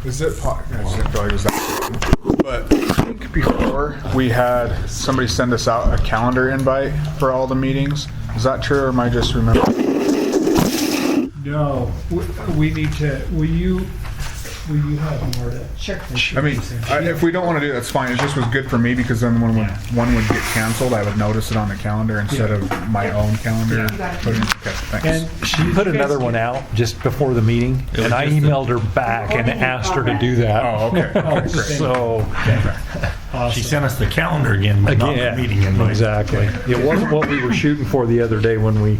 Is it? I just didn't feel like it was that. But I think before we had somebody send us out a calendar invite for all the meetings. Is that true, or am I just remembering? No, we need to. Will you have more to? Sure. I mean, if we don't want to do it, that's fine. It just was good for me because then when one would get canceled, I would notice it on the calendar instead of my own calendar. Yeah, Okay, thanks. And she put another one out just before the meeting, and I emailed her back and asked her to do that. Oh, okay. Great. So, Awesome. She sent us the calendar again, but not the meeting invite. exactly. It wasn't what we were shooting for the other day when we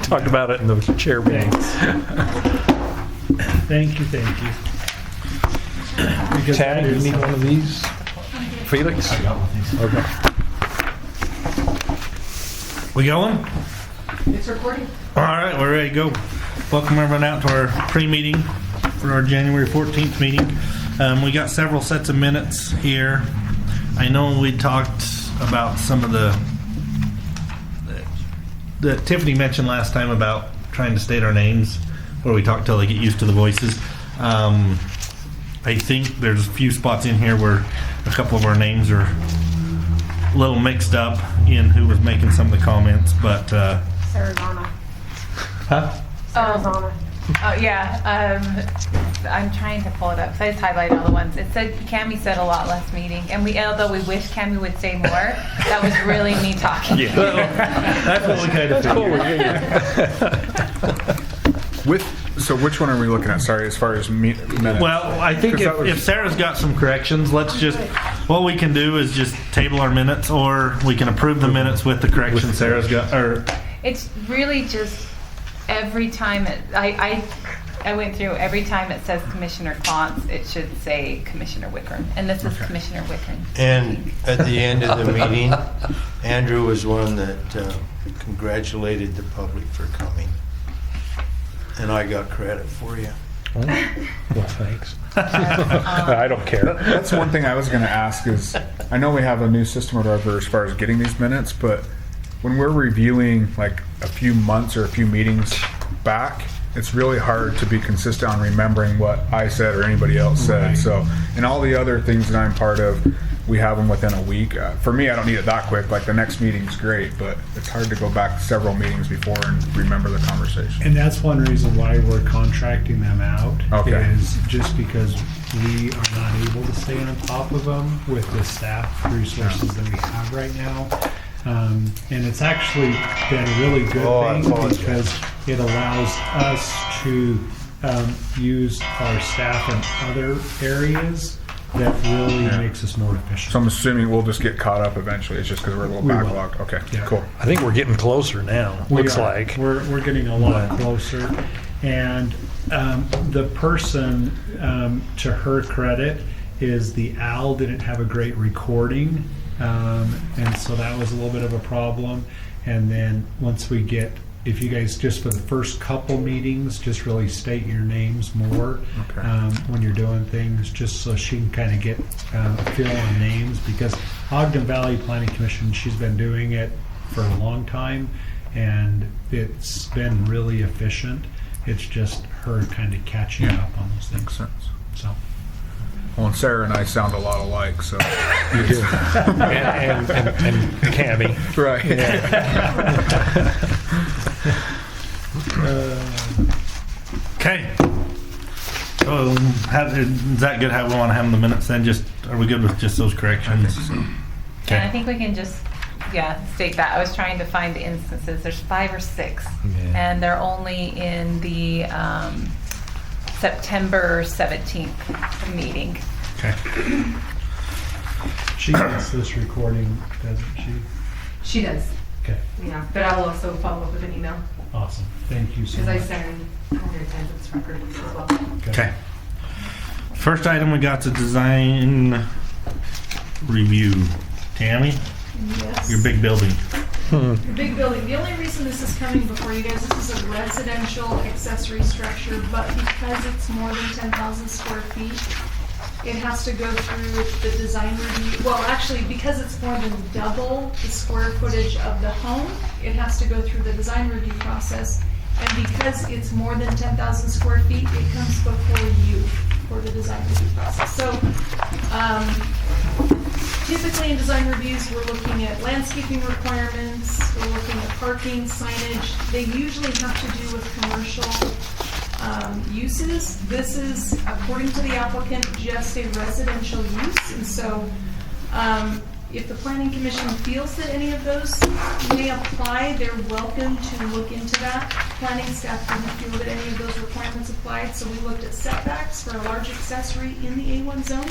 talked about it in the chair meeting. Thank you. Because Tammy, you need one of these? Felix? I got one of these. Okay. We going? It's recording. All right, we're ready to go. Welcome everyone out to our pre-meeting for our January 14th meeting. We got several sets of minutes here. I know we talked about some of the that Tiffany mentioned last time about trying to state our names, where we talk till they get used to the voices. I think there's a few spots in here where a couple of our names are a little mixed up in who was making some of the comments, but Arizona. huh? Arizona. Oh, yeah. I'm trying to pull it up. So I just highlighted all the ones. It said Cammie said a lot last meeting. And although we wish Cammie would say more, that was really me talking. Yeah. That's what we kind of figured. So which one are we looking at? Sorry, as far as minutes. Well, I think 'Cause that was- if Sarah's got some corrections, let's just, what we can do is just table our minutes, or we can approve the minutes with the corrections Sarah's got, or It's really just every time I went through every time it says Commissioner Klontz, it should say Commissioner Wickren. And this is Commissioner Wickren. And at the end of the meeting, Andrew was one that congratulated the public for coming. And I got credit for you. Well, thanks. I don't care. That's one thing I was going to ask is, I know we have a new system or whatever as far as getting these minutes, but when we're reviewing like a few months or a few meetings back, it's really hard to be consistent on remembering what I said or anybody else said. Right. So, and all the other things that I'm part of, we have them within a week. For me, I don't need it that quick. Like the next meeting's great, but it's hard to go back several meetings before and remember the conversation. And that's one reason why we're contracting them out. Okay. Is just because we are not able to stay on top of them with the staff resources that we have right now. And it's actually been a really good I thing apologize. because it allows us to use our staff in other areas that really makes us more efficient. So I'm assuming we'll just get caught up eventually. It's just because we're a little We will. backlogged. Okay, Yeah. cool. I think we're getting closer now, We looks are. like. We're getting a lot closer. And the person, to her credit, is the owl didn't have a great recording. And so that was a little bit of a problem. And then once we get, if you guys just for the first couple meetings, just really state your names more Okay. when you're doing things, just so she can kind of get a feel on names. Because Ogden Valley Planning Commission, she's been doing it for a long time, and it's been really efficient. It's just her kind of catching Yeah. up on those things. Makes sense. So. Well, and Sarah and I sound a lot alike, so. You do. and Cammie. Right. okay. So, is that good? How we want to have the minutes then? Just are we good with just those corrections? And I think we can just, state that. I was trying to find the instances. There's 5 or 6. Yeah. And they're only in the September 17th meeting. Okay. She gets this recording, doesn't she? She does. Okay, Yeah, but I will also follow up with an email awesome. Thank you so because I much. send attendance records as well. Okay. First item we got the design review. Tammy, Yes. your big building. Your big building. The only reason this is coming before you guys, this is a residential accessory structure, but because it's more than 10,000 square feet, it has to go through the design review. Well, actually, because it's more than double the square footage of the home, it has to go through the design review process. And because it's more than 10,000 square feet, it comes before you for the design review setbacks. So, typically in design reviews, we're looking at landscaping requirements, we're looking at parking, signage. They usually have to do with commercial uses. This is, according to the applicant, just a residential use. And so, if the planning commission feels that any of those may apply, they're welcome to look into that. Planning staff didn't feel that any of those requirements applied, so we looked at setbacks for a large accessory in the A1 zone.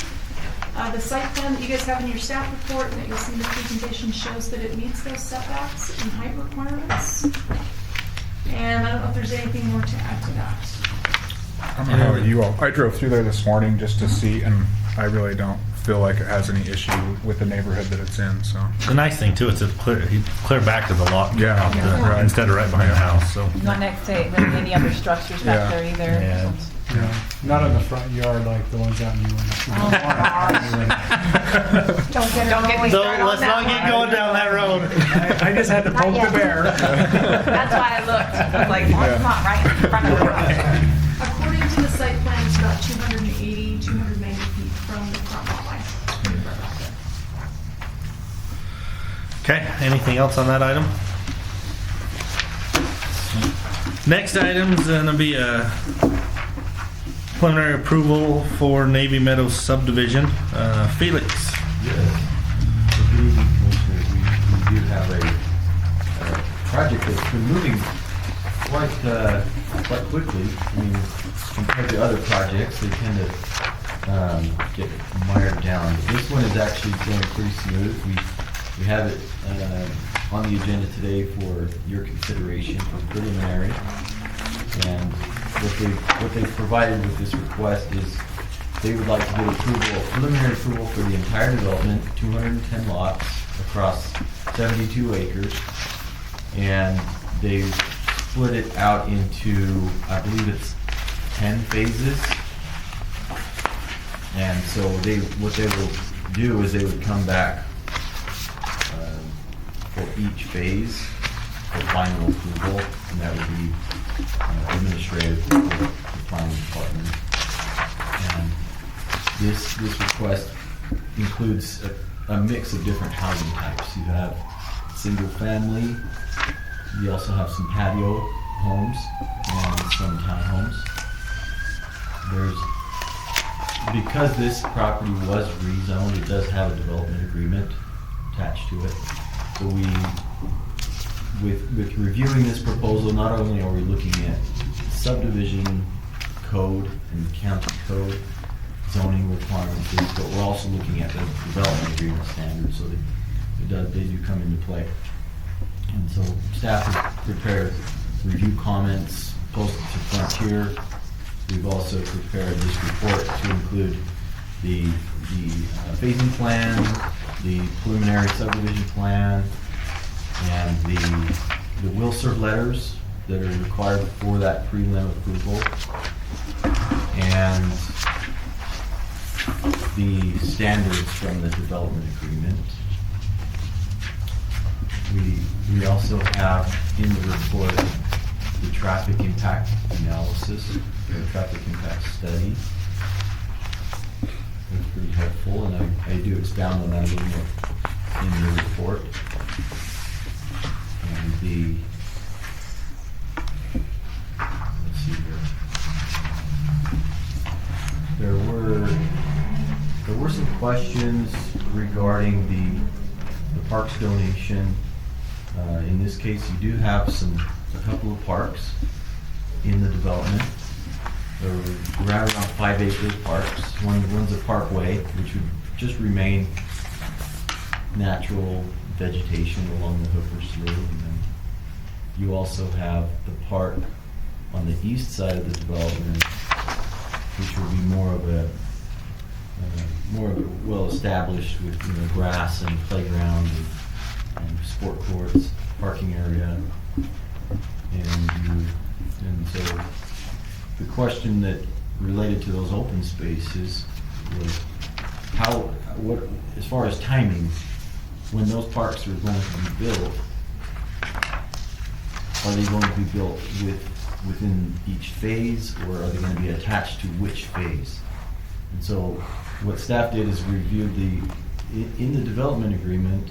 The site plan that you guys have in your staff report and that you'll see in the presentation shows that it meets those setbacks and height requirements. And I don't know if there's anything more to add to that. I don't know how you all. I drove through there this morning just to see, and I really don't feel like it has any issue with the neighborhood that it's in. So The nice thing too, it's a clear back to the lot. Yeah. out there, Right. Instead of right behind the house, so. Not next to really any other structures back Yeah. there either. Yeah. Yeah, not in the front yard like the ones out in Ewing. Oh, Don't get me So started on let's that not get one. going down that road. I just had to poke the bear. That's why I looked. I was like, well, it's not right in front of the house. According to the site plan, it's about 280, 290 feet from the front lot line. Pretty far back there. Okay, anything else on that item? Next item's gonna be a preliminary approval for Navy Meadows Subdivision. Felix. Yes. Good evening, Commissioners. We do have a project that's been moving quite quickly. I mean, compared to other projects, they tend to get mired down. But this one is actually going pretty smooth. We have it on the agenda today for your consideration for preliminary. And what they've provided with this request is they would like to get approval, preliminary approval for the entire development, 210 lots across 72 acres. And they've split it out into, I believe it's 10 phases. And so what they will do is they would come back for each phase for final approval, and that would be administrative with the planning department. And this request includes a mix of different housing types. You have single family, you also have some patio homes and some townhomes. Because this property was rezoned, it does have a development agreement attached to it. So with reviewing this proposal, not only are we looking at subdivision code and county code zoning requirements, but we're also looking at the development agreement standards, so they do come into play. And so staff has prepared review comments, posted to Frontier. We've also prepared this report to include the phasing plan, the preliminary subdivision plan, and the will serve letters that are required for that prelim approval, and the standards from the development agreement. We also have in the report the traffic impact analysis, the traffic impact study. It's pretty helpful, and I do expound on that a little more in the report. And let's see here. There were some questions regarding the parks donation. In this case, you do have a couple of parks in the development. There are around 5 acre parks. One's a parkway, which would just remain natural vegetation along the Hooker's Road. And then you also have the park on the east side of the development, which will be more of a well established with grass and playground and sport courts, parking area, and so the question that related to those open spaces was as far as timing, when those parks are going to be built, are they going to be built within each phase, or are they going to be attached to which phase? And so what staff did is reviewed in the development agreement,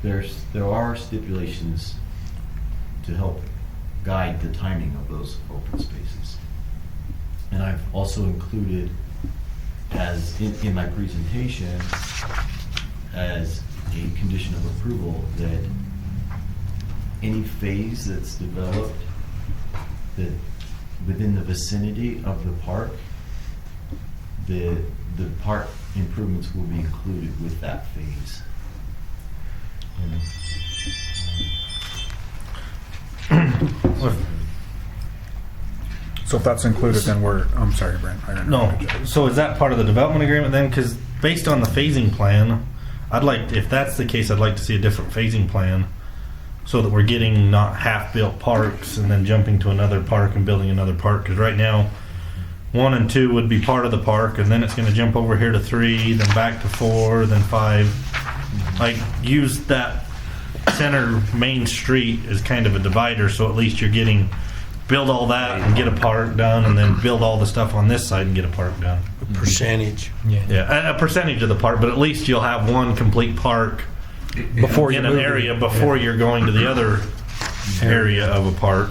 there are stipulations to help guide the timing of those open spaces. And I've also included as in my presentation as a condition of approval that any phase that's developed that within the vicinity of the park, the park improvements will be included with that phase. So if that's included, then I'm sorry, Brent. I don't know. No. So is that part of the development agreement then? Because based on the phasing plan, if that's the case, I'd like to see a different phasing plan so that we're getting not half-built parks and then jumping to another park and building another park. Because right now, 1 and 2 would be part of the park, and then it's going to jump over here to 3, then back to 4, then 5. Like, use that center main street as kind of a divider, so at least you're getting build all that and get a park done, and then build all the stuff on this side and get a park done. Percentage. Yeah, a percentage of the park, but at least you'll have one complete park Before you in an move area before you're going to the other area of a park.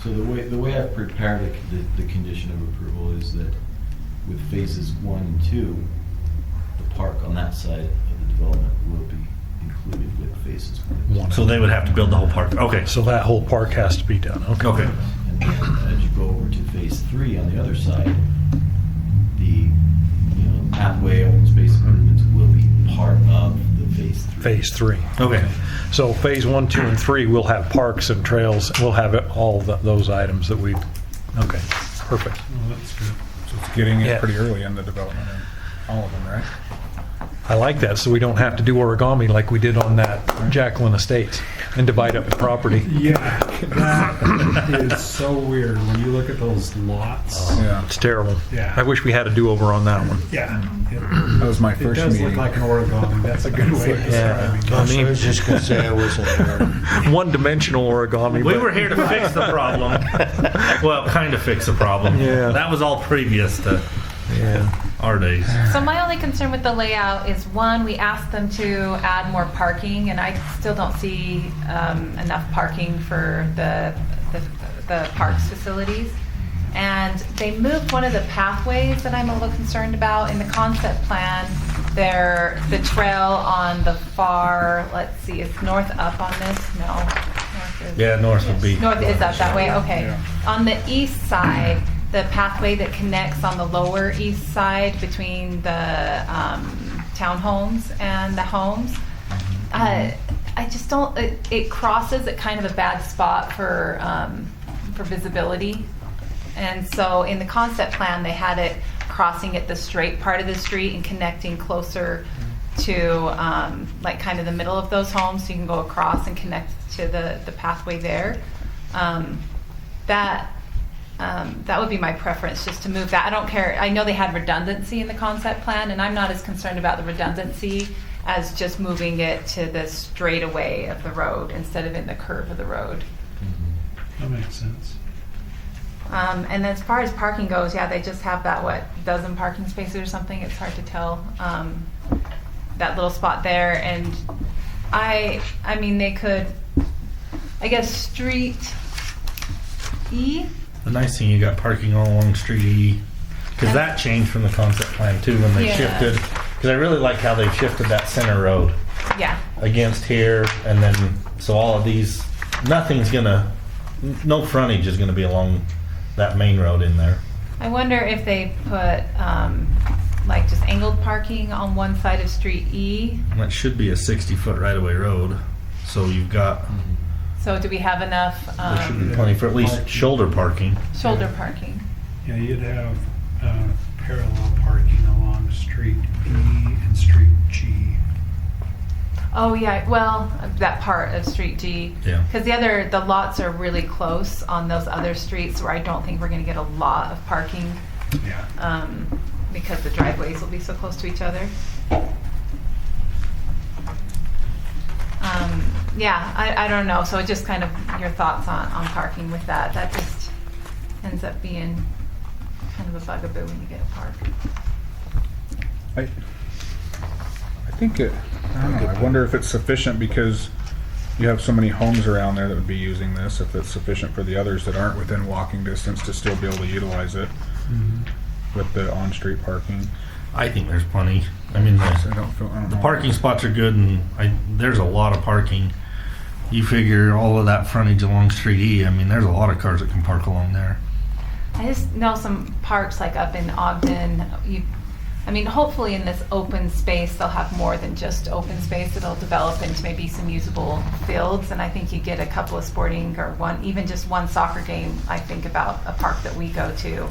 So the way I've prepared the condition of approval is that with phases 1 and 2, the park on that side of the development will be included with phases 1 and 2. One. So they would have to build the whole park. Okay. So that whole park has to be done. Okay. Okay. And then as you go over to phase 3 on the other side, the pathway open space improvements will be part of the phase 3. Phase 3. Okay. So phase 1, 2, and 3, we'll have parks and trails. We'll have all those items that we. Okay. Perfect. Well, that's good. So it's getting it Yeah. pretty early in the development, all of them, right? I like that, so we don't have to do origami like we did on that Jacqueline Estates and divide up the property. Yeah, that is so weird when you look at those lots. Yeah. It's terrible. Yeah. I wish we had a do-over on that one. Yeah, That was my it first does meeting. look like an origami. That's a good way of describing it. I mean, I was just going to say I wasn't there. one-dimensional origami. We but- were here to fix the problem. Well, kind of fix the problem. Yeah. That was all previous to Yeah. our days. So my only concern with the layout is, one, we asked them to add more parking, and I still don't see enough parking for the parks facilities. And they moved one of the pathways that I'm a little concerned about in the concept plan. The trail on the far, let's see, it's north up on this? No. North is, Yeah, north would be. North is up that way, okay. Yeah. On the east side, the pathway that connects on the lower east side between the townhomes and the homes, I just don't, it crosses at kind of a bad spot for visibility. And so in the concept plan, they had it crossing at the straight part of the street and connecting closer to like kind of the middle of those homes, so you can go across and connect to the pathway there. That would be my preference, just to move that. I don't care. I know they had redundancy in the concept plan, and I'm not as concerned about the redundancy as just moving it to the straightaway of the road instead of in the curve of the road. That makes sense. And as far as parking goes, yeah, they just have that, dozen parking spaces or something. It's hard to tell. That little spot there, and I mean, they could, I guess, Street E. The nice thing, you got parking all along Street E, because that changed from the concept plan too when they Yeah. shifted. Because I really like how they shifted that center road Yeah. against here, and then so all of these, no frontage is gonna be along that main road in there. I wonder if they put like just angled parking on one side of Street E. And that should be a 60-foot right-of-way road, so you've got So do we have enough there should be plenty for at least shoulder parking. shoulder parking? Yeah, you'd have parallel parking along Street E and Street G. Oh yeah, well, that part of Street G. Yeah. Because the lots are really close on those other streets where I don't think we're going to get a lot of parking Yeah. because the driveways will be so close to each other. Yeah, I don't know. So just kind of your thoughts on parking with that. That just ends up being kind of a bugaboo when you get a park. I think I don't know, I wonder if it's sufficient because you have so many homes around there that would be using this, if it's sufficient for the others that aren't within walking distance to still be able to utilize it with the on-street parking. I think there's plenty. I mean, I don't the know. parking spots are good, and there's a lot of parking. You figure all of that frontage along Street E, I mean, there's a lot of cars that can park along there. I just know some parks like up in Ogden, hopefully in this open space, they'll have more than just open space. It'll develop into maybe some usable fields, and I think you get a couple of sporting or even just one soccer game. I think about a park that we go to.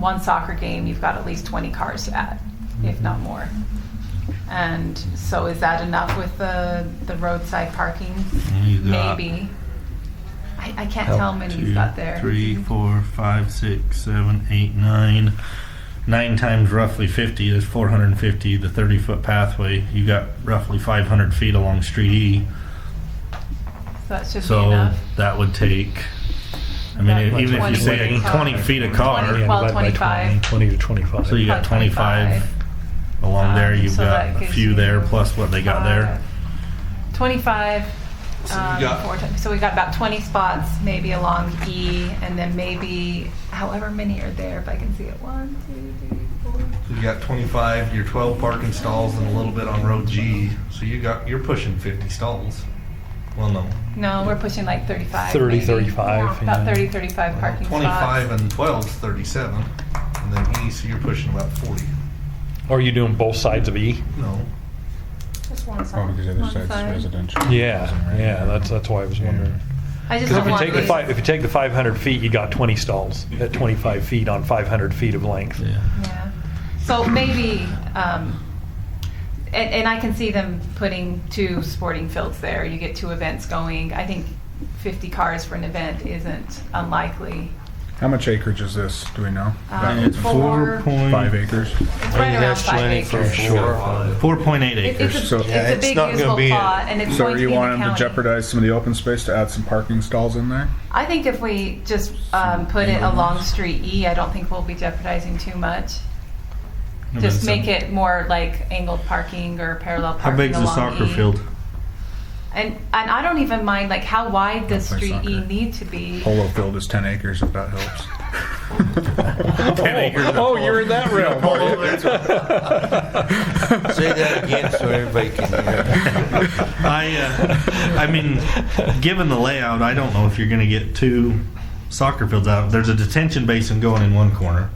One soccer game, you've got at least 20 cars at, if not more. And so is that enough with the roadside parking? You've got Maybe. I can't tell how many you've got there. 3, 4, 5, 6, 7, 8, 9. 9 times roughly 50 is 450. The 30-foot pathway, you got roughly 500 feet along Street E. So that should be So enough. that would take, even if you 20 say 20 feet a car, 20. Well, 25. 20 to 25. so you got 25 along there. You've So that got a gives few you there plus what they got there. 25. So you got- So we got about 20 spots maybe along E, and then maybe however many are there. If I can see it, 1, 2, 3, 4. So you got 25, your 12 parking stalls, and a little bit on Road G. So you're pushing 50 stalls. Well, no. No, we're pushing like 35. 30, maybe. 35. About yeah. 30, 35 parking 25 spots. and 12 is 37, and then E, so you're pushing about 40. Are you doing both sides of E? No. Just one Oh, side. because the other One side's side. residential. Yeah, that's why I was wondering. I just Because don't want these. if you take the 500 feet, you got 20 stalls at 25 feet on 500 feet of length. Yeah. So maybe, and I can see them putting 2 sporting fields there. You get 2 events going. I think 50 cars for an event isn't unlikely. How much acreage is this? Do we know? It's 5 acres. It's right around 5 acres. 4.8 It's acres. a, So- it's Yeah, a it's big not gonna usable be a- plot, and it's So going are to you be in the wanting to county. jeopardize some of the open space to add some parking stalls in there? I think if we just put it along Street E, I don't think we'll be jeopardizing too much. Just make it more like angled parking or parallel How parking big's the along soccer E. field? And I don't even mind like how wide does Don't play Street E soccer. need to be. Polo field is 10 acres, if that helps. 10 acres of Oh, you're in that realm, are you? Say that again so everybody can hear. Given the layout, I don't know if you're going to get 2 soccer fields out. There's a detention basin going in one corner.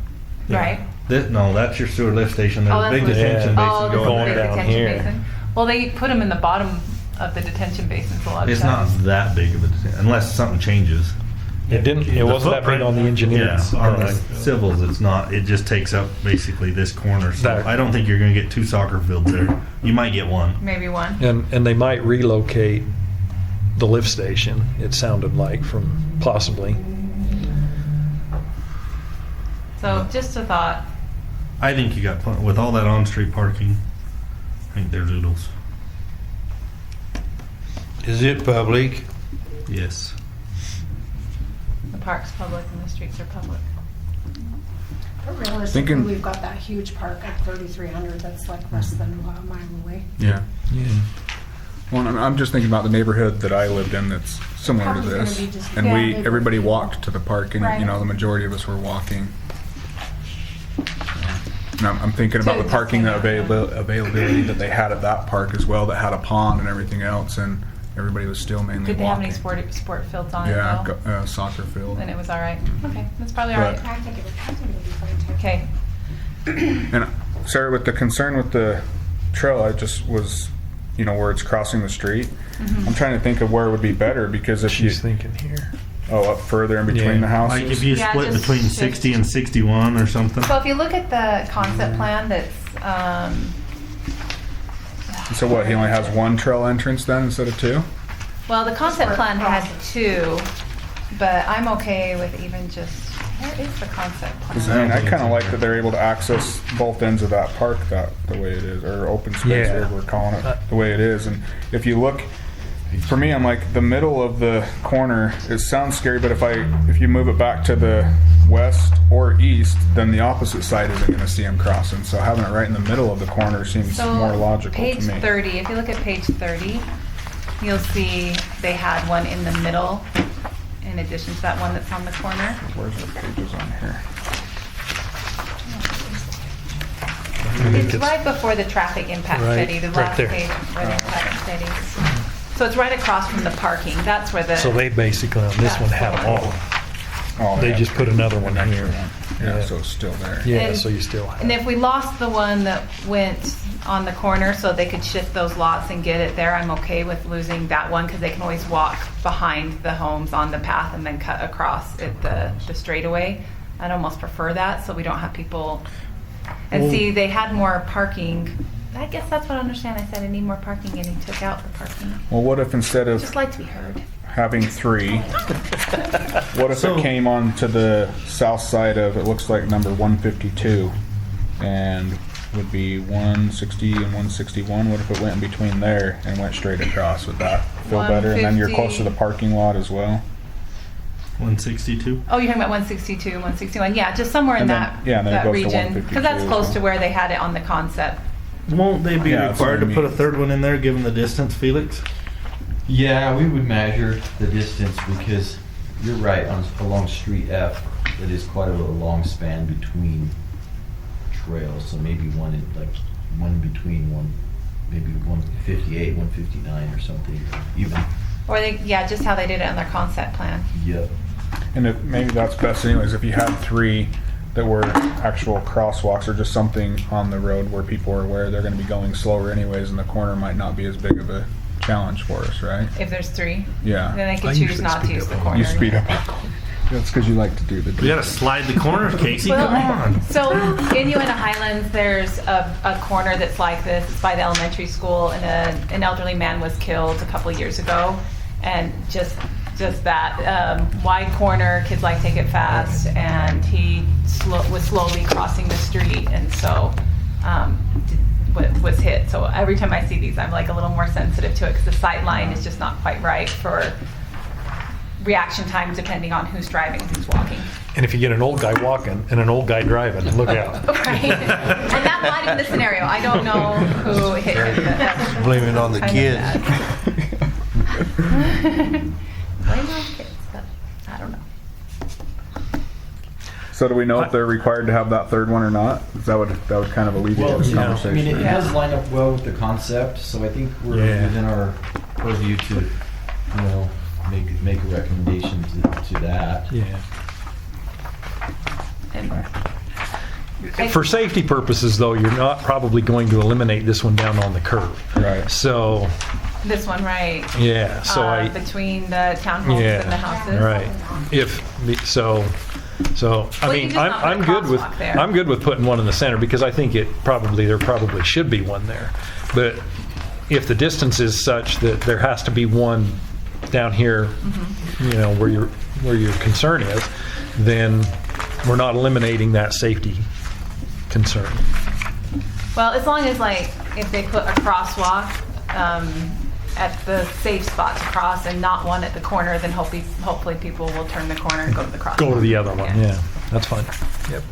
Right? No, that's your sewer lift station. There's a big what- detention oh, basin this is going the there. big down detention here. basin. Well, they put them in the bottom of the detention basins a lot of It's not times. that big of a detention, unless something changes. It wasn't that big on the engineering. Yeah, on the civils, it's not. It just takes up basically this corner. So That- I don't think you're going to get 2 soccer fields there. You might get 1. Maybe 1. And they might relocate the lift station, it sounded like, from possibly. So just a thought. I think you got plenty. With all that on-street parking, I think they're doodles. Is it public? Yes. The park's public and the streets are public. But realistically, Thinking- we've got that huge park at 3,300 that's like less than a mile away. Yeah. Yeah. Well, I'm just thinking about the neighborhood that I lived in that's similar to Probably gonna this. be just- And yeah, everybody people. walked to the park and, Right. the majority of us were walking. And I'm thinking about To the parking just hang out, availability that they had at that park as well, that had a pond and everything else, and everybody was still mainly Did they have walking. any sport fields on Yeah, it though? soccer field. And it was all right. Okay, that's probably all But- right. I think it would be fine too. Okay. And Sarah, with the concern with the trail, I just was, where it's crossing the street. Mm-hmm. I'm trying to think of where it would be better, because if She's you, thinking here. up further in between Yeah. the houses. Like if you Yeah, split just between shift. 60 and 61 or something. So if you look at the concept plan that's, So what, he only has one trail entrance then instead of 2? well, the concept where plan it had crosses. 2, but I'm okay with even just, where is the concept Because plan? I kind of like that they're able to access both ends of that park the way it is, or open space, Yeah. whatever we're calling it, the way it is. And if you look For me, I'm like the middle of the corner. It sounds scary, but if you move it back to the west or east, then the opposite side isn't going to see them crossing. So having it right in the middle of the corner seems So more logical page to me. 30, if you look at page 30, you'll see they had one in the middle in addition to that one that's on the corner. Where's the pages on here? It's right before the traffic impact Right, study, the right last there. page where the impact studies. So it's right across from the parking. That's where the. So they basically, on this one, had them all. Oh, They yeah. just put another one in here. Yeah, Yeah. so it's still there. Yeah, And- so you still have. And if we lost the one that went on the corner so they could shift those lots and get it there, I'm okay with losing that one because they can always walk behind the homes on the path and then cut across at the straightaway. I'd almost prefer that so we don't have people. And see, they had more parking. I guess that's what I understand. I said I need more parking and he took out the parking. Well, what if instead I of just like to be heard. having 3, what if So- it came on to the south side of, it looks like number 152, and would be 160 and 161? What if it went in between there and went straight across? Would that feel better? And then you're close to the parking lot as well? 162. Oh, you're talking about 162, 161. Yeah, just somewhere in And then- that, yeah, and then it that goes to region. 152 Because that's as close well. to where they had it on the concept. Won't they be Yeah, that's what required I to put a mean. third one in there, given the distance, Felix? Yeah, we would measure the distance because you're right, along Street F, it is quite a long span between trails. So maybe one between maybe 158, 159 or something even. Or they, yeah, just how they did it on their concept plan. Yep. And maybe that's best anyways, if you had 3 that were actual crosswalks or just something on the road where people are aware they're going to be going slower anyways, and the corner might not be as big of a challenge for us, right? If there's 3, Yeah. then they I could choose usually not to speed use up the on corner. You speed up. That's because you like to do the. We gotta slide the corner, Casey. Well, Come on. so in Uinta Highlands, there's a corner that's like this. It's by the elementary school, and an elderly man was killed a couple years ago, and just that wide corner. Kids like take it fast, and he was slowly crossing the street, and so was hit. So every time I see these, I'm like a little more sensitive to it because the sight line is just not quite right for reaction time depending on who's driving and who's walking. And if you get an old guy walking and an old guy driving, look out. Right. And that might have been the scenario. I don't know who hit him. But that's Blame it on the kind of kids. bad. Blame it on the kids, but I don't know. So do we know if they're required to have that third one or not? That would kind of alleviate Well, this I conversation. mean, it Yeah. does line up well with the concept, so I think we're Yeah. within our purview to, make a recommendation to that. Yeah. And For safety purposes, though, you're not probably going to eliminate this one down on the curve. Right. So, this one, right? yeah, so Between the townhomes and the houses. right. So I Well, you mean, just not put a I'm good with crosswalk there. I'm good with putting one in the center because I think there probably should be one there. But if the distance is such that there has to be one down here, Mm-hmm. where your concern is, then we're not eliminating that safety concern. Well, as long as if they put a crosswalk at the safe spot to cross and not one at the corner, then hopefully people will turn the corner and go to the crosswalk. Go to the other one. Yeah, that's fine. Yep.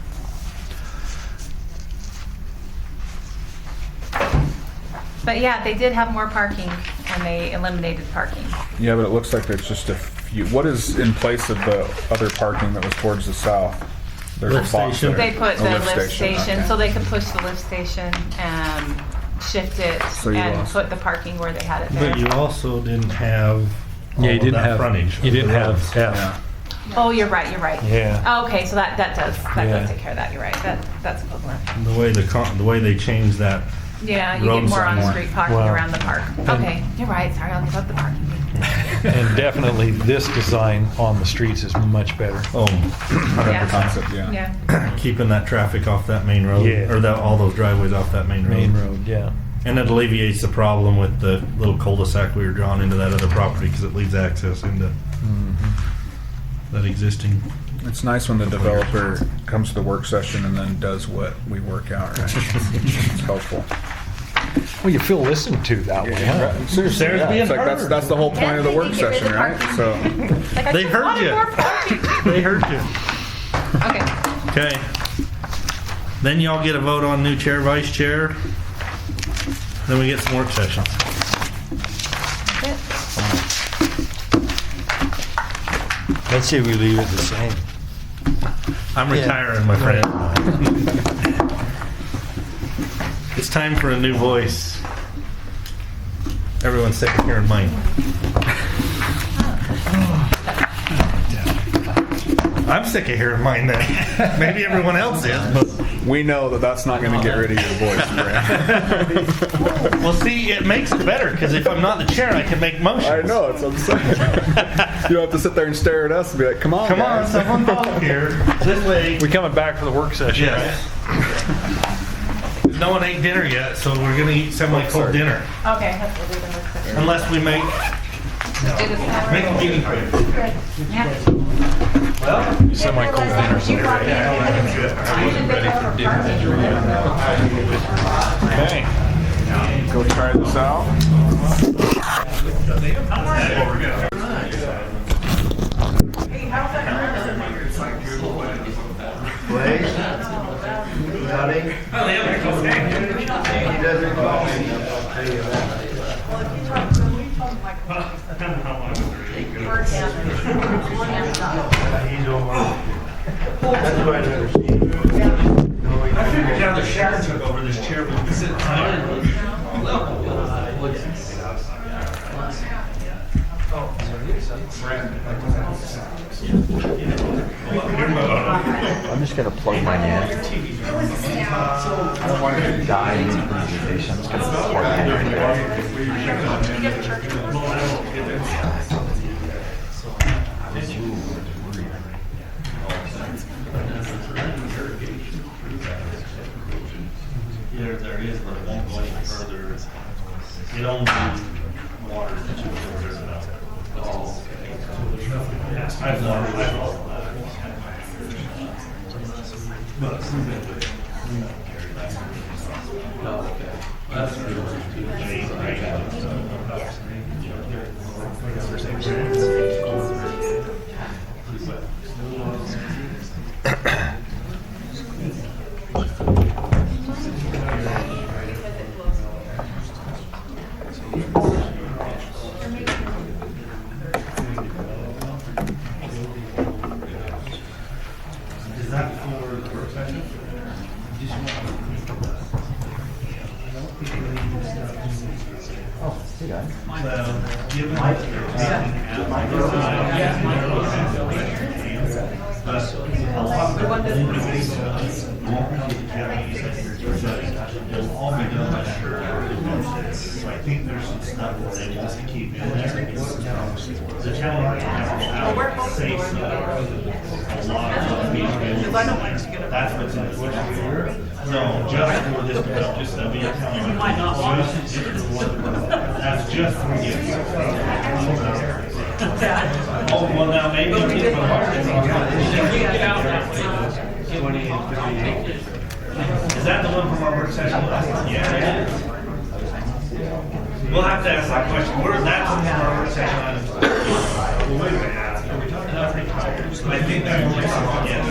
But yeah, they did have more parking and they eliminated parking. Yeah, but it looks like there's just a few. What is in place of the other parking that was towards the south? There's Lift a box station. there. They put A the lift station okay. so they could push the lift station and shift it So you and lost. put the parking where they had it there. But you also didn't have all Yeah, you of didn't that have frontage. You didn't have F. Yeah. Oh, you're right. Yeah. Oh, okay, so that does Yeah. take care of that. You're right. That's equivalent. The way they changed that. Yeah, you Road get more on sign. street parking Wow. around the park. Okay, you're right. Sorry, I'll give up the parking. And definitely this design on the streets is much better. Oh, Yeah. Concept, yeah. Yeah. keeping that traffic off that main road, Yeah. or all those driveways off that main road. Main road, yeah. And it alleviates the problem with the little cul-de-sac we were drawing into that other property because it leads access into that existing. It's nice when the developer comes to the work session and then does what we work out, right? It's helpful. Well, you feel listened to that way, huh? Seriously, Sarah's yeah. being It's like heard. that's the whole point of the work Get rid of session, the right? parking. So Like, I They just heard wanted you. more parking. They heard you. Okay. Okay. Then y'all get a vote on new chair, vice chair. Then we get some work sessions. That's Let's say we leave it the same. I'm retiring, my friend. It's time for a new voice. Everyone's sick of hearing mine. I'm sick of hearing mine then. Maybe everyone else is, but we know that that's not going to get rid of your voice, Brad. well, see, it makes it better because if I'm not the chair, I can make motions. I know, it's what I'm saying. You don't have to sit there and stare at us and be like, come on, Come on, guys. someone vote here. This way. We coming back for the work session, Yes. No one ate dinner yet, so we're gonna eat semi-cold dinner. Okay, that's what we're doing work session. Unless we make Do this now. a meeting quick. right? Semi-cold dinner. Okay. Go try this out. Blaze? Howdy? He doesn't call me. I'll tell you that. He's over. That's what I understand. I figured now that Sharon took over this chair, we could sit tired. I'm just gonna plug mine in. I don't want it to die in the presentation. I'm just gonna plug it in right There is, but it won't go any further. It only water to 2 filters it out. I've lost. Is that for the work session? Hey guys. It'll all be done by sure. So I think there's some stuff that they want to keep in there. The town already has say so. A lot of stuff being available. That's what's in the question. No, just for this, just to be a town. You might not want that's just for you. Oh, well now maybe it's Is that the one from our work session last time? Yeah, it is. We'll have to ask that question. Where is that from our work session? Well, wait a minute. Are we talking about I think that was yes.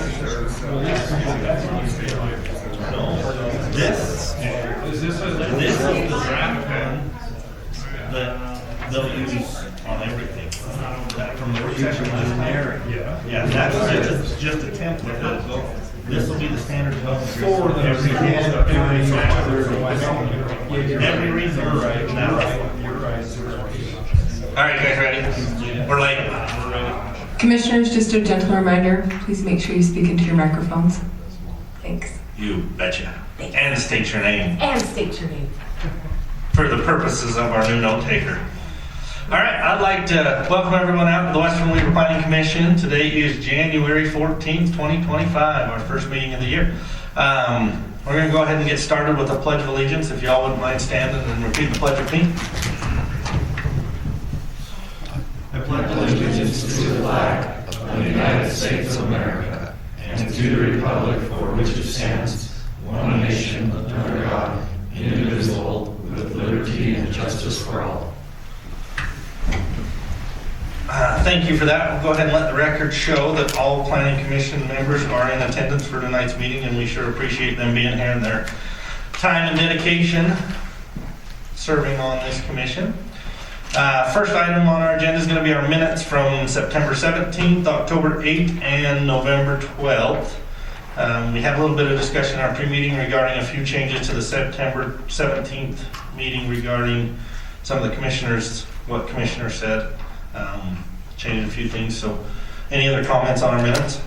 No. This is the draft pen that they'll use on everything. That from the work session last time. Yeah, that's just a template that'll go. This will be the standard for every reason. All right, guys, ready? We're late. Commissioners, just a gentle reminder, please make sure you speak into your microphones. Thanks. You betcha. And state your name And state your name. for the purposes of our new note taker. All right, I'd like to welcome everyone out to the Western League Planning Commission. Today is January 14th, 2025, our first meeting of the year. We're going to go ahead and get started with the Pledge of Allegiance. If y'all wouldn't mind standing and repeat the pledge with me. I pledge allegiance to the flag of the United States of America and to the republic for which it stands, one nation, under God, indivisible, with liberty, and justice for all. Thank you for that. We'll go ahead and let the record show that all Planning Commission members are in attendance for tonight's meeting, and we sure appreciate them being here and their time and dedication serving on this commission. First item on our agenda is going to be our minutes from September 17th, October 8th, and November 12th. We had a little bit of discussion in our pre-meeting regarding a few changes to the September 17th meeting regarding some of the commissioners, what commissioners said. Changed a few things. So any other comments on our minutes?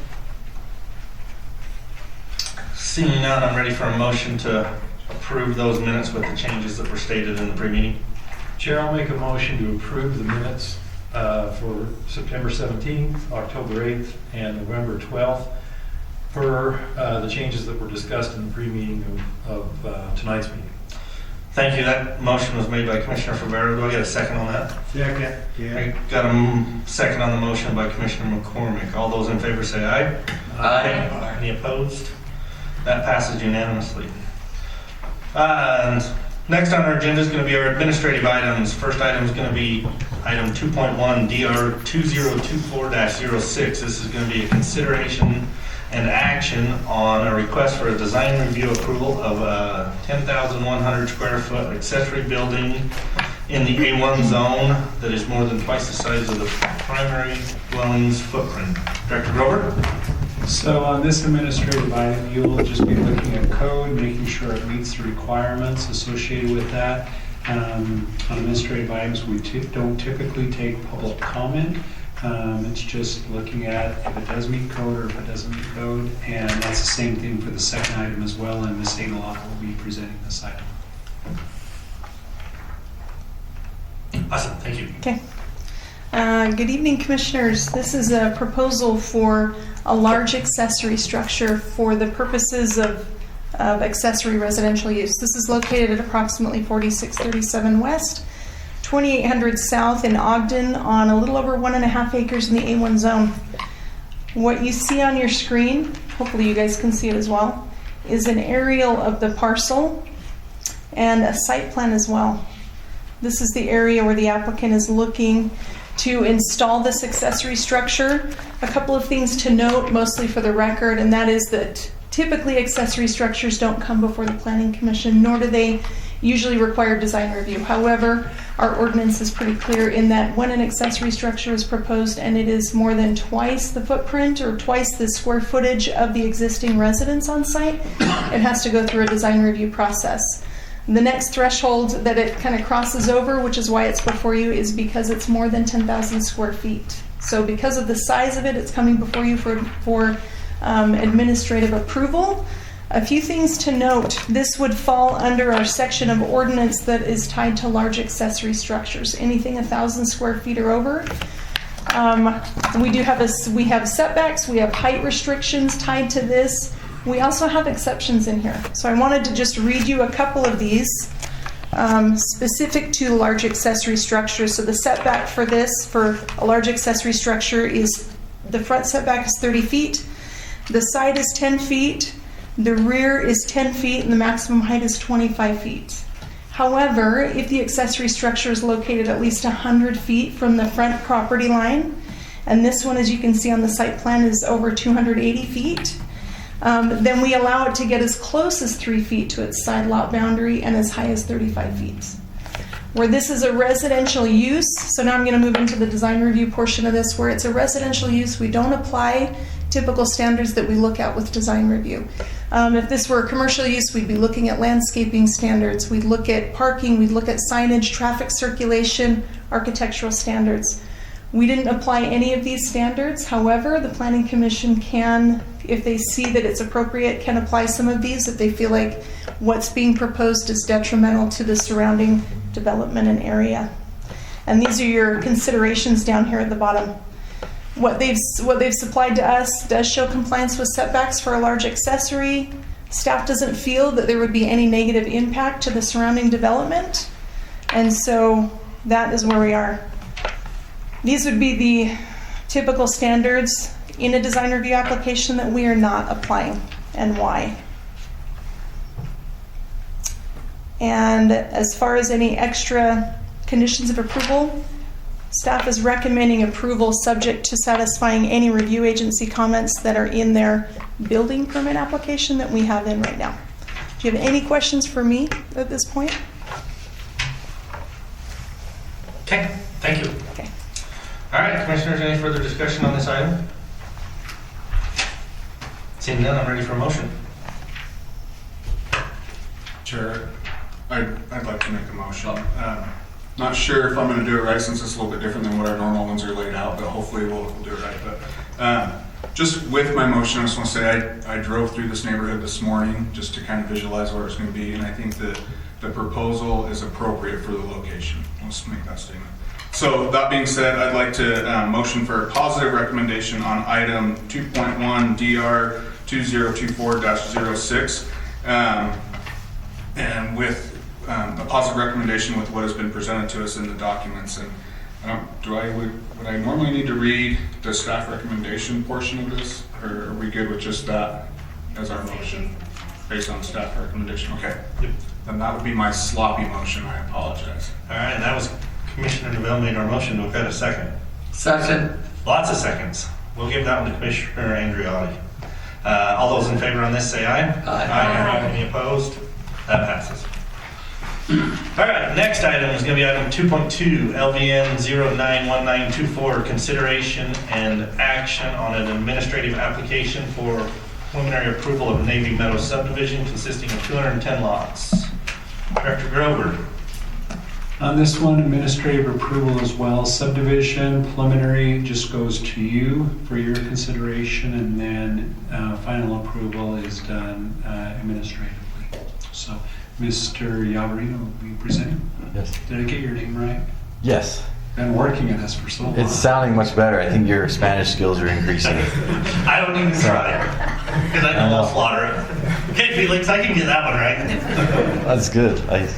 Seeing none, I'm ready for a motion to approve those minutes with the changes that were stated in the pre-meeting. Chair, I'll make a motion to approve the minutes for September 17th, October 8th, and November 12th per the changes that were discussed in the pre-meeting of tonight's meeting. Thank you. That motion was made by Commissioner Favero. Do I get a second on that? Second. I got a second on the motion by Commissioner McCormick. All those in favor say aye. Aye. Any opposed? That passes unanimously. And next on our agenda is going to be our administrative items. First item is going to be item 2.1 DR 2024-06. This is going to be a consideration and action on a request for a design review approval of a 10,100 square foot accessory building in the A1 zone that is more than twice the size of the primary dwelling's footprint. Director Grover? So on this administrative item, you'll just be looking at code, making sure it meets the requirements associated with that. On administrative items, we don't typically take public comment. It's just looking at if it does meet code or if it doesn't meet code. And that's the same thing for the second item as well, and Ms. Aydelotte will be presenting this item. Awesome, thank you. Okay. Good evening, Commissioners. This is a proposal for a large accessory structure for the purposes of accessory residential use. This is located at approximately 4637 West, 2800 South in Ogden on a little over 1.5 acres in the A1 zone. What you see on your screen, hopefully you guys can see it as well, is an aerial of the parcel and a site plan as well. This is the area where the applicant is looking to install this accessory structure. A couple of things to note, mostly for the record, and that is that typically accessory structures don't come before the Planning Commission, nor do they usually require design review. However, our ordinance is pretty clear in that when an accessory structure is proposed and it is more than twice the footprint or twice the square footage of the existing residence on site, it has to go through a design review process. The next threshold that it kind of crosses over, which is why it's before you, is because it's more than 10,000 square feet. So because of the size of it, it's coming before you for administrative approval. A few things to note. This would fall under our section of ordinance that is tied to large accessory structures. Anything 1,000 square feet or over. We have setbacks, we have height restrictions tied to this. We also have exceptions in here. So I wanted to just read you a couple of these specific to large accessory structures. So the setback for this, for a large accessory structure, is the front setback is 30 feet, the side is 10 feet, the rear is 10 feet, and the maximum height is 25 feet. However, if the accessory structure is located at least 100 feet from the front property line, and this one, as you can see on the site plan, is over 280 feet, then we allow it to get as close as 3 feet to its side lot boundary and as high as 35 feet. Where this is a residential use, so now I'm going to move into the design review portion of this, where it's a residential use, we don't apply typical standards that we look at with design review. If this were a commercial use, we'd be looking at landscaping standards, we'd look at parking, we'd look at signage, traffic circulation, architectural standards. We didn't apply any of these standards. However, the Planning Commission can, if they see that it's appropriate, can apply some of these if they feel like what's being proposed is detrimental to the surrounding development and area. And these are your considerations down here at the bottom. What they've supplied to us does show compliance with setbacks for a large accessory. Staff doesn't feel that there would be any negative impact to the surrounding development. And so that is where we are. These would be the typical standards in a design review application that we are not applying, and why. And as far as any extra conditions of approval, staff is recommending approval subject to satisfying any review agency comments that are in their building permit application that we have in right now. Do you have any questions for me at this point? Okay, thank you. Okay. All right, commissioners, any further discussion on this item? Seeing none, I'm ready for a motion. Chair, I'd like to make a motion. Not sure if I'm going to do it right since it's a little bit different than what our normal ones are laid out, but hopefully we'll do it right. But just with my motion, I just want to say I drove through this neighborhood this morning just to kind of visualize where it's going to be, and I think that the proposal is appropriate for the location. Let's make that statement. So that being said, I'd like to motion for a positive recommendation on item 2.1 DR 2024-06, and with a positive recommendation with what has been presented to us in the documents. And would I normally need to read the staff recommendation portion of this, or are we good with just that as our motion based on the staff recommendation? Okay. Yep. Then that would be my sloppy motion. I apologize. All right, and that was Commissioner DeVille made our motion. We've got a second. Second. Lots of seconds. We'll give that one to Commissioner Andreotti. All those in favor on this say aye. Aye. Any opposed? That passes. All right, next item is going to be item 2.2, LVN 091924, consideration and action on an administrative application for preliminary approval of Navy Meadows Subdivision consisting of 210 lots. Director Grover. On this one, administrative approval as well. Subdivision preliminary just goes to you for your consideration, and then final approval is done administratively. So, Mr. Lleverino will be presenting. Yes. Did I get your name right? Yes. Been working at this for so long. It's sounding much better. I think your Spanish skills are increasing. I don't even try, because I know I'll slaughter it. Okay, Felix, I can get that one right. That's good. I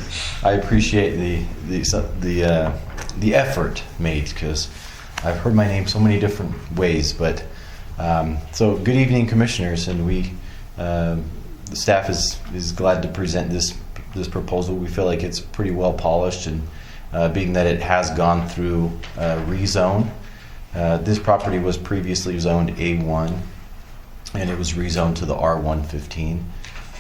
appreciate the effort made, because I've heard my name so many different ways. But so good evening, commissioners, and the staff is glad to present this proposal. We feel like it's pretty well polished, and being that it has gone through rezone. This property was previously zoned A1, and it was rezoned to the R115,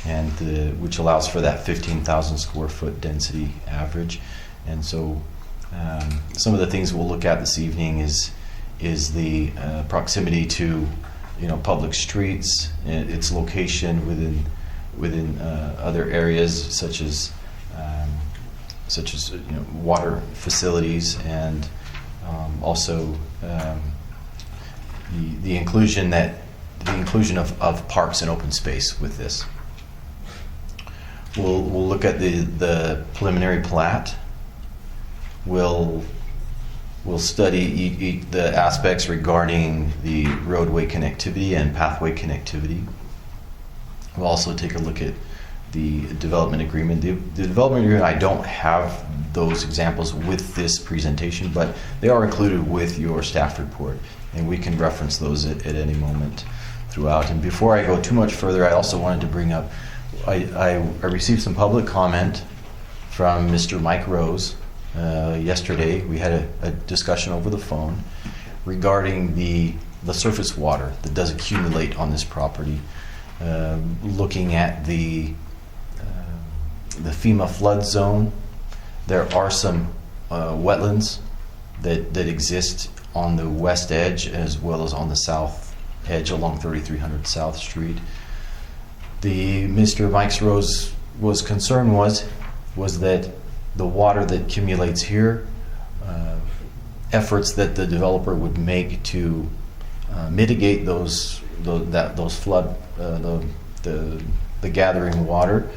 and which allows for that 15,000 square foot density average. And so some of the things we'll look at this evening is the proximity to public streets, its location within other areas such as water facilities, and also the inclusion of parks and open space with this. We'll look at the preliminary plat. We'll study the aspects regarding the roadway connectivity and pathway connectivity. We'll also take a look at the development agreement. The development agreement, I don't have those examples with this presentation, but they are included with your staff report, and we can reference those at any moment throughout. And before I go too much further, I also wanted to bring up, I received some public comment from Mr. Mike Rose yesterday. We had a discussion over the phone regarding the surface water that does accumulate on this property. Looking at the FEMA flood zone, there are some wetlands that exist on the west edge as well as on the south edge along 3300 South Street. Mr. Mike Rose was concern was that the water that accumulates here, efforts that the developer would make to mitigate those flood, the gathering water,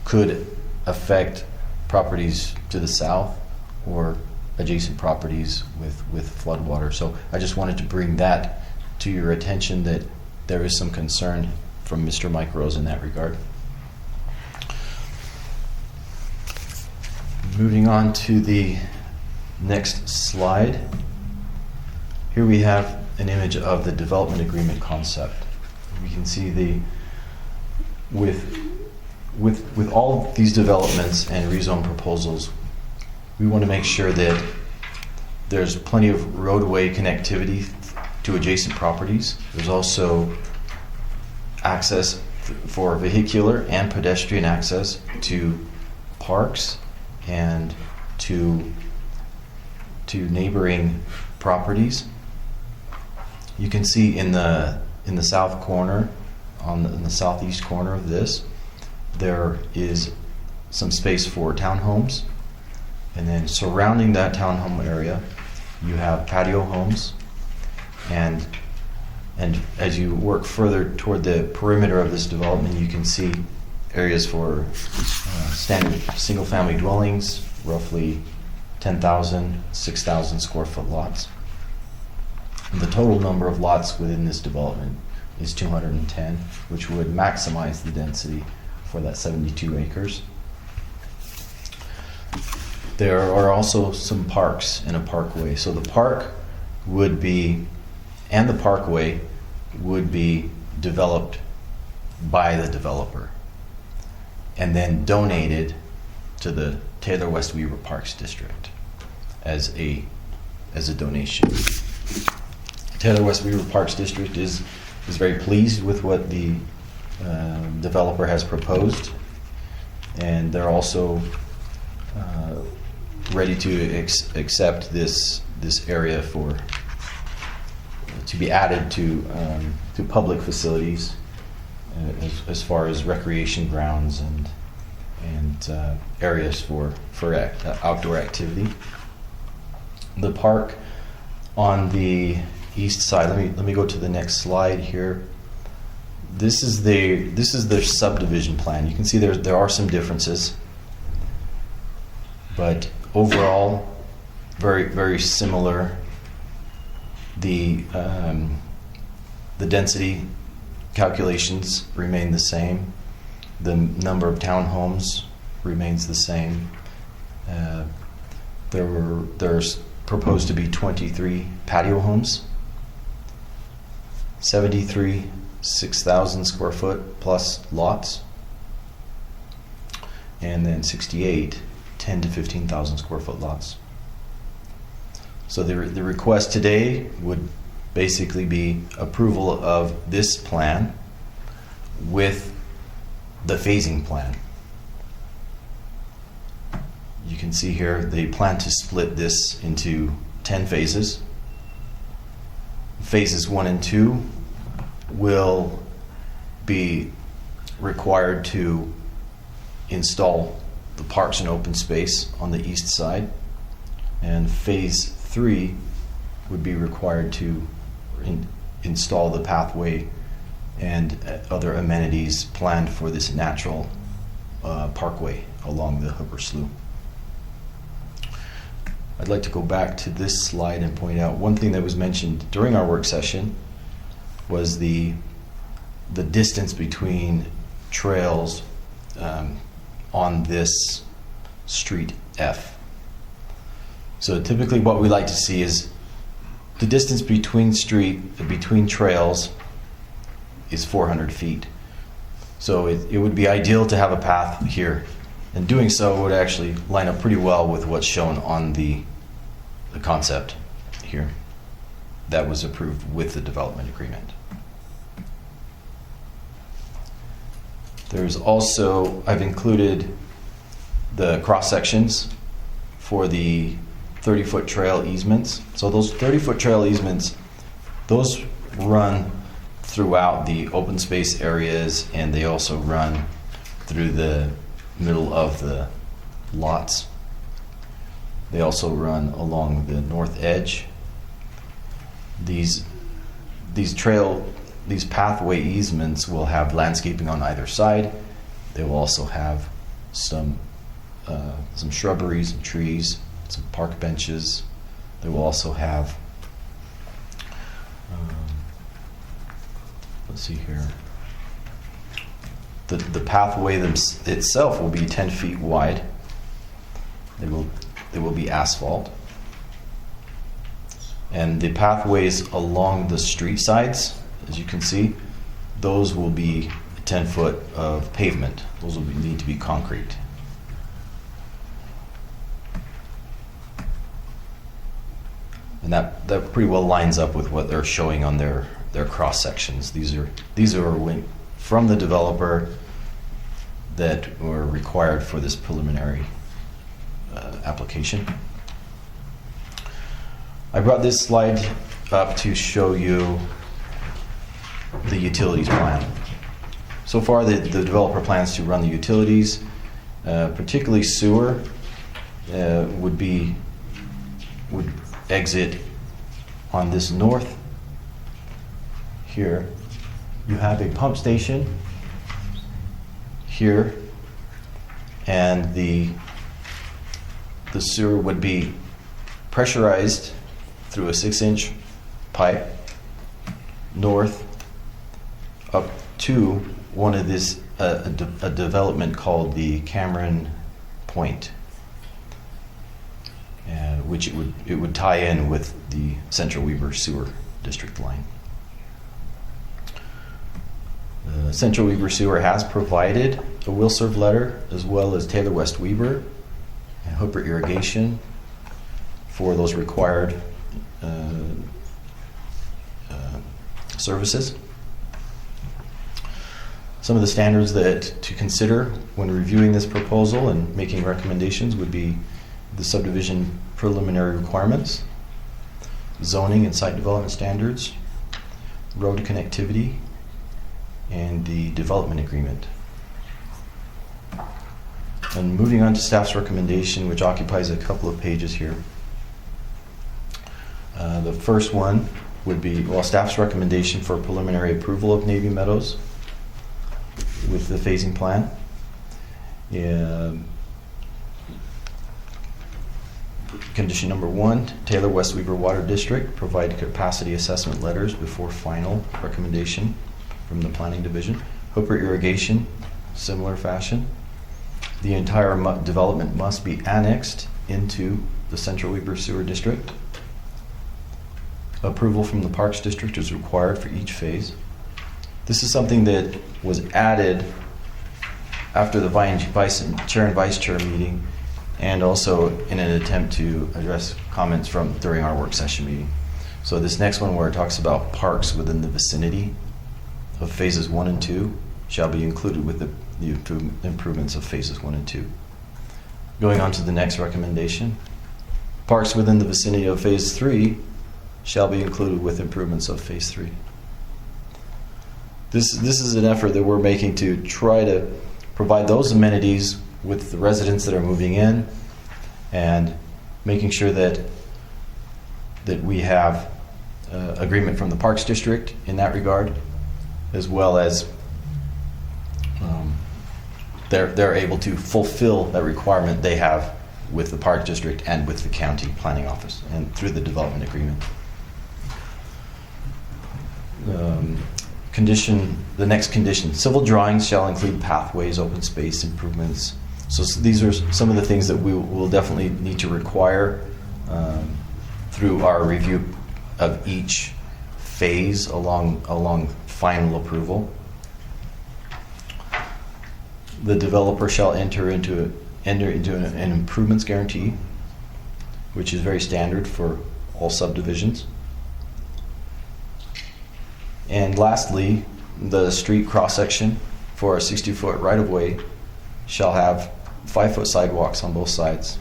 could affect properties to the south or adjacent properties with flood water. So I just wanted to bring that to your attention, that there is some concern from Mr. Mike Rose in that regard. Moving on to the next slide. Here we have an image of the development agreement concept. We can see with with all these developments and rezone proposals, we want to make sure that there's plenty of roadway connectivity to adjacent properties. There's also access for vehicular and pedestrian access to parks and to neighboring properties. You can see in the south corner, in the southeast corner of this, there is some space for townhomes, and then surrounding that townhome area, you have patio homes, and as you work further toward the perimeter of this development, you can see areas for standard single-family dwellings, roughly 10,000, 6,000 square foot lots. And the total number of lots within this development is 210, which would maximize the density for that 72 acres. There are also some parks and a parkway. So the park would be, and the parkway would be developed by the developer and then donated to the Taylor West Weaver Parks District as a donation. Taylor West Weaver Parks District is very pleased with what the developer has proposed, and they're also ready to accept this area to be added to public facilities as far as recreation grounds and areas for outdoor activity. The park on the east side. Let me go to the next slide here. This is their subdivision plan. You can see there are some differences, but overall, very very similar. The density calculations remain the same. The number of townhomes remains the same. There's proposed to be 23 patio homes, 73 6,000 square foot plus lots, and then 68 10 to 15,000 square foot lots. So the request today would basically be approval of this plan with the phasing plan. You can see here they plan to split this into 10 phases. Phases 1 and 2 will be required to install the parks and open space on the east side, and phase 3 would be required to install the pathway and other amenities planned for this natural parkway along the Hooper Slough. I'd like to go back to this slide and point out one thing that was mentioned during our work session was the distance between trails on this street F. So typically what we like to see is the distance between trails is 400 feet. So it would be ideal to have a path here, and doing so would actually line up pretty well with what's shown on the concept here that was approved with the development agreement. There's also, I've included the cross sections for the 30-foot trail easements. So those 30-foot trail easements, those run throughout the open space areas, and they also run through the middle of the lots. They also run along the north edge. These pathway easements will have landscaping on either side. They will also have some shrubberies and trees, some park benches. They will also have, let's see here, the pathway itself will be 10 feet wide. They will be asphalt. And the pathways along the street sides, as you can see, those will be 10 foot of pavement. Those will need to be concrete. And that pretty well lines up with what they're showing on their cross sections. These are from the developer that were required for this preliminary application. I brought this slide up to show you the utilities plan. So far, the developer plans to run the utilities, particularly sewer, would exit on this north. Here, you have a pump station here, and the sewer would be pressurized through a 6-inch pipe north up to one of this a development called the Cameron Point, which it would tie in with the Central Weber Sewer District line. Central Weber Sewer has provided a will serve letter, as well as Taylor West Weber and Hooper Irrigation for those required services. Some of the standards that to consider when reviewing this proposal and making recommendations would be the subdivision preliminary requirements, zoning and site development standards, road connectivity, and the development agreement. And moving on to staff's recommendation, which occupies a couple of pages here. The first one would be, staff's recommendation for preliminary approval of Navy Meadows with the phasing plan. Condition number 1, Taylor West Weber Water District provide capacity assessment letters before final recommendation from the Planning Division. Hooper Irrigation, similar fashion. The entire development must be annexed into the Central Weber Sewer District. Approval from the Parks District is required for each phase. This is something that was added after the chair and vice chair meeting, and also in an attempt to address comments from during our work session meeting. So this next one, where it talks about parks within the vicinity of phases 1 and 2, shall be included with the improvements of phases 1 and 2. Going on to the next recommendation, parks within the vicinity of phase 3 shall be included with improvements of phase 3. This is an effort that we're making to try to provide those amenities with the residents that are moving in, and making sure that we have agreement from the Parks District in that regard, as well as they're able to fulfill that requirement they have with the Park District and with the County Planning Office, and through the development agreement. The next condition, civil drawings shall include pathways, open space improvements. So these are some of the things that we will definitely need to require through our review of each phase along final approval. The developer shall enter into an improvements guarantee, which is very standard for all subdivisions. And lastly, the street cross-section for a 60-foot right-of-way shall have 5-foot sidewalks on both sides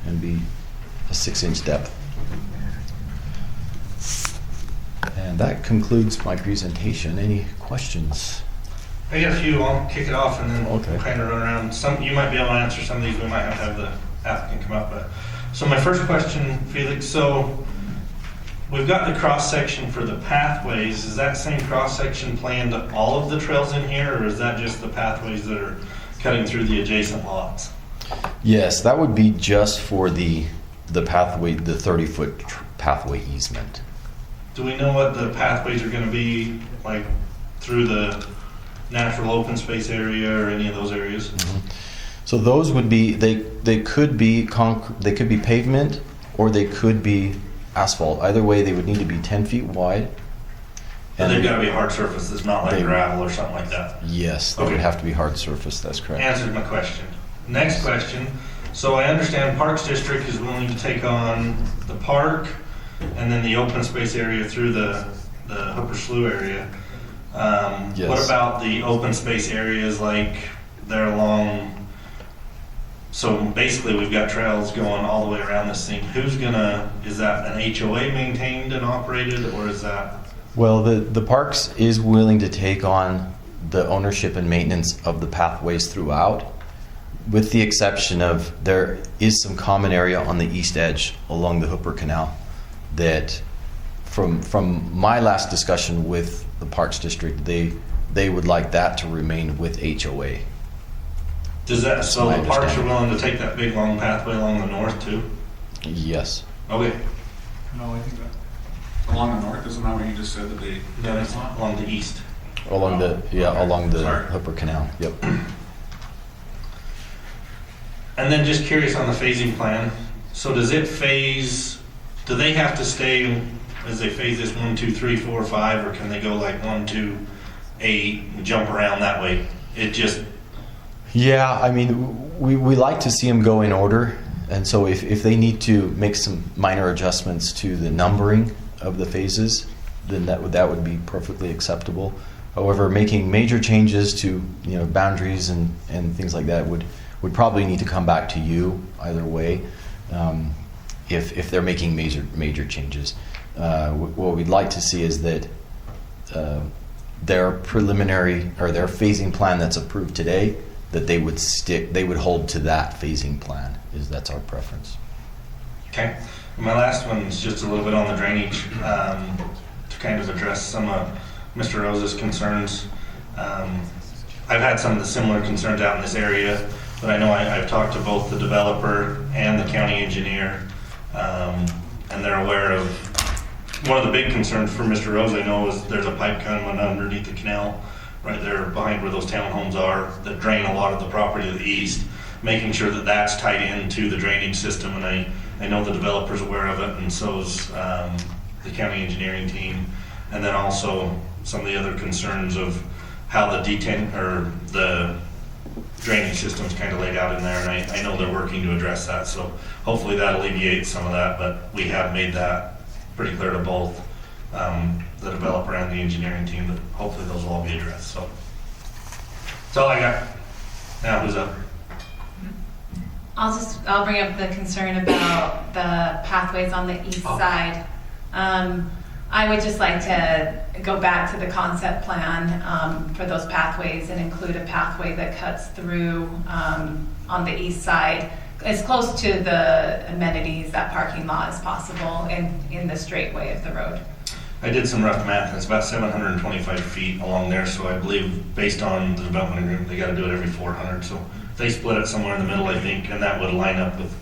and be a 6-inch depth. And that concludes my presentation. Any questions? I got a few. I'll kick it off and then Okay. we'll kind of run around. Some you might be able to answer some of these. We might have to have the applicant come up. So my first question, Felix. So we've got the cross section for the pathways. Is that same cross section planned to all of the trails in here, or is that just the pathways that are cutting through the adjacent lots? Yes, that would be just for the pathway, the 30-foot pathway easement. Do we know what the pathways are going to be like through the natural open space area or any of those areas? Mm-hmm. So those would be they could be they could be pavement, or they could be asphalt. Either way, they would need to be 10 feet wide, But they've got to be a hard surface. It's not like They- gravel or something like that. Yes, they Okay. would have to be hard surface, that's correct. Answered my question. Next question. So I understand Parks District is willing to take on the park and then the open space area through the Hooper Slough area. Yes. What about the open space areas like they're along? So basically, we've got trails going all the way around this thing. Is that an HOA maintained and operated, or is that? Well, the parks is willing to take on the ownership and maintenance of the pathways throughout, with the exception of there is some common area on the east edge along the Hooper Canal that, from my last discussion with the Parks District, they would like that to remain with HOA. Does that, so my the parks are understanding. willing to take that big long pathway along the north too? Yes. Okay. No, I think that along the north, isn't that what you just said that they? No, it's along the east. Along the along the Sorry. Hooper Canal. Yep. And then just curious on the phasing plan. So does it phase, do they have to stay as they phase this 1, 2, 3, 4, 5, or can they go like 1, 2, 8 and jump around that way? It just, Yeah, I mean, we like to see them go in order, and so if they need to make some minor adjustments to the numbering of the phases, then that would be perfectly acceptable. However, making major changes to boundaries and things like that would probably need to come back to you either way. If they're making major changes, what we'd like to see is that their preliminary or their phasing plan that's approved today, that they would hold to that phasing plan. That's our preference. okay. My last one is just a little bit on the drainage, to kind of address some of Mr. Rose's concerns. I've had some of the similar concerns out in this area, but I know I've talked to both the developer and the county engineer, and they're aware of, one of the big concerns for Mr. Rose, I know, is there's a pipe coming underneath the canal right there behind where those townhomes are that drain a lot of the property to the east, making sure that that's tied into the drainage system. And I know the developer's aware of it, and so is the county engineering team. And then also some of the other concerns of how the drainage system's kind of laid out in there, and I know they're working to address that, so hopefully that alleviates some of that, but we have made that pretty clear to both the developer and the engineering team that hopefully those will all be addressed. So that's all I got. Now who's up? I'll bring up the concern about the pathways on the east side. I would just like to go back to the concept plan for those pathways and include a pathway that cuts through on the east side, as close to the amenities, that parking lot as possible, and in the straightway of the road. I did some rough math, and it's about 725 feet along there, so I believe based on the development agreement, they got to do it every 400. So if they split it somewhere in the middle, I think, and that would line up with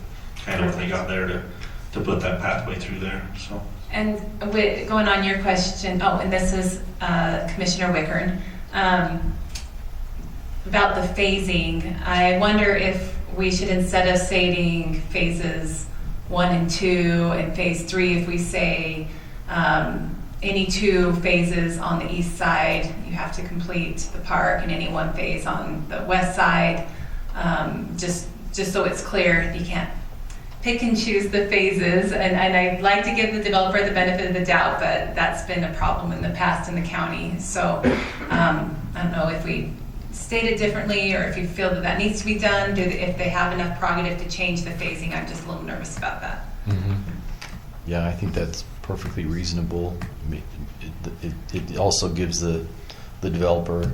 kind of what they got there to put that pathway through there. So. And going on your question, and this is Commissioner Wickern, about the phasing. I wonder if we should, instead of stating phases 1 and 2 and phase 3, if we say any 2 phases on the east side, you have to complete the park, and any 1 phase on the west side, just so it's clear. You can't pick and choose the phases, and I'd like to give the developer the benefit of the doubt, but that's been a problem in the past in the county. So I don't know if we state it differently, or if you feel that needs to be done, if they have enough prerogative to change the phasing. I'm just a little nervous about that. Mm-hmm. Yeah, I think that's perfectly reasonable. I mean, it also gives the developer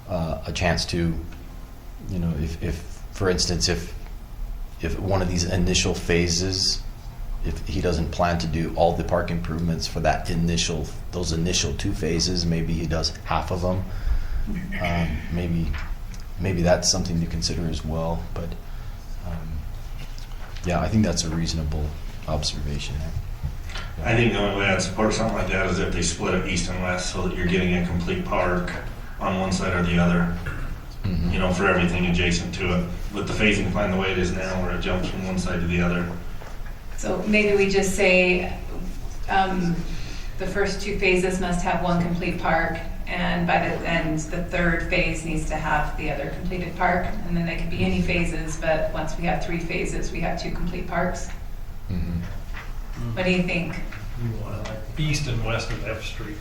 a chance to, if for instance, if one of these initial phases, if he doesn't plan to do all the park improvements for those initial 2 phases, maybe he does half of them. Maybe that's something to consider as well. But yeah, I think that's a reasonable observation there. I think the only way I'd support something like that is if they split it east and west, so that you're getting a complete park on one side or the other. Mm-hmm. For everything adjacent to it. With the phasing plan the way it is now, where it jumps from one side to the other. So maybe we just say the first 2 phases must have 1 complete park, and by the end, the 3rd phase needs to have the other completed park, and then they could be any phases, but once we have 3 phases, we have 2 complete parks. What do you think? You want it like east and west of F Street.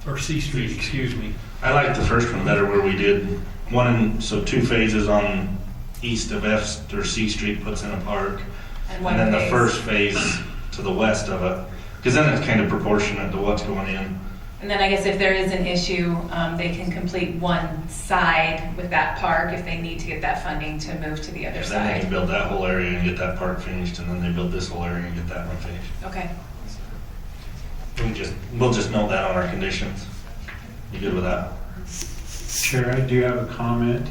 Or C Street, excuse me. I like the first one better, where we did 2 phases on east of F or C Street puts in a park, And and then the phase. first phase to the west of it, because then it's kind of proportionate to what's going in. And then I guess if there is an issue, they can complete 1 side with that park if they need to get that funding to move to the other And then they can side. build that whole area and get that park finished, and then they build this whole area and get that one finished. Okay. We'll just note that on our conditions. You good with that? Chair, I do have a comment.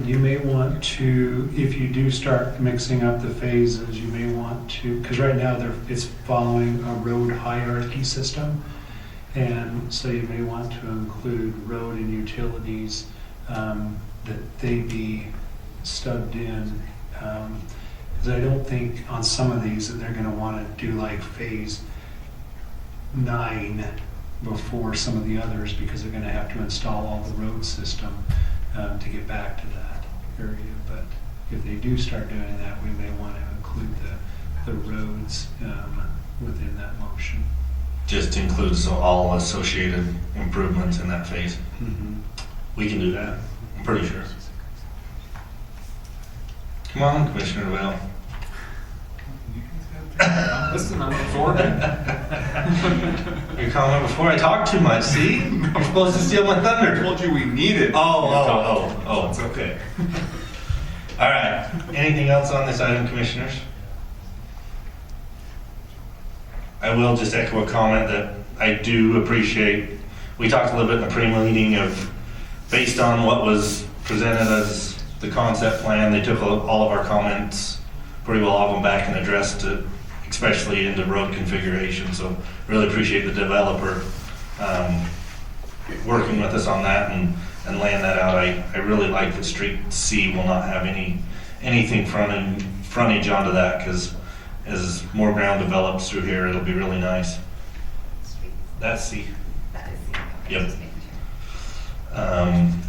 You may want to, if you do start mixing up the phases, you may want to, because right now it's following a road hierarchy system. And so you may want to include road and utilities, that they be stubbed in. Because I don't think on some of these that they're going to want to do like phase 9 before some of the others, because they're going to have to install all the road system to get back to that area. But if they do start doing that, we may want to include the roads within that motion. Just includes all associated improvements in that phase. We can do that, I'm pretty sure. Come on, Commissioner Doyle. Listen, I'm absorbing. Your comment before I talk too much, see? You're supposed to steal my I thunder. told you we needed. Oh, it's okay. All right, anything else on this item, Commissioners? I will just echo a comment that I do appreciate. We talked a little bit in the pre-meeting of, based on what was presented as the concept plan, they took all of our comments, pretty well all of them back and addressed it, especially into road configuration. So really appreciate the developer working with us on that and laying that out. I really like that Street C will not have anything frontage onto that, because as more ground develops through here, it'll be really nice. That's C. That is the. Yep.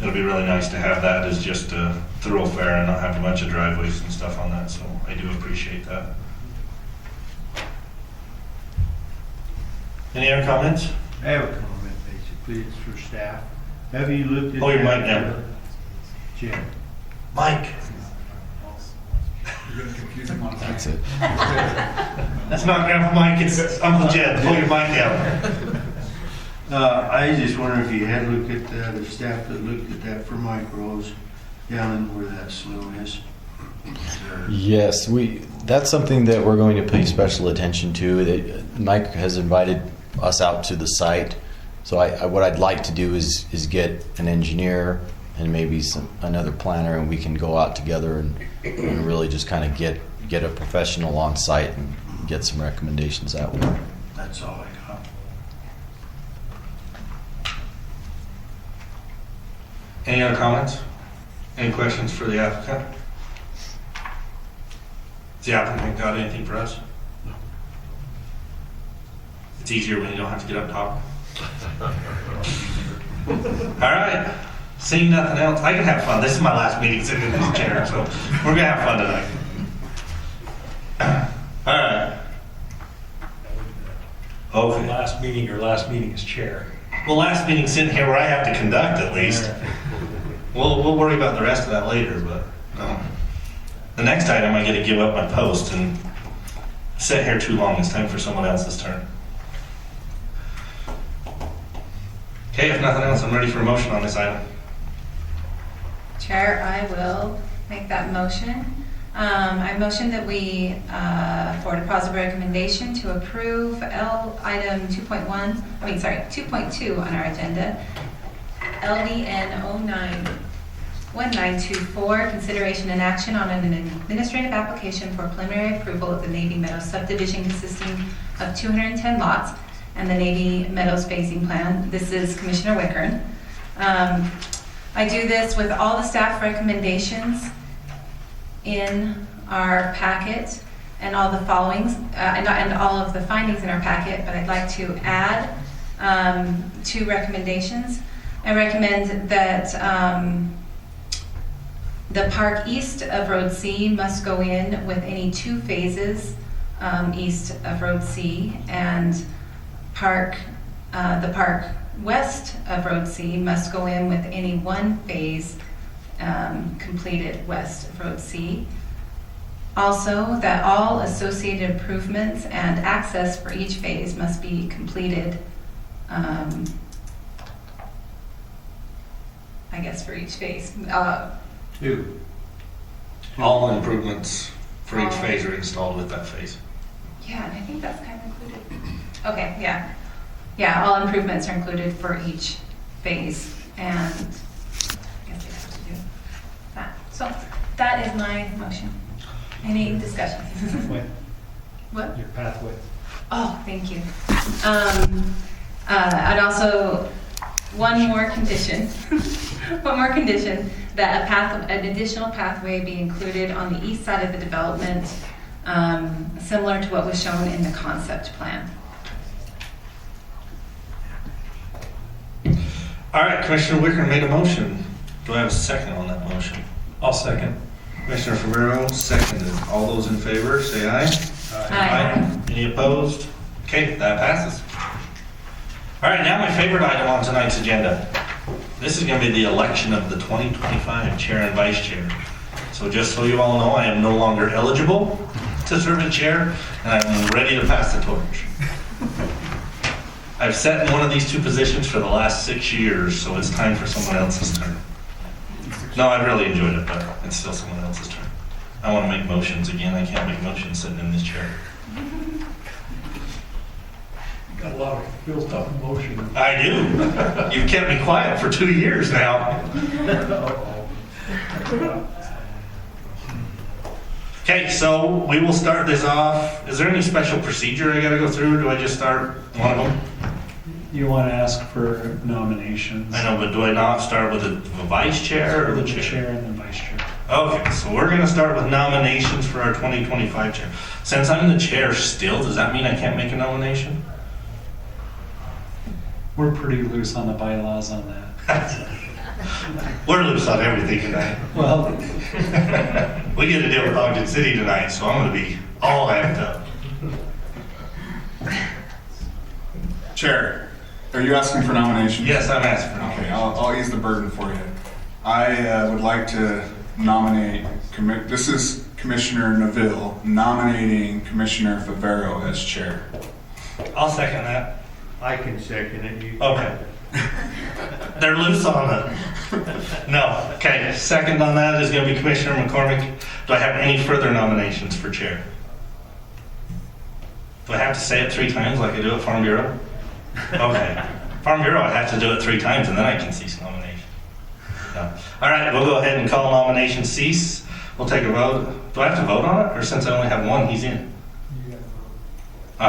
It'll be really nice to have that as just a thoroughfare and not have a bunch of driveways and stuff on that, so I do appreciate that. Any other comments? I have a comment, basically, it's for staff. Have you looked at? Oh, your mic now. Jim. Mike. You're gonna confuse him on That's it. That's not Grandpa Mike, it's Uncle Jed. Pull your mic down. I just wonder if you had looked at that, if staff had looked at that for micros down where that slough is. Yes, that's something that we're going to pay special attention to. Mike has invited us out to the site. So what I'd like to do is get an engineer and maybe another planner, and we can go out together and really just kind of get a professional on site and get some recommendations that way. That's all I got. Any other comments? Any questions for the applicant? Has the applicant got anything for us? No. It's easier when you don't have to get up top. All right. Seeing nothing else, I can have fun. This is my last meeting sitting in this chair, so we're gonna have fun tonight. All right. Okay. Last meeting, your last meeting as chair. Well, last meeting sitting here where I have to conduct at least. We'll worry about the rest of that later, but the next item I get to give up my post and sit here too long. It's time for someone else's turn. Okay, if nothing else, I'm ready for a motion on this item. Chair, I will make that motion. I motion that we, for a positive recommendation to approve item 2.2 on our agenda, LDN 1924, consideration and action on an administrative application for preliminary approval of the Navy Meadows Subdivision consisting of 210 lots and the Navy Meadows phasing plan. This is Commissioner Wickern. I do this with all the staff recommendations in our packet, and all the followings, and all of the findings in our packet, but I'd like to add 2 recommendations. I recommend that the park east of Road C must go in with any 2 phases east of Road C, and the park west of Road C must go in with any 1 phase completed west of Road C. Also, that all associated improvements and access for each phase must be completed, I guess for each phase. 2. All improvements for each phase are installed with that phase. Yeah, and I think that's kind of included. Okay, yeah. Yeah, all improvements are included for each phase, and I guess they have to do that. So that is my motion. Any discussion? What? Your pathway. Oh, thank you. I'd also, one more condition, that an additional pathway be included on the east side of the development, similar to what was shown in the concept plan. All right, Commissioner Wicker made a motion. Do I have a second on that motion? I'll second. Commissioner Favero seconded. All those in favor, say aye. Aye. Any opposed? Okay, that passes. All right, now my favorite item on tonight's agenda. This is going to be the election of the 2025 chair and vice chair. So just so you all know, I am no longer eligible to serve as chair, and I'm ready to pass the torch. I've sat in one of these 2 positions for the last 6 years, so it's time for someone else's turn. No, I really enjoyed it, but it's still someone else's turn. I want to make motions again. I can't make motions sitting in this chair. Got a lot of built-up emotion. I do. You've kept me quiet for 2 years now. Okay, so we will start this off. Is there any special procedure I got to go through? Or do I just start one of them? You want to ask for nominations? I know, but do I not start with the vice chair or the chair? Chair and the vice chair. Okay, so we're going to start with nominations for our 2025 chair. Since I'm the chair still, does that mean I can't make a nomination? We're pretty loose on the bylaws on that. We're loose on everything tonight. Well, We get to deal with Ogden City tonight, so I'm going to be all amped up. Chair, are you asking for nominations? Yes, I'm asking for Okay, nominations. I'll ease the burden for you. I would like to nominate, this is Commissioner Neville nominating Commissioner Favero as chair. I'll second that. I can second it. Okay. They're loose on it. No. Okay, second on that is going to be Commissioner McCormick. Do I have any further nominations for chair? Do I have to say it 3 times like I do at Farm Bureau? Okay. Farm Bureau, I have to do it 3 times and then I can cease nomination. No. All right, we'll go ahead and call nomination cease. We'll take a vote. Do I have to vote on it? Or since I only have one, he's in? We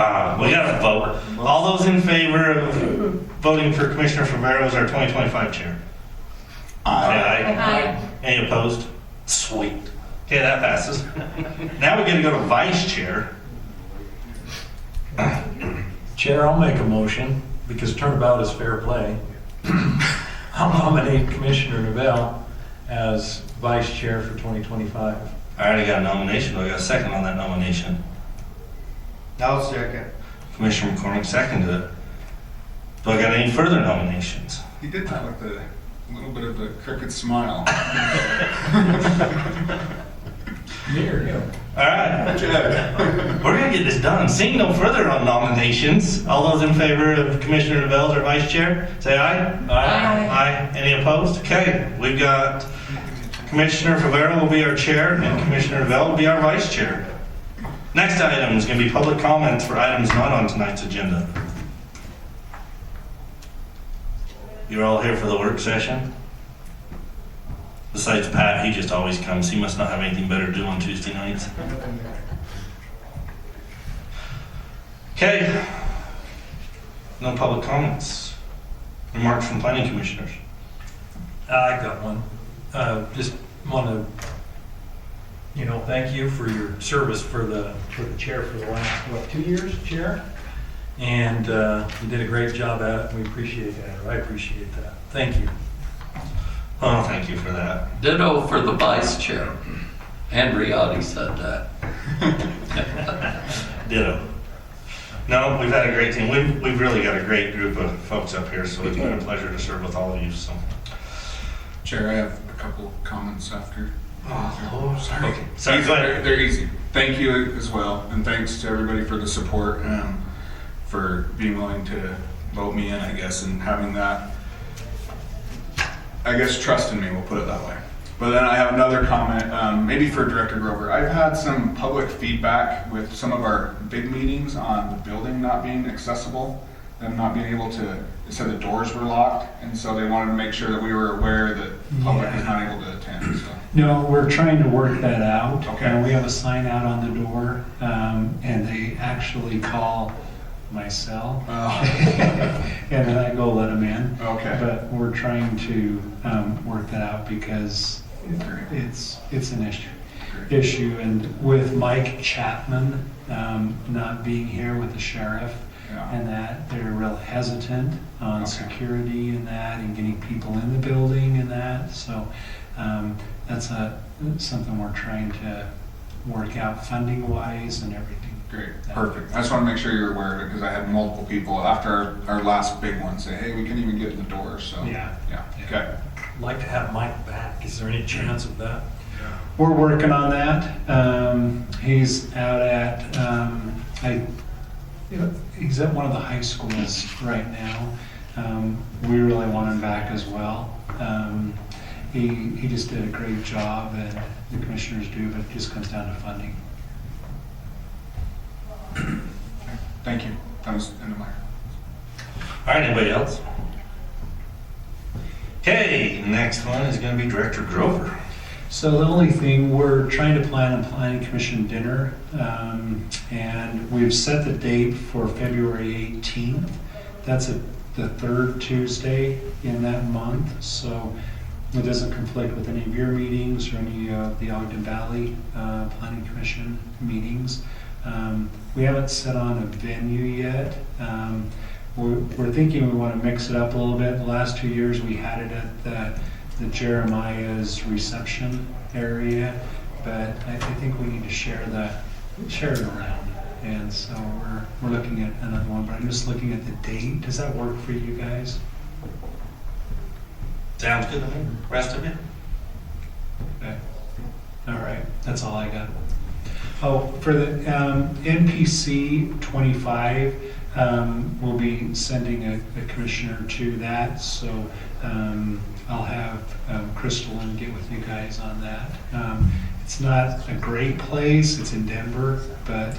got to vote. All those in favor of voting for Commissioner Favero as our 2025 chair? Aye. Aye. Any opposed? Sweet. Okay, that passes. Now we get to go to vice chair. Chair, I'll make a motion, because turnabout is fair play. I'll nominate Commissioner Neville as vice chair for 2025. I already got a nomination. I got a second on that nomination. I'll second. Commissioner McCormick seconded it. Do I got any further nominations? He did that with a little bit of a crooked smile. All right. We're going to get this done. Seeing no further on nominations, all those in favor of Commissioner Neville as our vice chair, say aye. Aye. Aye. Any opposed? Okay, we've got Commissioner Favero will be our chair and Commissioner Neville will be our vice chair. Next item is going to be public comments for items not on tonight's agenda. You're all here for the work session? Besides Pat, he just always comes. He must not have anything better to do on Tuesday nights. Okay. No public comments. Remarks from planning commissioners. I got one. Just want to Thank you for your service for the chair for the last, 2 years, Chair? And you did a great job at it. We appreciate that, or I appreciate that. Thank you. Oh, thank you for that. Ditto for the vice chair. Andriotti said that. Ditto. No, we've had a great team. We've really got a great group of folks up here, so it's been a pleasure to serve with all of you. So, Chair, I have a couple comments after. oh, Sorry. Okay. Sorry, go ahead. They're easy. Thank you as well, and thanks to everybody for the support, for being willing to vote me in, I guess, and having that, I guess, trust in me, we'll put it that way. But then I have another comment, maybe for Director Grover. I've had some public feedback with some of our big meetings on the building not being accessible, them not being able to, they said the doors were locked, and so they wanted to make sure that we were aware that the public is not able to attend, so. No, we're trying to work that out. Okay. We have a sign out on the door, and they actually call my cell. Oh. And then I go let them in. Okay. But we're trying to work that out because it's an issue. And with Mike Chapman not being here with the sheriff, Yeah. and that they're real hesitant on Okay. security and that, and getting people in the building and that. So that's something we're trying to work out funding wise and everything. Great, perfect. I just want to make sure you're aware of it because I had multiple people after our last big one say, hey, we couldn't even get in the door, so. Yeah. Okay. I'd like to have Mike back. Is there any chance of that? We're working on that. He's out at, he's at one of the high schools right now. We really want him back as well. He just did a great job, and the commissioners do, but it just comes down to funding. Thank you. That was end of my. All right, anybody else? Okay, next one is going to be Director Grover. So the only thing, we're trying to plan a planning commission dinner, and we've set the date for February 18th. That's the third Tuesday in that month, so it doesn't conflict with any of your meetings or any of the Ogden Valley Planning Commission meetings. We haven't set on a venue yet. We're thinking we want to mix it up a little bit. The last 2 years we had it at the Jeremiah's reception area, but I think we need to share it around. And so we're looking at another one, but I'm just looking at the date. Does that work for you guys? Sounds good to me. Rest of it? Okay. All right, that's all I got. Oh, for the NPC 25, we'll be sending a commissioner to that, so I'll have Crystal and get with you guys on that. It's not a great place, it's in Denver, but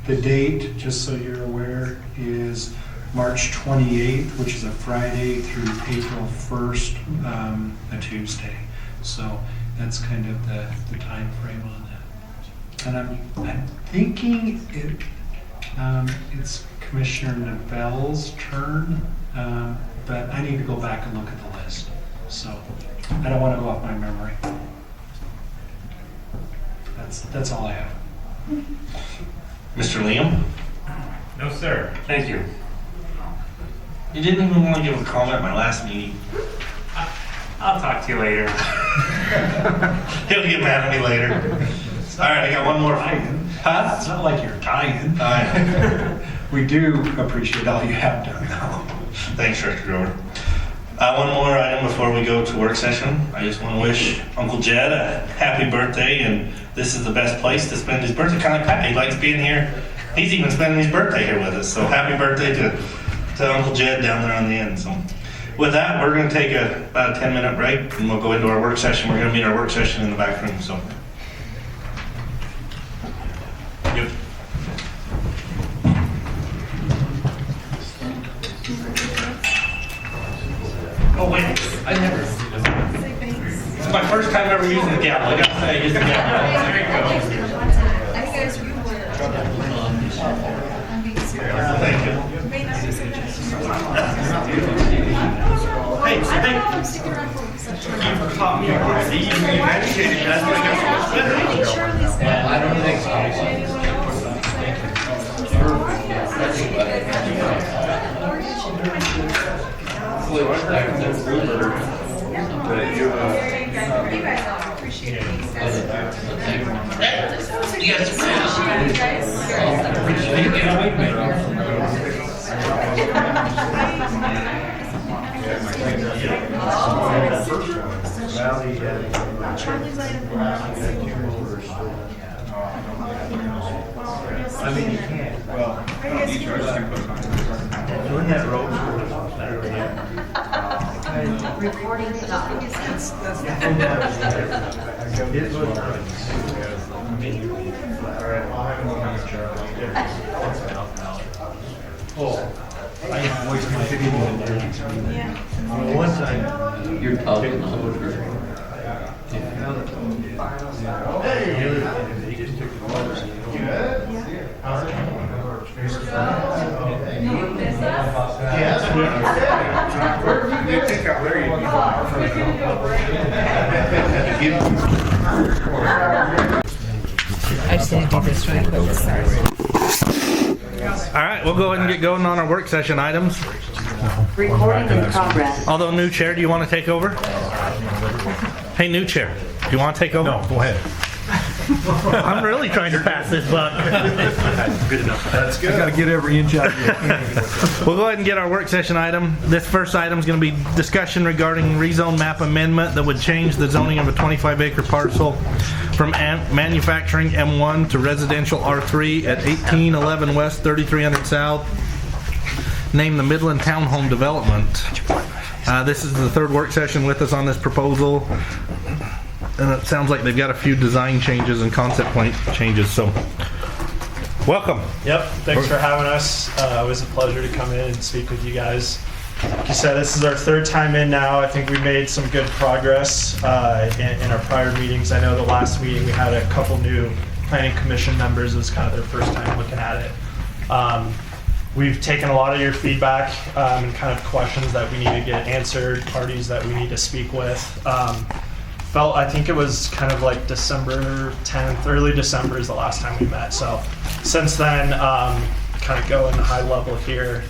the date, just so you're aware, is March 28th, which is a Friday, through April 1st, a Tuesday. So that's kind of the time frame on that. And I'm thinking it's Commissioner Neville's turn, but I need to go back and look at the list. So I don't want to go off my memory. That's all I have. Mr. Liam? No, sir. Thank you. You didn't even want to give a comment at my last meeting. I'll talk to you later. He'll get mad at me later. All right, I got one more. Huh? It's not like you're dying. We do appreciate all you have done, though. Thanks, Director Grover. One more item before we go to work session. I just want to wish Uncle Jed a happy birthday, and this is the best place to spend his birthday. Kind of like Pat, he likes being here. He's even spending his birthday here with us. So happy birthday to Uncle Jed down there on the end. So with that, we're going to take about a 10-minute break, and we'll go into our work session. We're going to meet our work session in the back room. So. Yep. Oh wait, I never. It's my first time ever using the gavel. I gotta say, I used the gavel. There you go. Thank you. Hey, so taught me how to be educated. That's what I got so much better. I don't think so. Yes, I mean, you can't. Well, doing that road Recording stopped. It was. I voiced my opinion in there. Yeah. One time, you're talking over. they just took the photos. You think out there you'd I just need to do this really quick. All right, we'll go ahead and get going on our work session items. Recording in progress. Although, new chair, do you want to take over? Hey, new chair, do you want to take over? No, go ahead. I'm really trying to pass this buck. Good enough. That's good. I got to get every inch out of you. We'll go ahead and get our work session item. This first item is going to be discussion regarding rezone map amendment that would change the zoning of a 25-acre parcel from manufacturing M1 to residential R3 at 1811 West, 3300 South. Name the Midland Townhome Development. This is the third work session with us on this proposal. And it sounds like they've got a few design changes and concept point changes, so welcome. Yep, thanks for having us. It was a pleasure to come in and speak with you guys. Like you said, this is our third time in now. I think we made some good progress in our prior meetings. I know the last meeting we had a couple new planning commission members. It was kind of their first time looking at it. We've taken a lot of your feedback and kind of questions that we need to get answered, parties that we need to speak with. I think it was kind of like December 10th, early December is the last time we met. So since then, kind of going high level here.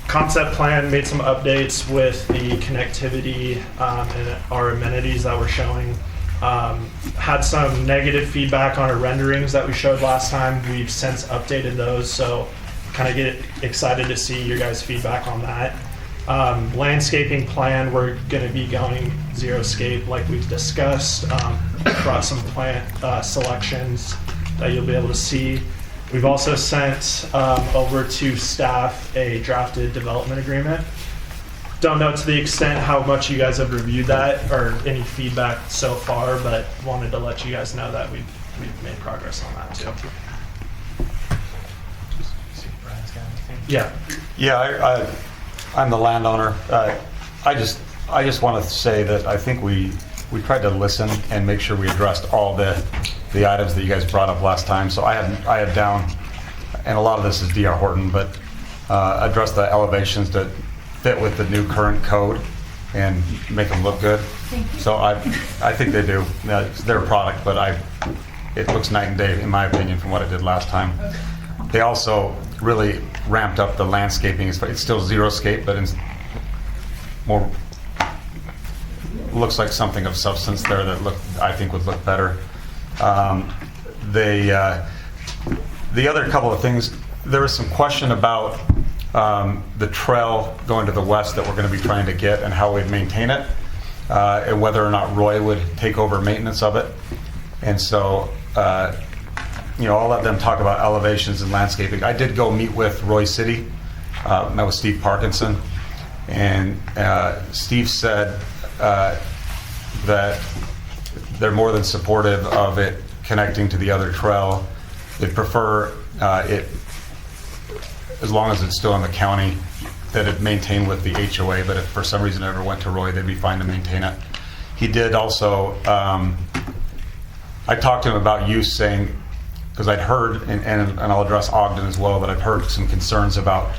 Concept plan, made some updates with the connectivity and our amenities that we're showing. Had some negative feedback on our renderings that we showed last time. We've since updated those, so kind of get excited to see your guys' feedback on that. Landscaping plan, we're going to be going xeriscape like we've discussed. Brought some plant selections that you'll be able to see. We've also sent over to staff a drafted development agreement. Don't know to the extent how much you guys have reviewed that or any feedback so far, but wanted to let you guys know that we've made progress on that too. Yeah, I'm the landowner. I just want to say that I think we tried to listen and make sure we addressed all the items that you guys brought up last time. So I had down, and a lot of this is D.R. Horton, but address the elevations that fit with the new current code and make them look good. So I think they do. It's their product, but it looks night and day in my opinion from what it did last time. They also really ramped up the landscaping. It's still xeriscape, but it's more looks like something of substance there that I think would look better. The other couple of things, there was some question about the trail going to the west that we're going to be trying to get and how we'd maintain it, and whether or not Roy would take over maintenance of it. And so I'll let them talk about elevations and landscaping. I did go meet with Roy City, met with Steve Parkinson, and Steve said that they're more than supportive of it connecting to the other trail. They'd prefer it, as long as it's still in the county, that it maintain with the HOA, but if for some reason it ever went to Roy, they'd be fine to maintain it. He did also, I talked to him about use, saying, because I'd heard, and I'll address Ogden as well, but I've heard some concerns about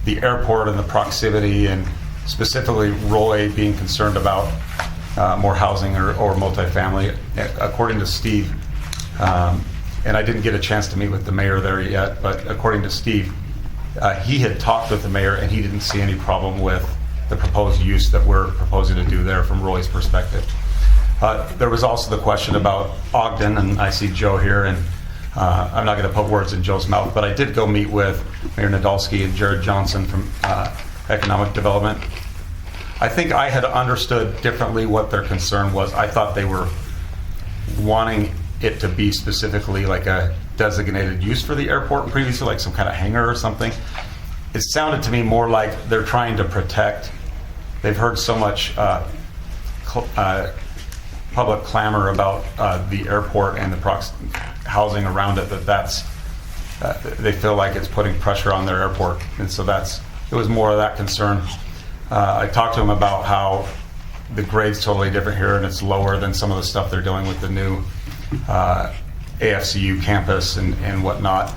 the airport and the proximity, and specifically Roy being concerned about more housing or multifamily. According to Steve, and I didn't get a chance to meet with the mayor there yet, but according to Steve, he had talked with the mayor and he didn't see any problem with the proposed use that we're proposing to do there from Roy's perspective. There was also the question about Ogden, and I see Joe here, and I'm not going to put words in Joe's mouth, but I did go meet with Mayor Nadolski and Jared Johnson from Economic Development. I think I had understood differently what their concern was. I thought they were wanting it to be specifically like a designated use for the airport previously, like some kind of hangar or something. It sounded to me more like they're trying to protect. They've heard so much public clamor about the airport and the housing around it that's they feel like it's putting pressure on their airport, and so it was more of that concern. I talked to them about how the grade's totally different here and it's lower than some of the stuff they're doing with the new AFCU campus and whatnot.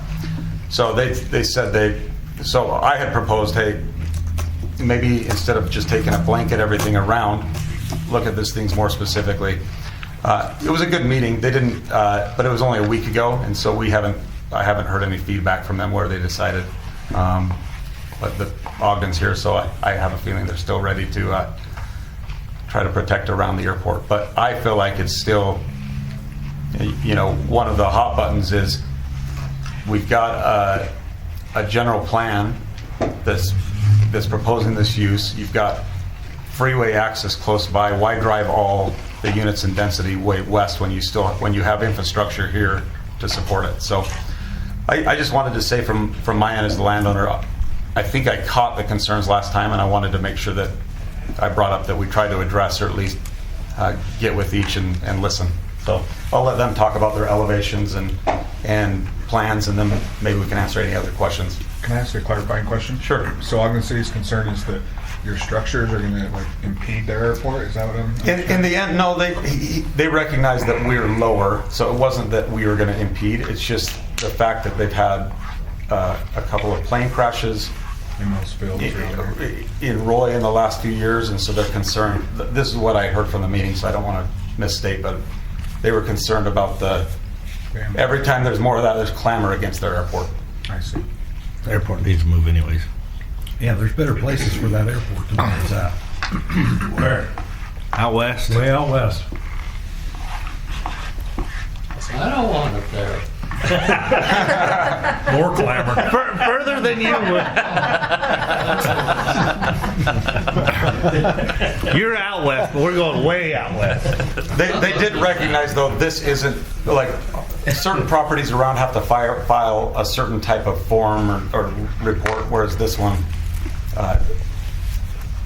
So they said so I had proposed, hey, maybe instead of just taking a blanket everything around, look at this things more specifically. It was a good meeting. They didn't, but it was only a week ago, and so I haven't heard any feedback from them where they decided. But the Ogden's here, so I have a feeling they're still ready to try to protect around the airport. But I feel like it's still, one of the hot buttons is we've got a general plan that's proposing this use. You've got freeway access close by. Why drive all the units in density way west when you have infrastructure here to support it? So I just wanted to say from my end as the landowner, I think I caught the concerns last time, and I wanted to make sure that I brought up that we try to address or at least get with each and listen. So I'll let them talk about their elevations and plans, and then maybe we can answer any other questions. Can I ask a clarifying question? Sure. So Ogden City's concern is that your structures are going to impede their airport? Is that what I'm in the end, no, they recognize that we're lower, so it wasn't that we were going to impede. It's just the fact that they've had a couple of plane crashes in Roy in the last few years, and so they're concerned. This is what I heard from the meeting, so I don't want to misstate, but they were concerned about every time there's more of that, there's clamor against their airport. I see. The airport needs to move anyways. Yeah, there's better places for that airport than where it's at. Where? Out west? Way out west. I don't want it there. More clamor. Further than you would. You're out west, but we're going way out west. They did recognize, though, this isn't like certain properties around have to file a certain type of form or report, whereas this one,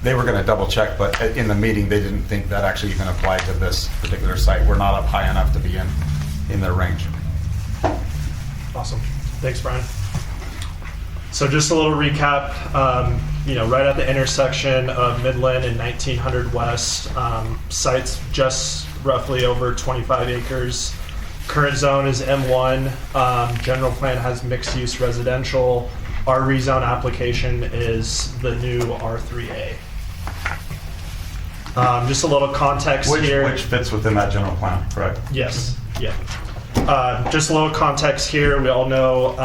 they were going to double check, but in the meeting they didn't think that actually even applied to this particular site. We're not up high enough to be in their range. Awesome. Thanks, Brian. So just a little recap, right at the intersection of Midland and 1900 West, site's just roughly over 25 acres. Current zone is M1. General plan has mixed use residential. Our rezone application is the new R3A. Just a little context here. Which fits within that general plan, correct? Yes. Yeah. Just a little context here. We all know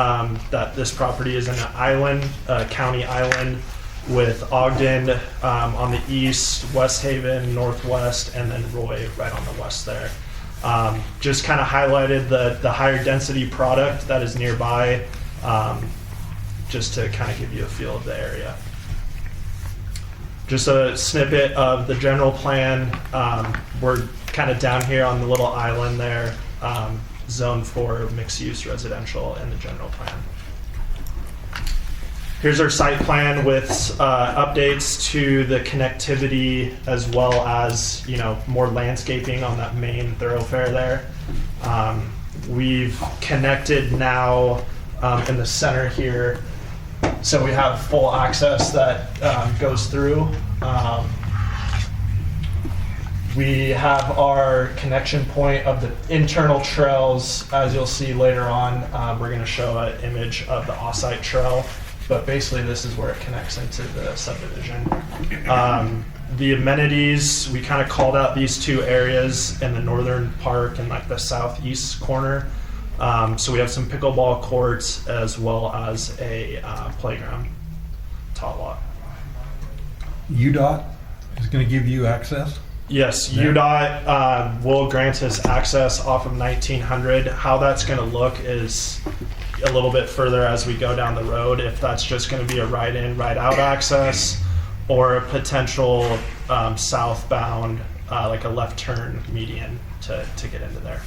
that this property is an island, county island, with Ogden on the east, West Haven, northwest, and then Roy right on the west there. Just kind of highlighted the higher density product that is nearby, just to kind of give you a feel of the area. Just a snippet of the general plan. We're kind of down here on the little island there. Zone for mixed-use residential in the general plan. Here's our site plan with updates to the connectivity as well as more landscaping on that main thoroughfare there. We've connected now in the center here, so we have full access that goes through. We have our connection point of the internal trails. As you'll see later on, we're going to show an image of the off-site trail, but basically this is where it connects into the subdivision. The amenities, we kind of called out these two areas in the northern park and like the southeast corner. So we have some pickleball courts as well as a playground, tot lot. UDOT is going to give you access? Yes, UDOT will grant us access off of 1900. How that's going to look is a little bit further as we go down the road, if that's just going to be a right-in, right-out access, or a potential southbound, like a left turn median to get into there.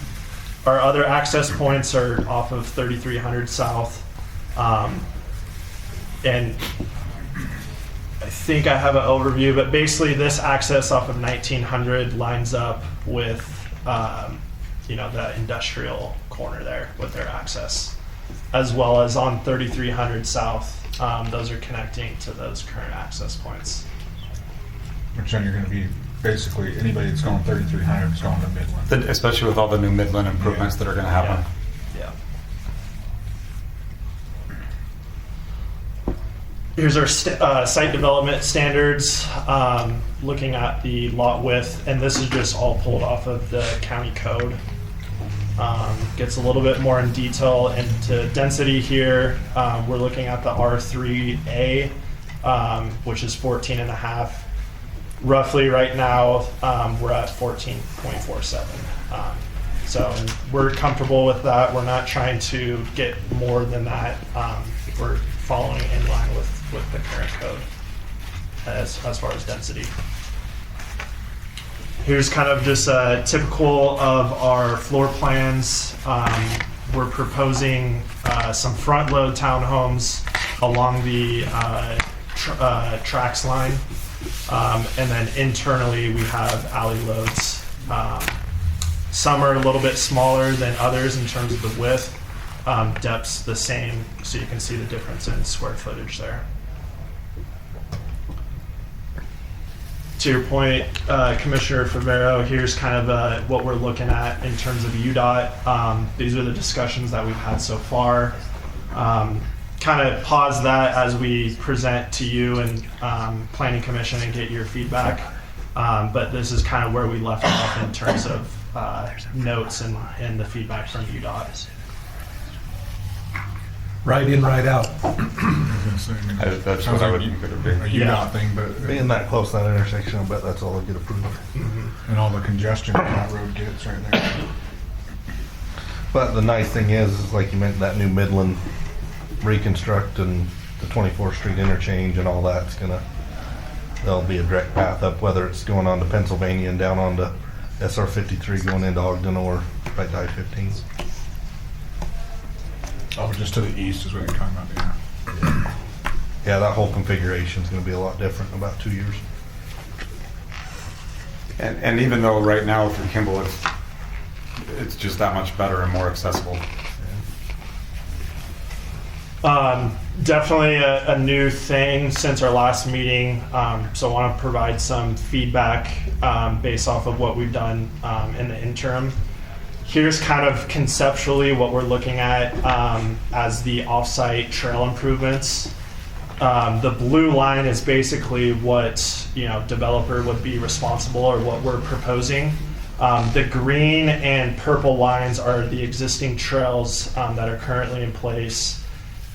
Our other access points are off of 3300 South, and I think I have an overview, but basically this access off of 1900 lines up with, the industrial corner there with their access, as well as on 3300 South. Those are connecting to those current access points. Which then you're going to be basically anybody that's going 3300 is going to Midland. Especially with all the new Midland improvements that are going to happen. Yeah. Here's our site development standards, looking at the lot width, and this is just all pulled off of the county code. Gets a little bit more in detail into density here. We're looking at the R3A, which is 14.5. Roughly right now, we're at 14.47. So we're comfortable with that. We're not trying to get more than that. We're following in line with the current code as far as density. Here's kind of just typical of our floor plans. We're proposing some front load townhomes along the tracks line. And then internally we have alley loads. Some are a little bit smaller than others in terms of the width. Depth's the same, so you can see the difference in square footage there. To your point, Commissioner Favero, here's kind of what we're looking at in terms of UDOT. These are the discussions that we've had so far. Kind of pause that as we present to you and Planning Commission and get your feedback. But this is kind of where we left off in terms of notes and the feedback from UDOT. Right in, right out. That's what I would consider being a UDOT thing, but being that close to that intersection, I bet that's all they get approved. And all the congestion that road gets right there. But the nice thing is like you meant, that new Midland reconstruct and the 24th Street interchange and all that's there'll be a direct path up, whether it's going on to Pennsylvania and down onto SR 53 going into Ogden or right to I-15. Oh, just to the east is what you're talking about, yeah. Yeah, that whole configuration is going to be a lot different in about 2 years. And even though right now through Kimball it's just that much better and more accessible. Definitely a new thing since our last meeting. So I want to provide some feedback based off of what we've done in the interim. Here's kind of conceptually what we're looking at as the off-site trail improvements. The blue line is basically what developer would be responsible or what we're proposing. The green and purple lines are the existing trails that are currently in place.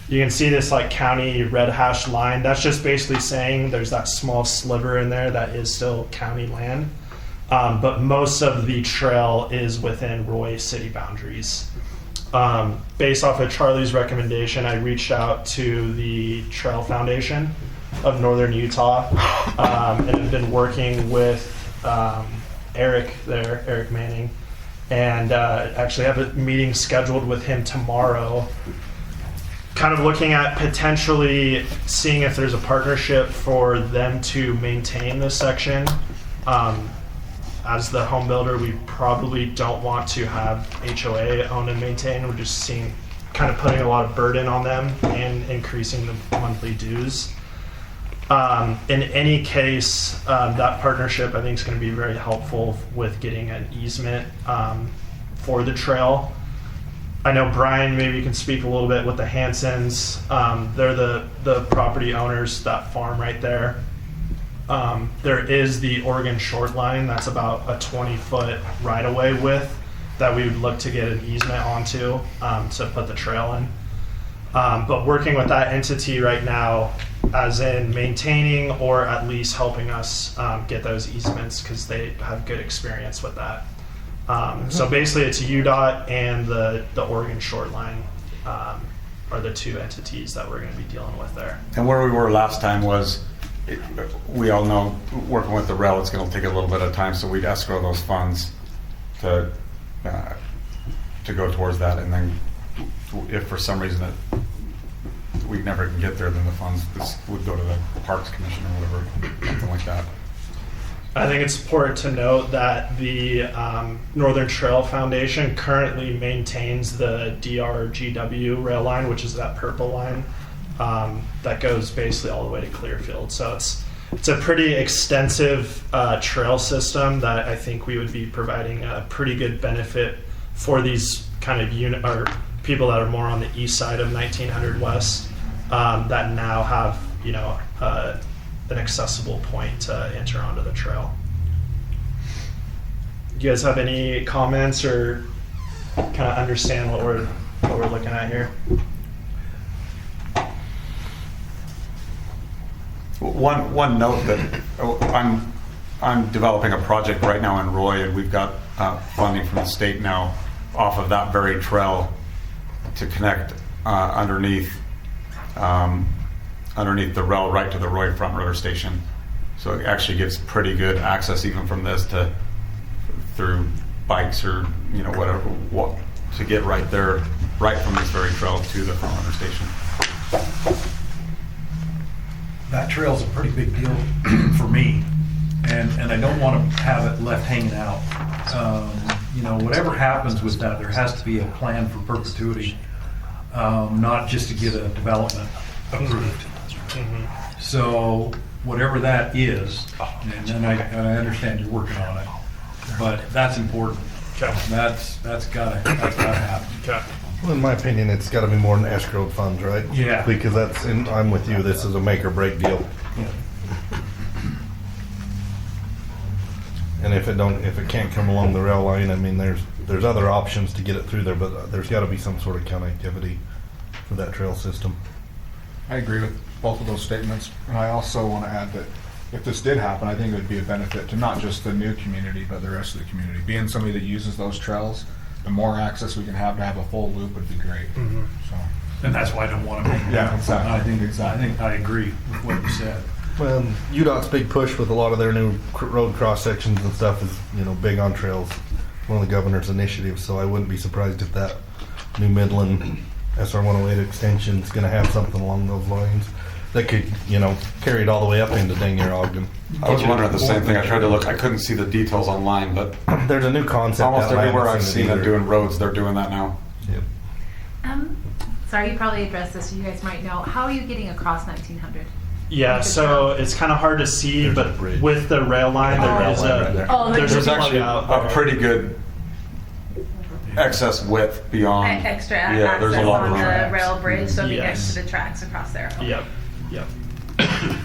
You can see this like county red hash line. That's just basically saying there's that small sliver in there that is still county land. But most of the trail is within Roy city boundaries. Based off of Charlie's recommendation, I reached out to the Trail Foundation of Northern Utah and have been working with Eric Manning, and actually have a meeting scheduled with him tomorrow, kind of looking at potentially seeing if there's a partnership for them to maintain this section. As the home builder, we probably don't want to have HOA own and maintain. We're just seeing, kind of putting a lot of burden on them and increasing the monthly dues. In any case, that partnership I think is going to be very helpful with getting an easement for the trail. I know Brian, maybe you can speak a little bit with the Hansons. They're the property owners, that farm right there. There is the Oregon Short Line, that's about a 20-foot right-of-way width that we would look to get an easement onto to put the trail in. But working with that entity right now, as in maintaining or at least helping us get those easements because they have good experience with that. So basically it's UDOT and the Oregon Short Line are the two entities that we're going to be dealing with there. And where we were last time was, we all know, working with the rail, it's going to take a little bit of time, so we'd escrow those funds to go towards that, and then if for some reason we never can get there, then the funds would go to the Parks Commission or whatever, something like that. I think it's important to note that the Northern Trail Foundation currently maintains the DRGW rail line, which is that purple line that goes basically all the way to Clearfield. So it's a pretty extensive trail system that I think we would be providing a pretty good benefit for these kind of or people that are more on the east side of 1900 West that now have, you know, an accessible point to enter onto the trail. Do you guys have any comments or kind of understand what we're looking at here? One note that I'm developing a project right now in Roy, and we've got funding from the state now off of that very trail to connect underneath the rail right to the Roy Front River Station. So it actually gives pretty good access even from this through bikes or, you know, whatever, to get right there, right from this very trail to the Front River Station. That trail's a pretty big deal for me, and I don't want to have it left hanging out. You know, whatever happens with that, there has to be a plan for perpetuity, not just to get a development approved. So whatever that is, and I understand you're working on it, but that's important. That's gotta happen. Well, in my opinion, it's got to be more than escrowed funds, right? Yeah. Because I'm with you. This is a make or break deal. And if it can't come along the rail line, I mean, there's other options to get it through there, but there's got to be some sort of connectivity for that trail system. I agree with both of those statements, and I also want to add that if this did happen, I think it would be a benefit to not just the new community, but the rest of the community. Being somebody that uses those trails, the more access we can have to have a full loop would be great. So, and that's why I don't want to make it. Yeah, exactly. I think I agree with what you said. Well, UDOT's big push with a lot of their new road cross sections and stuff is, you know, big on trails. One of the governor's initiatives, so I wouldn't be surprised if that New Midland SR 108 extension is going to have something along those lines that could, you know, carry it all the way up into dang near Ogden. I was wondering the same thing. I tried to look. I couldn't see the details online, but there's a new concept. Almost everywhere I've seen them doing roads, they're doing that now. Yep. Sorry, you probably addressed this. You guys might know. How are you getting across 1900? Yeah, so it's kind of hard to see, but with the rail line, there's actually a pretty good excess width beyond. Extra yeah, there's a lot on of room. the rail bridge, so it'll be next to the tracks across there. Yep.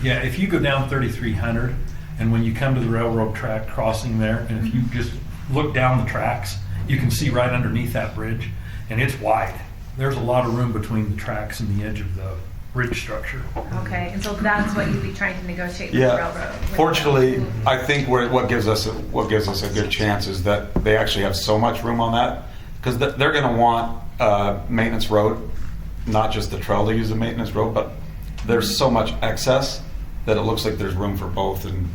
Yeah, if you go down 3300, and when you come to the railroad track crossing there, and if you just look down the tracks, you can see right underneath that bridge, and it's wide. There's a lot of room between the tracks and the edge of the bridge structure. Okay, and so that's what you'd be trying to negotiate with the railroad. Fortunately, I think what gives us a good chance is that they actually have so much room on that, because they're going to want maintenance road, not just the trail to use the maintenance road, but there's so much excess that it looks like there's room for both and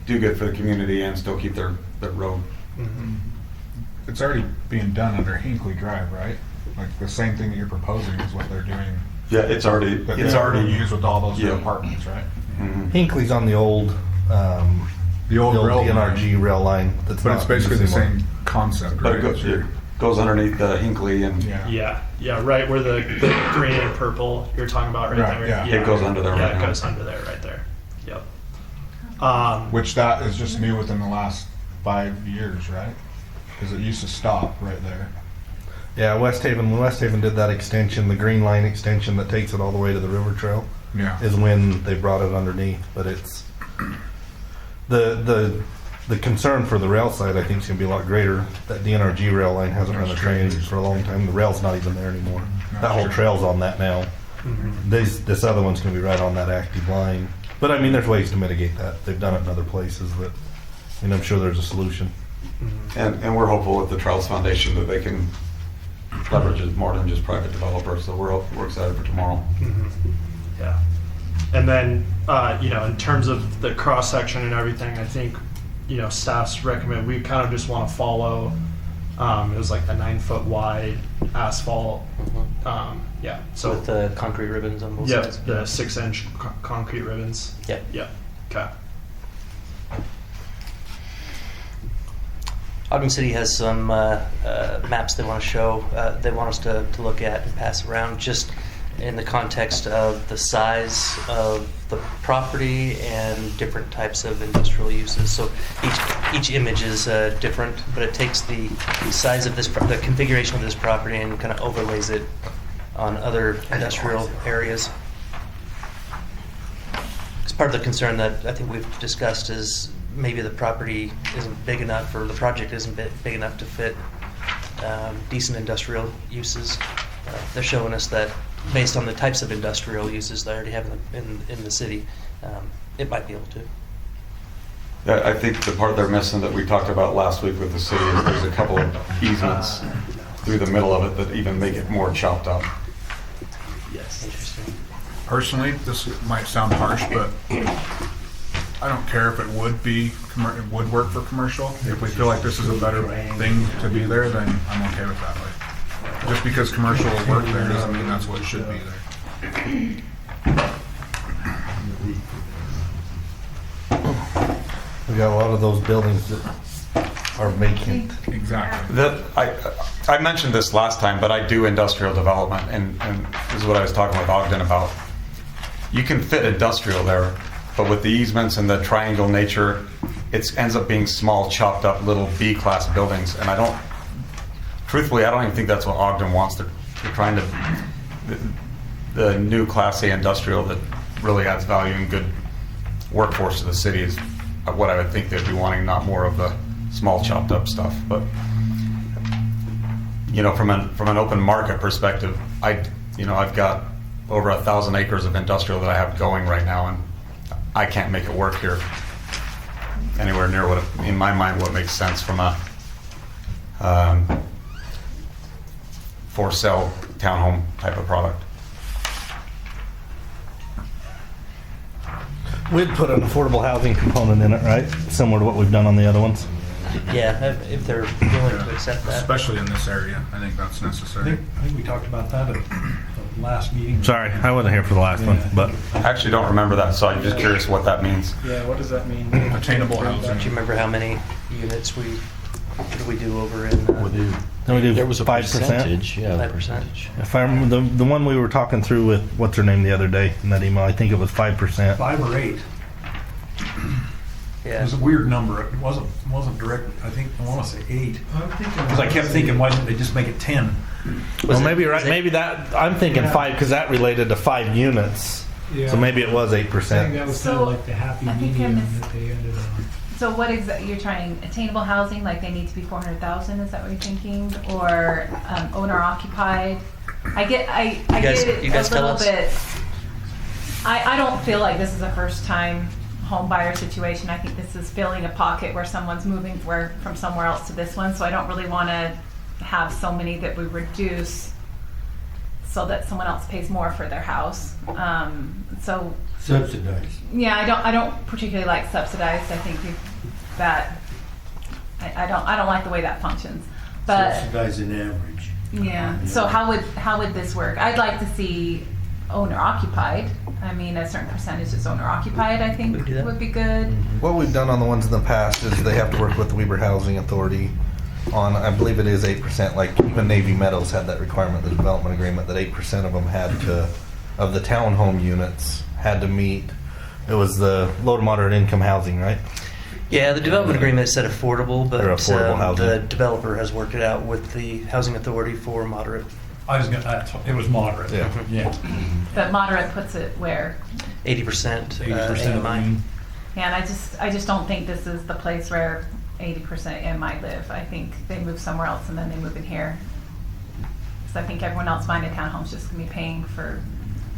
do good for the community and still keep their road. It's already being done under Hinckley Drive, right? Like the same thing that you're proposing is what they're doing. Yeah, it's already used with all those new apartments, right? Hinckley's on the old rail NRG rail line. That's but it's basically the same concept, but right? it goes underneath the Hinckley and yeah, right where the green and purple you're talking about right there. Yeah. It goes under there. Yeah, right it now. goes under there, right there. Yep. Which that is just new within the last 5 years, right? Because it used to stop right there. Yeah, when West Haven did that extension, the green line extension that takes it all the way to the river trail, Yeah. is when they brought it underneath. But it's the concern for the rail side, I think, is going to be a lot greater. That the NRG rail line hasn't run a train for a long time. The rail's not even there anymore. That whole trail's on that now. This other one's going to be right on that active line. But I mean, there's ways to mitigate that. They've done it in other places. That, and I'm sure there's a solution. And we're hopeful with the Trails Foundation that they can leverage it more than just private developers. So we're excited for tomorrow. Yeah. And then, in terms of the cross section and everything, I think, staff's recommend, we kind of just want to follow, it was like a 9-foot wide asphalt. Yeah. So with the concrete ribbons on both sides? Yep, the 6-inch concrete ribbons. Yep. Yep. Okay. Ogden City has some maps they want to show, they want us to look at and pass around, just in the context of the size of the property and different types of industrial uses. So each image is different, but it takes the size of the configuration of this property and kind of overlays it on other industrial areas. It's part of the concern that I think we've discussed is maybe the property isn't big enough, or the project isn't big enough to fit decent industrial uses. They're showing us that based on the types of industrial uses they already have in the city, it might be able to. Yeah, I think the part they're missing that we talked about last week with the city is there's a couple of easements through the middle of it that even make it more chopped up. Yes, interesting. Personally, this might sound harsh, but I don't care if it would work for commercial. If we feel like this is a better thing to be there, then I'm okay with that. Like, just because commercial will work there doesn't mean that's what should be there. We got a lot of those buildings that are vacant. Exactly. I mentioned this last time, but I do industrial development, and this is what I was talking with Ogden about. You can fit industrial there, but with the easements and the triangle nature, it ends up being small, chopped up little B-class buildings, and truthfully, I don't even think that's what Ogden wants. They're trying to, the new Class A industrial that really adds value and good workforce to the city is what I would think they'd be wanting, not more of the small chopped up stuff. But from an open market perspective, I've got over 1,000 acres of industrial that I have going right now, and I can't make it work here anywhere near in my mind, what makes sense from a for sale townhome type of product. We'd put an affordable housing component in it, right? Similar to what we've done on the other ones. Yeah, if they're willing to accept that. Especially in this area, I think that's necessary. I think we talked about that at the last meeting. Sorry, I wasn't here for the last one, but I actually don't remember that, so I'm just curious what that means. Yeah, what does that mean? Attainable housing. Do you remember how many units what did we do over in? There was a 5%. percentage. Yeah, 5%. If I remember the one we were talking through with what's her name the other day in that email, I think it was 5%. 5 or 8. Yeah. It was a weird number. It wasn't direct. I want to say 8. Because I kept thinking, why didn't they just make it 10? Well, maybe you're right. Maybe that I'm thinking 5 because that related to 5 units. Yeah. So maybe it was I think 8%. that was kind of like the happy I think I medium missed- that they ended on. So what you're trying, attainable housing, like they need to be 400,000, is that what you're thinking? Or owner occupied? I get it you guys a little tell us. bit. I don't feel like this is a first time home buyer situation. I think this is filling a pocket where someone's moving from somewhere else to this one. So I don't really want to have so many that we reduce so that someone else pays more for their house. So Subsidized. yeah, I don't particularly like subsidized. I think that I don't like the way that functions. But Subsidized an average. yeah. So how would this work? I'd like to see owner occupied. I mean, a certain percentage is owner occupied. I think would be good. What we've done on the ones in the past is they have to work with the Weber Housing Authority on, I believe it is 8%. Like even Navy Meadows had that requirement, the development agreement, that 8% of them had to, of the townhome units, had to meet. It was the low to moderate income housing, right? Yeah, the development agreement said affordable, but Or affordable housing. the developer has worked it out with the housing authority for moderate it was moderate. Yeah. But moderate puts it where? 80%. 80% of AMI. mean. And I just don't think this is the place where 80% might live. I think they move somewhere else and then they move in here. So I think everyone else buying a townhome's just gonna be paying for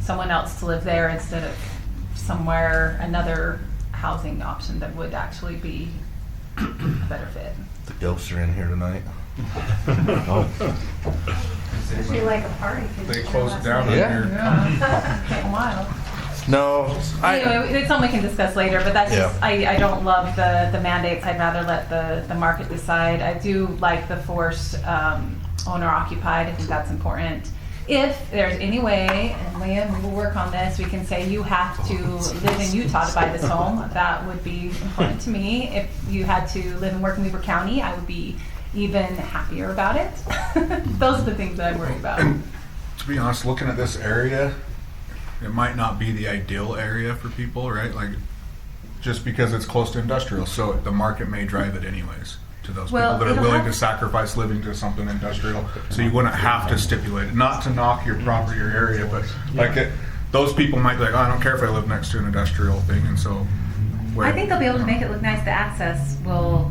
someone else to live there instead of somewhere, another housing option that would actually be a better fit. The ghosts are in here tonight. Usually like a party. They closed it down in Yeah. here. Yeah. Getting wild. No, Anyway, it's something we can discuss later, but that's just, Yeah. I don't love the mandates. I'd rather let the market decide. I do like the forced owner occupied. I think that's important. If there's any way, and Liam, we will work on this, we can say you have to live in Utah to buy this home. That would be important to me. If you had to live and work in Weber County, I would be even happier about it. Those are the things that I'm worried about. And to be honest, looking at this area, it might not be the ideal area for people, right? Like, just because it's close to industrial, so the market may drive it anyways to those Well, people that are it'll willing have- to sacrifice living to something industrial. So you wouldn't have to stipulate it, not to knock your property or area, but like those people might be like, oh, I don't care if I live next to an industrial thing, and so. I think they'll be able to make it look nice. The access will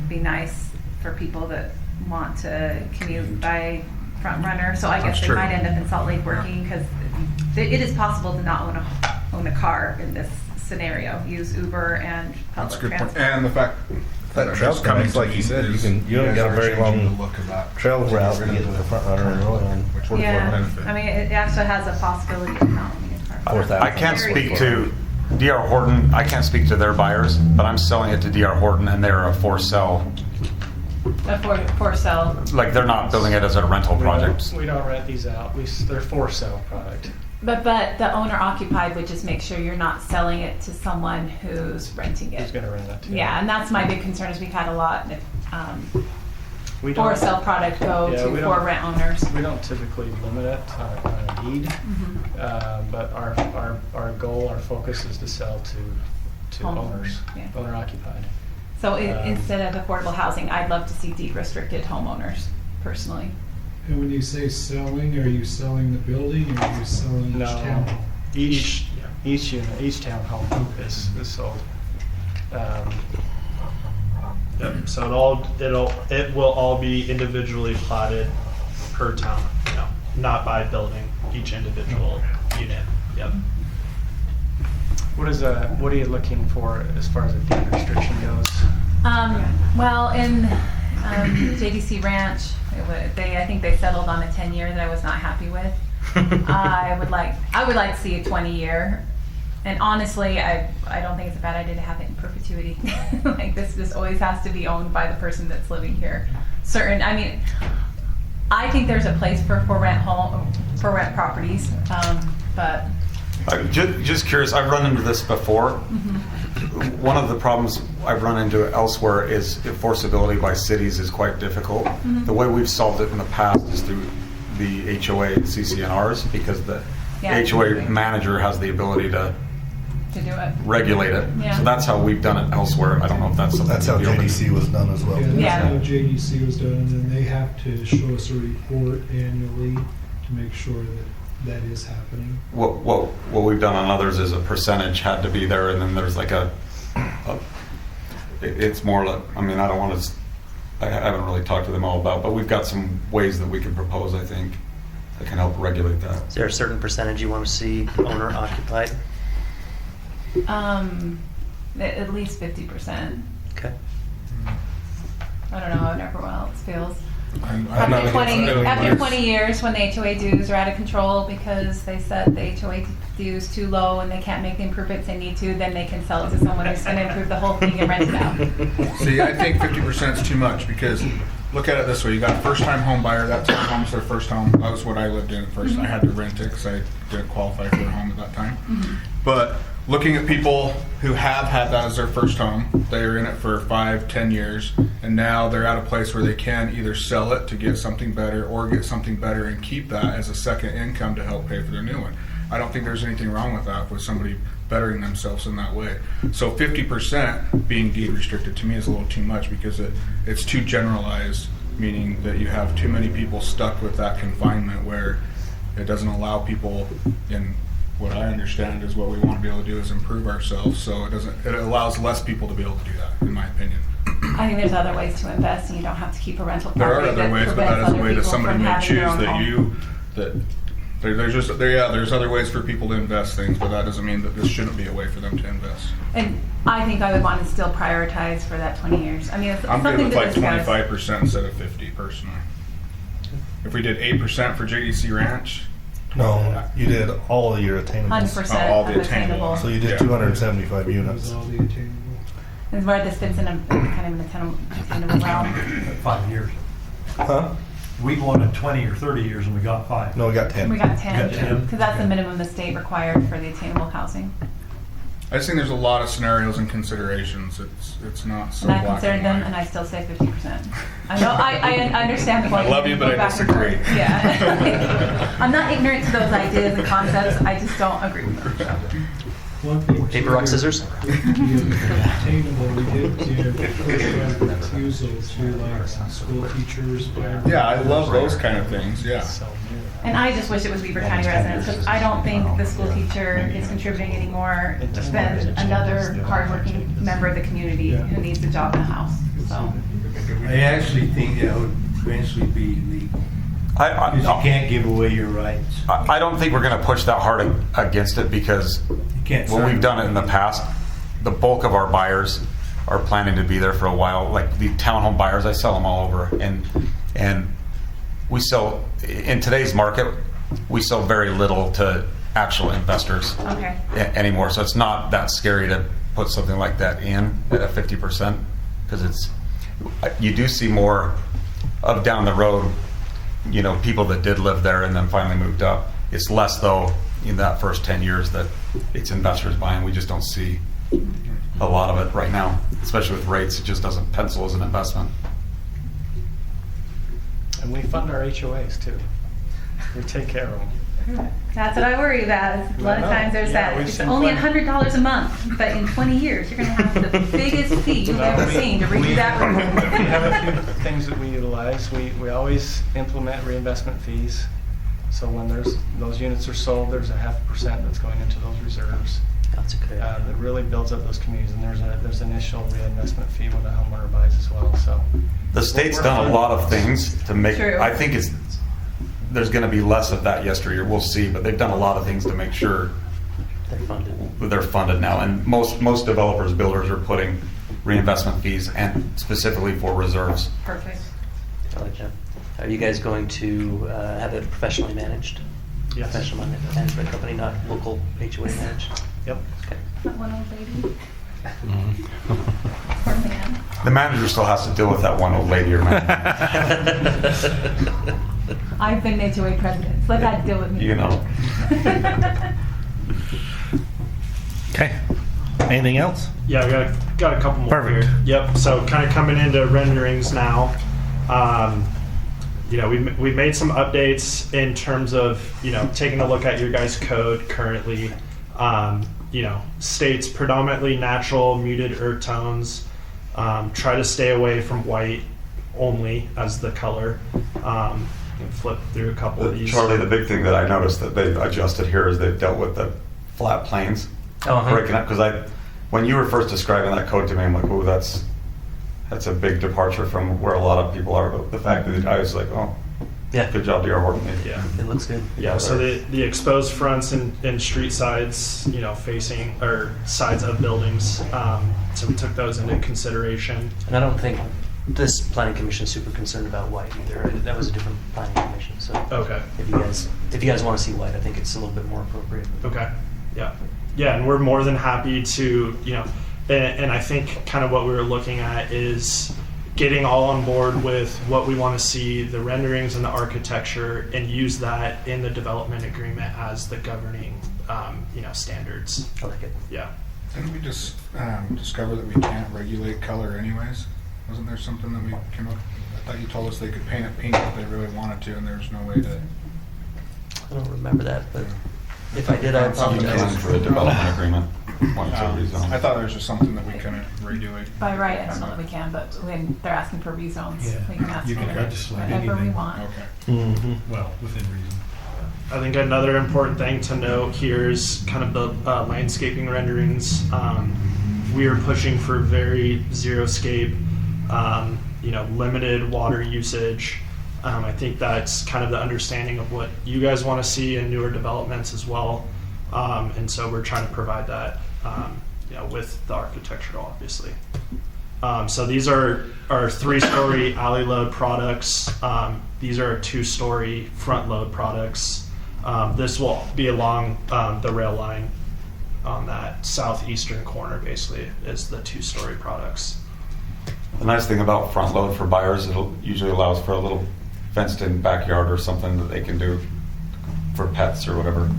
be nice for people that want to commute by front runner. So I guess That's they true. might end up in Salt Lake working because it is possible to not own a car in this scenario. Use Uber and That's a public good point. transport. And the fact that trail's coming, like you said, you don't got a very long trail route to get to the front runner and road. Yeah, I mean, it actually has a possibility of not owning a car. I can't speak to D.R. Horton. I can't speak to their buyers, but I'm selling it to D.R. Horton, and they're a for sale. For sale. Like, they're not building it as a rental project. We don't rent these out. They're for sale product. But the owner occupied would just make sure you're not selling it to someone who's renting it. Who's going to rent it? Yeah, and that's my big concern is we've had a lot We for don't- sale product go Yeah, we to don't- for rent owners. We don't typically limit it on a deed, but our goal, our focus is to sell to Homeowners, owners, yeah. owner occupied. So instead of affordable housing, I'd love to see deed restricted homeowners, personally. And when you say selling, are you selling the building or are you selling each town? Each unit, each townhome is sold. So it will all be individually plotted per town, not by building, each individual unit. Yep. What are you looking for as far as a deed restriction goes? Well, in JDC Ranch, I think they settled on a 10-year that I was not happy with. I would like to see a 20-year. And honestly, I don't think it's a bad idea to have it in perpetuity. Like this always has to be owned by the person that's living here. I think there's a place for rent properties, but. I'm just curious, I've run into this before. One of the problems I've run into elsewhere is enforceability by cities is quite difficult. The way we've solved it in the past is through the HOA and CCNRs because the HOA manager has the ability to do it. Regulate it. Yeah. So that's how we've done it elsewhere. I don't know if that's something. That's how JDC was done as well. Yeah, that's how JDC was done, and then they have to show us a report annually to make sure that is happening. What we've done on others is a percentage had to be there, and then there's like it's more like, I mean, I haven't really talked to them all about, but we've got some ways that we can propose, I think, that can help regulate that. Is there a certain percentage you want to see owner occupied? At least 50%. Okay. I don't know how everyone else feels. After After 20 years, when the HOA dues are out of control because they set the HOA dues too low and they can't make the improvements they need to, then they can sell it to someone who's going to improve the whole thing and rent it out. See, I think 50% is too much because look at it this way: you got a first-time home buyer. That townhome's their first home. That was what I lived in at 1st. I had to rent it because I didn't qualify for a home at that time. But looking at people who have had that as their first home, they are in it for 5-10 years, and now they're at a place where they can either sell it to get something better or get something better and keep that as a second income to help pay for their new one. I don't think there's anything wrong with that, with somebody bettering themselves in that way. So 50% being deed restricted to me is a little too much because it's too generalized, meaning that you have too many people stuck with that confinement where it doesn't allow people in what I understand is what we want to be able to do is improve ourselves. So it allows less people to be able to do that, in my opinion. I think there's other ways to invest, and you don't have to keep a rental There are property. other ways, but that is a way that somebody may choose there's other ways for people to invest things, but that doesn't mean that this shouldn't be a way for them to invest. And I think I would want to still prioritize for that 20 years. I mean, it's I'm good something with to like discuss. 25% instead of 50 personally. If we did 8% for JDC Ranch, No, you did all of your attainables. 100% all the of attainable. So you did Yeah. 275 units. It's where this fits in a kind of an attainable realm. 5 years. Huh? We wanted 20 or 30 years and we got 5. No, we got 10. We got 10, You got 10? because that's the minimum the state required for the attainable housing. I just think there's a lot of scenarios and considerations. It's not so And I black considered and them, white. and I still say 50%. I know, I understand the point. I love you, but Go I back and disagree. forth. Yeah. I'm not ignorant to those ideas and concepts, I just don't agree with them. Paper, rock, scissors? Attainable, we did give first right refusal to like school teachers. Yeah, I love those kind of things. Yeah. And I just wish it was Weaver County residents, because I don't think the school teacher is contributing any more than another hardworking member of the community who needs a job in a house, so. I actually think that would eventually be legal. I Because you can't give away your rights. I don't think we're going to push that hard against it because can't when we've serve done it in the past, the bulk of our buyers are planning to be there for a while. Like the townhome buyers, I sell them all over, and we sell in today's market. We sell very little to actual investors Okay. anymore. So it's not that scary to put something like that in at a 50% because you do see more of down the road. You know, people that did live there and then finally moved up. It's less though in that first 10 years that it's investors buying. We just don't see a lot of it right now, especially with rates. It just doesn't pencil as an investment. And we fund our HOAs too. We take care of them. That's what I worry about. A lot of times there's Yeah, that, we've it's seen only plenty. $100 a month, but in 20 years, you're gonna have the biggest fee you've ever seen to redo that room. We have a few things that we utilize. We always implement reinvestment fees. So when those units are sold, there's a 0.5% that's going into those reserves. That's okay. That really builds up those communities, and there's an initial reinvestment fee when the homeowner buys as well. So The state's done a lot of things to make. True. I think there's going to be less of that yesteryear. We'll see, but they've done a lot of things to make sure they're funded now. And most developers, builders are putting reinvestment fees and specifically for reserves. Perfect. I like that. Are you guys going to have it professionally managed? Yes. Professional management company, not local HOA managed? Yep. Okay. That one old lady. Poor man. The manager still has to deal with that one old lady or man. I've been HOA president, so they've had to deal with me. You know. Okay. Anything else? Yeah, I got a couple more Perfect. here. Yep. So kind of coming into renderings now. We made some updates in terms of taking a look at your guys' code currently. States predominantly natural muted earth tones. Try to stay away from white only as the color. Flip through a couple of these. Charlie, the big thing that I noticed that they've adjusted here is they've dealt with the flat planes. Breaking up, because when you were first describing that code to me, I'm like, oh, that's a big departure from where a lot of people are. But the fact that I was like, oh, yeah, good job, D.R. Horton. Yeah, it looks good. Yeah, so the exposed fronts and street sides, facing or sides of buildings. So we took those into consideration. And I don't think this planning commission is super concerned about white either. That was a different planning commission. So okay, if you guys want to see white, I think it's a little bit more appropriate. Okay, yeah, and we're more than happy to and I think kind of what we were looking at is getting all on board with what we want to see, the renderings and the architecture, and use that in the development agreement as the governing, standards. I like it. Yeah. Didn't we just discover that we can't regulate color anyways? Wasn't there something that we came up? I thought you told us they could paint it pink if they really wanted to, and there's no way to. I don't remember that, but if I did, I You can apologize. for a development agreement. wanted to rezone. I thought it was just something that we couldn't redo it. By right, I don't know that we can, but when they're asking for rezones, Yeah. we can ask You for can legislate whatever we anything. want. Okay. Well, within reason. I think another important thing to note here is kind of the landscaping renderings. We are pushing for very xeriscape, limited water usage. I think that's kind of the understanding of what you guys want to see in newer developments as well. And so we're trying to provide that, with the architectural, obviously. So these are our 3-story alley load products. These are our 2-story front load products. This will be along the rail line on that southeastern corner, basically, is the 2-story products. The nice thing about front load for buyers, it usually allows for a little fenced-in backyard or something that they can do for pets or whatever.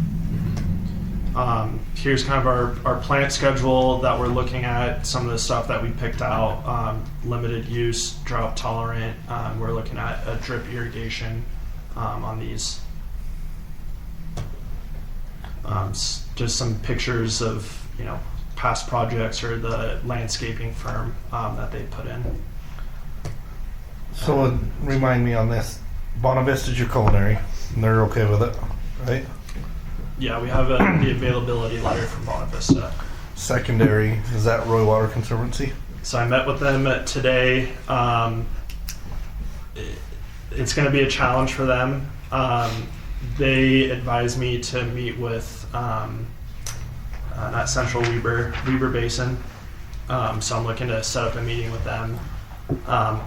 Here's kind of our plant schedule that we're looking at, some of the stuff that we picked out, limited use, drought tolerant. We're looking at a drip irrigation on these. Just some pictures of, past projects or the landscaping firm that they put in. So remind me on this. Bonavista's your culinary, and they're okay with it, right? Yeah, we have the availability letter from Bonavista. Secondary, is that Roy Water Conservancy? So I met with them today. It's going to be a challenge for them. They advised me to meet with not Central Weber Basin. So I'm looking to set up a meeting with them.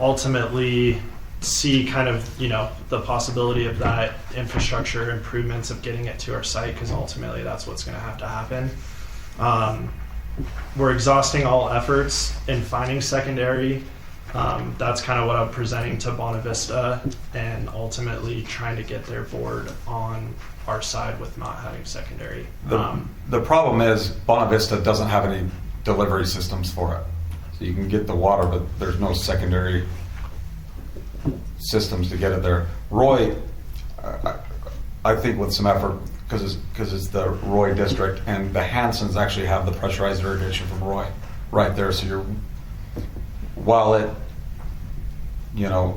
Ultimately, see kind of the possibility of that infrastructure improvements of getting it to our site, because ultimately that's what's going to have to happen. We're exhausting all efforts in finding secondary. That's kind of what I'm presenting to Bonavista, and ultimately trying to get their board on our side with not having secondary. The problem is Bonavista doesn't have any delivery systems for it. So you can get the water, but there's no secondary systems to get it there. Roy, I think with some effort, because it's the Roy district, and the Hansons actually have the pressurized irrigation from Roy right there. So while it, you gotta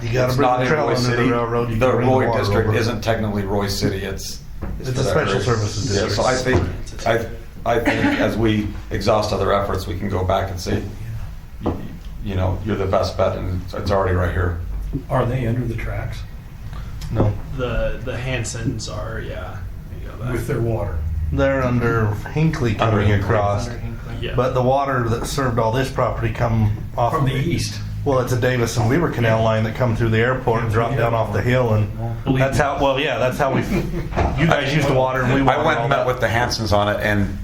it's bring not the in trail Roy under City, the railroad. You the can bring Roy water district over. isn't technically Roy City. It's a for that special area. services district. Yeah, so I think as we exhaust other efforts, we can go back and say, you're the best bet, and it's already right here. Are they under the tracks? No. The Hansons are, yeah. There you go back. With their water? They're under Hinckley coming Hinckley. across. Yeah. But the water that served all this property come off From the east. Well, it's a Davis and Weaver Canal line that come through the airport and drop down off the hill, and that's how. Well, yeah, that's how we. You guys use the water, and we. I went water all and met that. with the Hansons on it, and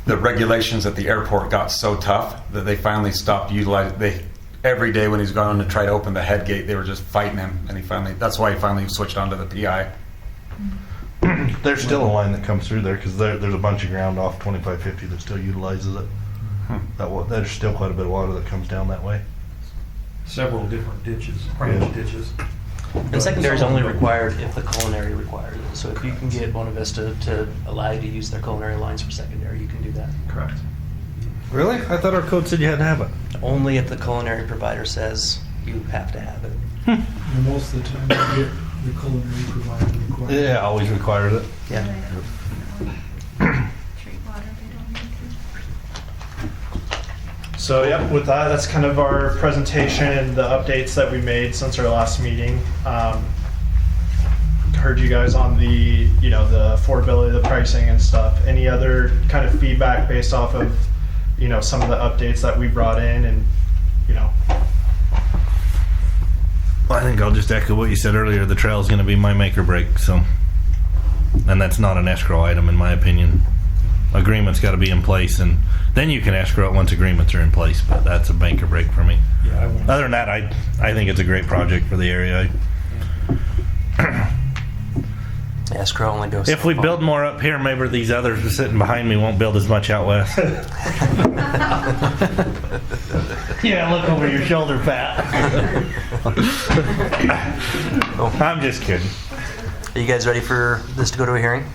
the regulations at the airport got so tough that they finally stopped utilizing. Every day when he's gone to try to open the head gate, they were just fighting him, and that's why he finally switched onto the PI. There's still a line that comes through there because there's a bunch of ground off 2550 that still utilizes it. There's still quite a bit of water that comes down that way. Several different ditches, branch ditches. And secondary is only required if the culinary requires it. So if you can get Bonavista to allow you to use their culinary lines for secondary, you can do that. Correct. Really? I thought our code said you had to have it. Only if the culinary provider says you have to have it. And most of the time, you get the culinary provider required. Yeah, always required it. Yeah. So yeah, with that, that's kind of our presentation and the updates that we made since our last meeting. Heard you guys on the the affordability, the pricing and stuff. Any other kind of feedback based off of some of the updates that we brought in, and I think I'll just echo what you said earlier. The trail is going to be my make or break. So, and that's not an escrow item in my opinion. Agreement's got to be in place, and then you can escrow it once agreements are in place. But that's a make or break for me. Yeah, Other than that, I think it's a great project for the area. Escrow only goes. If we build more up here, maybe these others are sitting behind me won't build as much out west. Yeah, look over your shoulder, Pat. I'm just kidding. Are you guys ready for this to go to a hearing?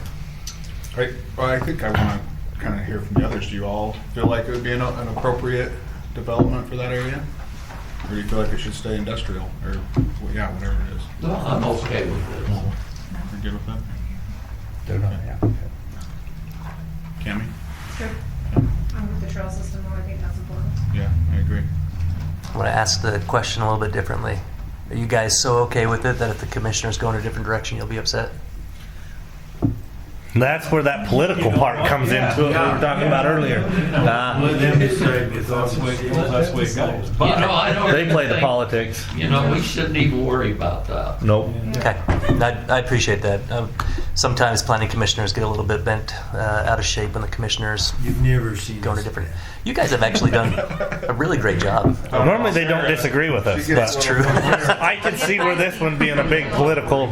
I think I want to kind of hear from the others. Do you all feel like it would be an appropriate development for that area? Or do you feel like it should stay industrial? Or, well, yeah, whatever it is. No, I'm okay with this. You're good with that? They're not, yeah. Cammy? Sure. I'm with the trail system, though. I think that's important. Yeah, I agree. I want to ask the question a little bit differently. Are you guys so okay with it that if the commissioners go in a different direction, you'll be upset? That's where that political part comes into it we were talking about earlier. Let them decide if that's the way it goes. You know, I don't They play the think- politics. You know, we shouldn't even worry about that. Nope. Okay, I appreciate that. Sometimes planning commissioners get a little bit bent out of shape when the commissioners You've never seen go in a this. different. You guys have actually done a really great job. Normally they don't disagree with us, but That's true. I can see where this one being a big political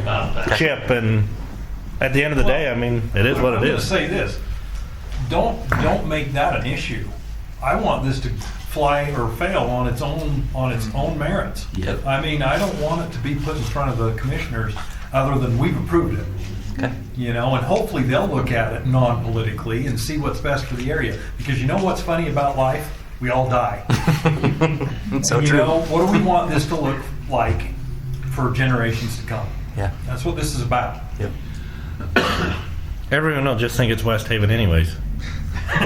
chip, and at the end of the day, I mean, it is what it I'm going to is. say this. Don't make that an issue. I want this to fly or fail on its own merits. Yep. I mean, I don't want it to be put in front of the commissioners other than we've approved it. Okay. You know, and hopefully they'll look at it non-politically and see what's best for the area. Because you know what's funny about life? We all die. So and you true. know, what do we want this to look like for generations to come? Yeah. That's what this is about. Yep. Everyone will just think it's West Haven anyways. Or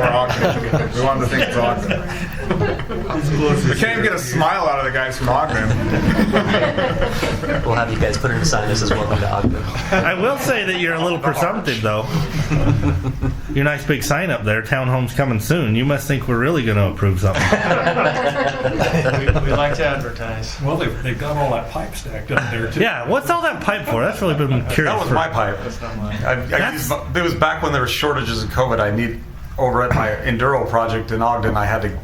Ogden. We want them to think it's Ogden. We can't even get a smile out of the guys from Ogden. We'll have you guys put in a sign that says "Welcome to Ogden." I will say that you're a little presumptive, though. Your nice big sign up there, townhomes coming soon. You must think we're really going to approve something. We like to advertise. Well, they've got all that pipe stacked up there, too. Yeah, what's all that pipe for? That's really been curious. That was my pipe. It was back when there were shortages of COVID. I need over at my Enduro project in Ogden. I had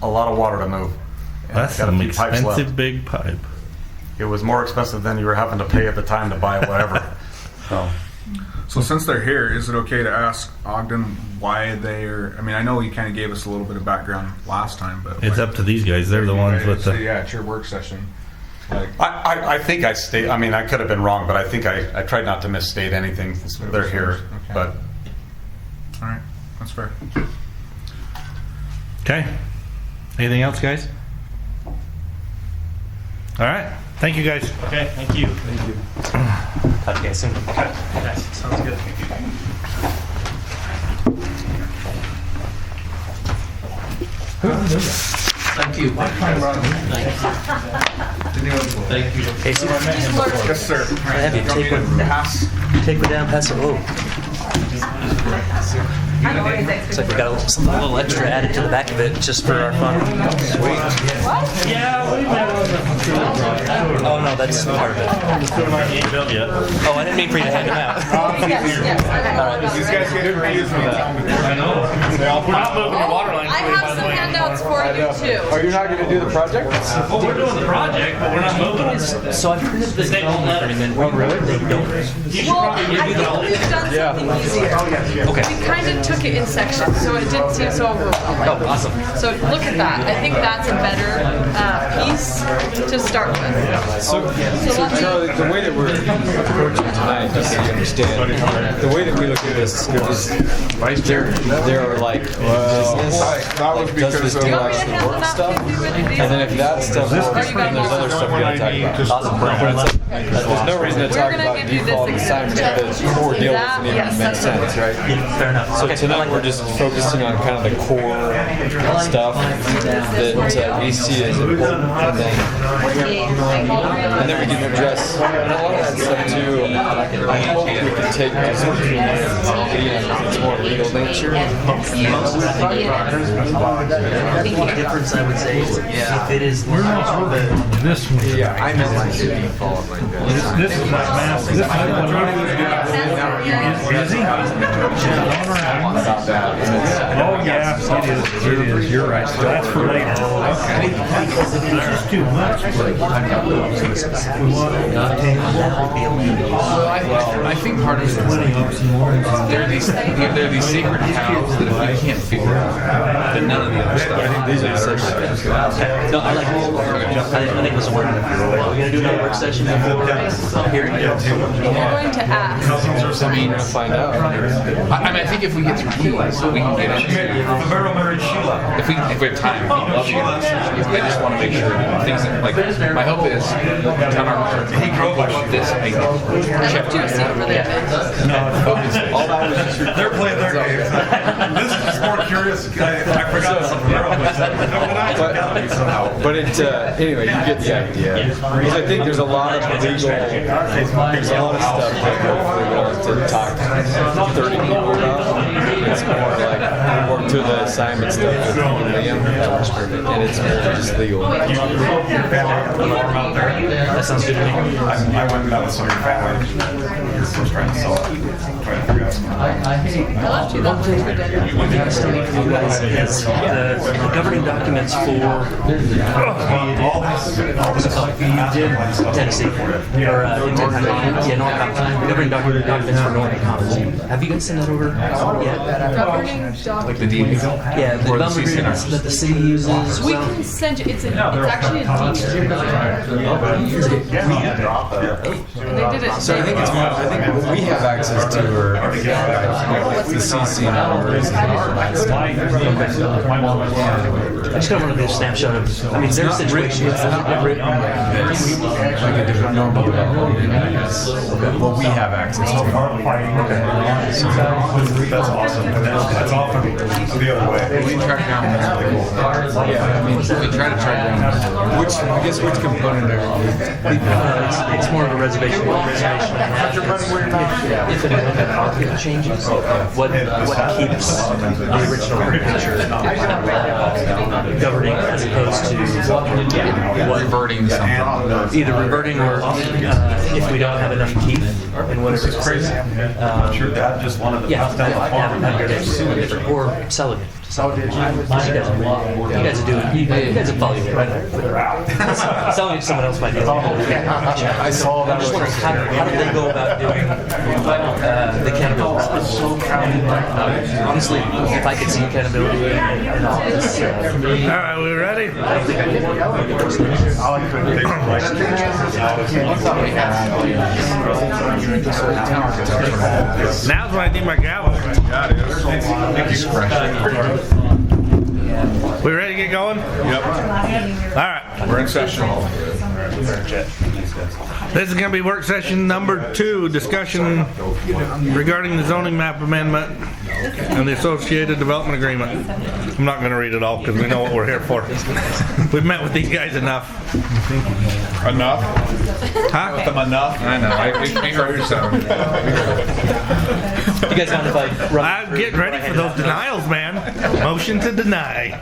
a lot of water to move. And That's I got a an few pipes expensive left. big pipe. It was more expensive than you were having to pay at the time to buy whatever. So since they're here, is it okay to ask Ogden why they're? I mean, I know you kind of gave us a little bit of background last time, but It's up to these guys. They're the ones with the. Yeah, it's your work session. Like, I think I state. I mean, I could have been wrong, but I think I tried not to misstate anything. They're here, Okay. but all right, that's fair. Okay. Anything else, guys? All right. Thank you, guys. Okay, thank you. Thank you. Talk to you guys soon. Okay, sounds good. Thank you. Thank you. Casey, Yes, sir. have you take one down, pass it. Oh. Looks like we got a little extra added to the back of it just for our fun. Sweet. Yeah, we Oh no, that's part of it. ain't built yet. Oh, I didn't mean for you to hand them out. All right. These guys get reused for that. I know. We're not moving the water line. I have some handouts for you too. Oh, you're not going to do the project? Well, we're doing the project, but we're not moving it. So I printed the state won't let us. Oh, really? They don't. You should Well, probably I give you think the. we've done something easier. Okay. We kind of took it in sections, so it didn't seem so overwhelming. Oh, awesome. So look at that. I think that's a better piece to start with. So Charlie, the way that we're approaching tonight, just so you understand, the way that we look at this is there are like business, That was does because this of. do You want me to actually handle work that stuff? if you really do? And then if that stuff works, Or you then there's guys- other stuff we gotta talk about. There's no reason to We're talk gonna about give you default this assignment if the core deal That- doesn't even yes, make that's sense, right? Fair enough. So tonight we're just focusing on kind of the core stuff that we see as important, and then we can address and a lot of that stuff too. I hope we can take this it's more legal nature. The difference I would say is if it is This one. Yeah, I know my default like that. This is like massive. This is one. Is he? About that. Oh, yeah, it is. You're right. That's for later. just too much. Well, I think part of it is there are these sacred cows that if we can't figure out, then none of the other stuff matters. No, I like this. I think it was a word. Are we going to do another work session before hearing? We're going to ask. I mean, to find out. I mean, I think if we get through these, we can get into. If we have time, I just want to make sure things that, like, my hope is on our this idea. All that was just they're playing their games. This is just more curious. I forgot something. But it, anyway, you get the idea. Because I think there's a lot of legal, there's a lot of stuff that we're willing to talk to 30 people about. It's more like we work through the assignment stuff with Liam, and it's more just legal. Your family have the farm out there? That sounds good to me. I went and met with some of your family. You're first trying to sell it. Trying to figure out some. I left you that place for dinner. One thing I still need from you guys is the governing documents for Tennessee or North governing documents for Northern Commons. Have you guys sent that over yet? Governing Like the deed? Yeah, the bum agreements that the city uses. We can send you. It's actually a deed. And they did it. So I think it's more, I think what we have access to are the CC numbers and all that stuff. I just kind of want to do a snapshot of, I mean, their situation. It's not written like this, like a different normal development. What we have access to. That's awesome. That's often the other way. We track down. Yeah, I mean, we try to track down. which component are we? It's more of a reservation. If it changes, what keeps the original picture governing as opposed to what reverting something. Either reverting or if we don't have enough teeth in whatever it's crazy. Your dad just wanted to pass down the farm. Or selling it. You guys are doing. You guys are following it, right? Selling it to someone else might be. I saw that. I'm just wondering how do they go about doing the accountability? Honestly, if I could see accountability in all this. All right, we ready? Now's when I need my gavel. We ready to get going? Yep. All right. We're in session. This is going to be work session number 2, discussion regarding the zoning map amendment and the associated development agreement. I'm not going to read it all because we know what we're here for. We've met with these guys enough. Enough? Huh? With them enough? I know. We heard yourself. You guys mind if I run? I'm getting ready for those denials, man. Motion to deny.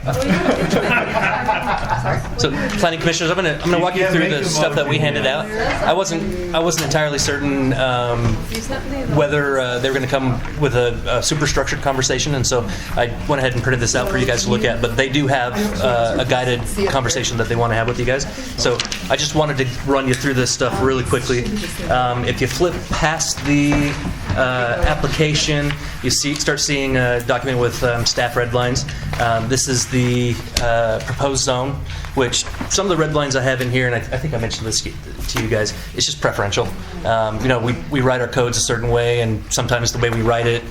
So, planning commissioners, I'm gonna walk you through the stuff that we handed out. I wasn't entirely certain whether they were going to come with a super structured conversation, and so I went ahead and printed this out for you guys to look at. But they do have a guided conversation that they want to have with you guys. So I just wanted to run you through this stuff really quickly. If you flip past the application, you start seeing a document with staff red lines. This is the proposed zone, which some of the red lines I have in here, and I think I mentioned this to you guys, it's just preferential. We write our codes a certain way, and sometimes the way we write it,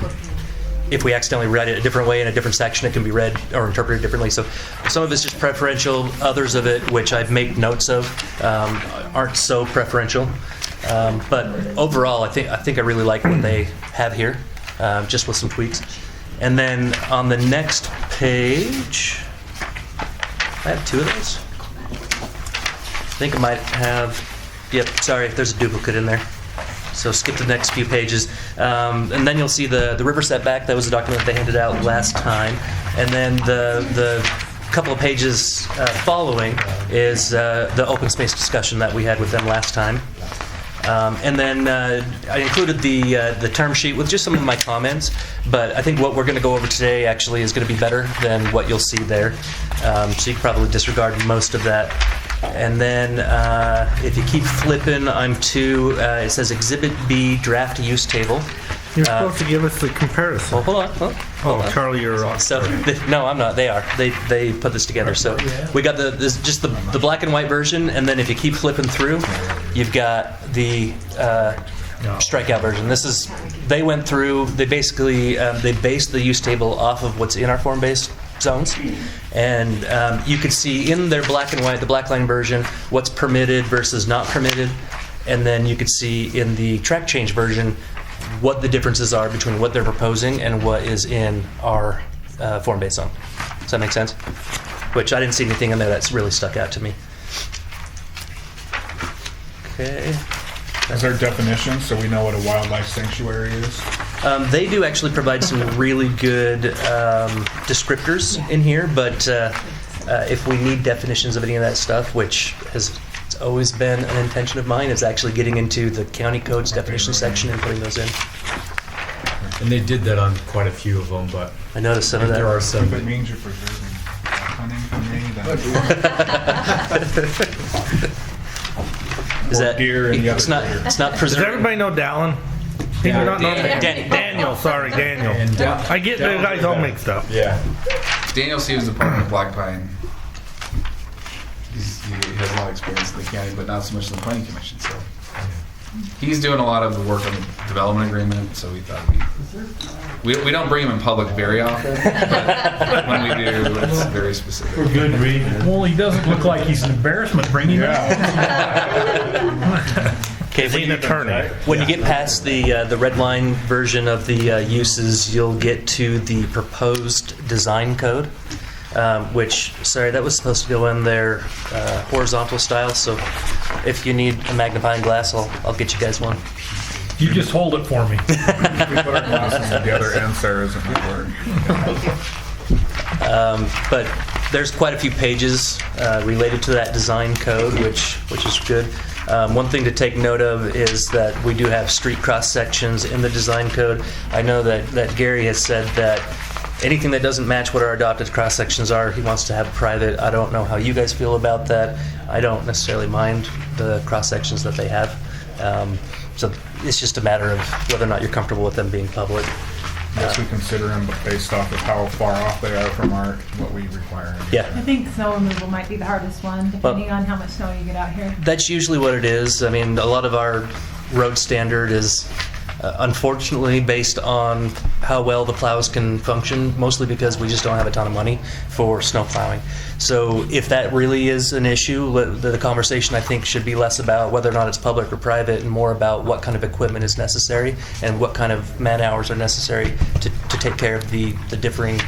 if we accidentally write it a different way in a different section, it can be read or interpreted differently. So some of it's just preferential. Others of it, which I've made notes of, aren't so preferential. But overall, I think I really like what they have here, just with some tweaks. And then on the next page, I have 2 of those. I think I might have. Yep. Sorry, there's a duplicate in there. So skip the next few pages, and then you'll see the river setback. That was the document that they handed out last time, and then the couple of pages following is the open space discussion that we had with them last time. And then I included the term sheet with just some of my comments, but I think what we're going to go over today actually is going to be better than what you'll see there. So you can probably disregard most of that. And then if you keep flipping, I'm to, it says Exhibit B, Draft Use Table. You're supposed to give us the comparison. Well, hold on. Hold on. Charlie, you're off. So no, I'm not. They are. They put this together. So we got just the black and white version, and then if you keep flipping through, you've got the strikeout version. They went through. They basically they based the use table off of what's in our form-based zones, and you could see in their black and white, the black line version, what's permitted versus not permitted, and then you could see in the track change version what the differences are between what they're proposing and what is in our form-based zone. Does that make sense? Which I didn't see anything in there that's really stuck out to me. Okay. Is there definitions so we know what a wildlife sanctuary is? They do actually provide some really good descriptors in here, but if we need definitions of any of that stuff, which has always been an intention of mine, is actually getting into the county codes definition section and putting those in. And they did that on quite a few of them, but I noticed some of that. There are some. If it means you're preserving hunting for me, then Is that deer and the it's other not deer. it's not Does preserved. everybody know Dallin? Daniel. Sorry, Daniel. I get the guys all mixed up. Yeah. Daniel Stevens, the partner of Black Pine. He has a lot of experience in the county, but not so much in the planning commission. So he's doing a lot of the work on the development agreement. So we thought we don't bring him in public very often, but when we do, it's very specific. For good reason. Well, he doesn't look like he's an embarrassment bringing it out. Okay, when you get past the red line version of the uses, you'll get to the proposed design code, which, sorry, that was supposed to go in there horizontal style, so if you need a magnifying glass, I'll get you guys one. You just hold it for me. We put our glasses at the other end, Sarah isn't going to work. But there's quite a few pages related to that design code, which is good. One thing to take note of is that we do have street cross sections in the design code. I know that Gary has said that anything that doesn't match what our adopted cross sections are, he wants to have private. I don't know how you guys feel about that. I don't necessarily mind the cross sections that they have. So it's just a matter of whether or not you're comfortable with them being public. Yes, we consider them, but based off of how far off they are from what we require. Yeah. I think snow removal might be the hardest one, depending on how much snow you get out here. That's usually what it is. I mean, a lot of our road standard is unfortunately based on how well the plows can function, mostly because we just don't have a ton of money for snow plowing. So if that really is an issue, the conversation I think should be less about whether or not it's public or private and more about what kind of equipment is necessary and what kind of man hours are necessary to take care of the differing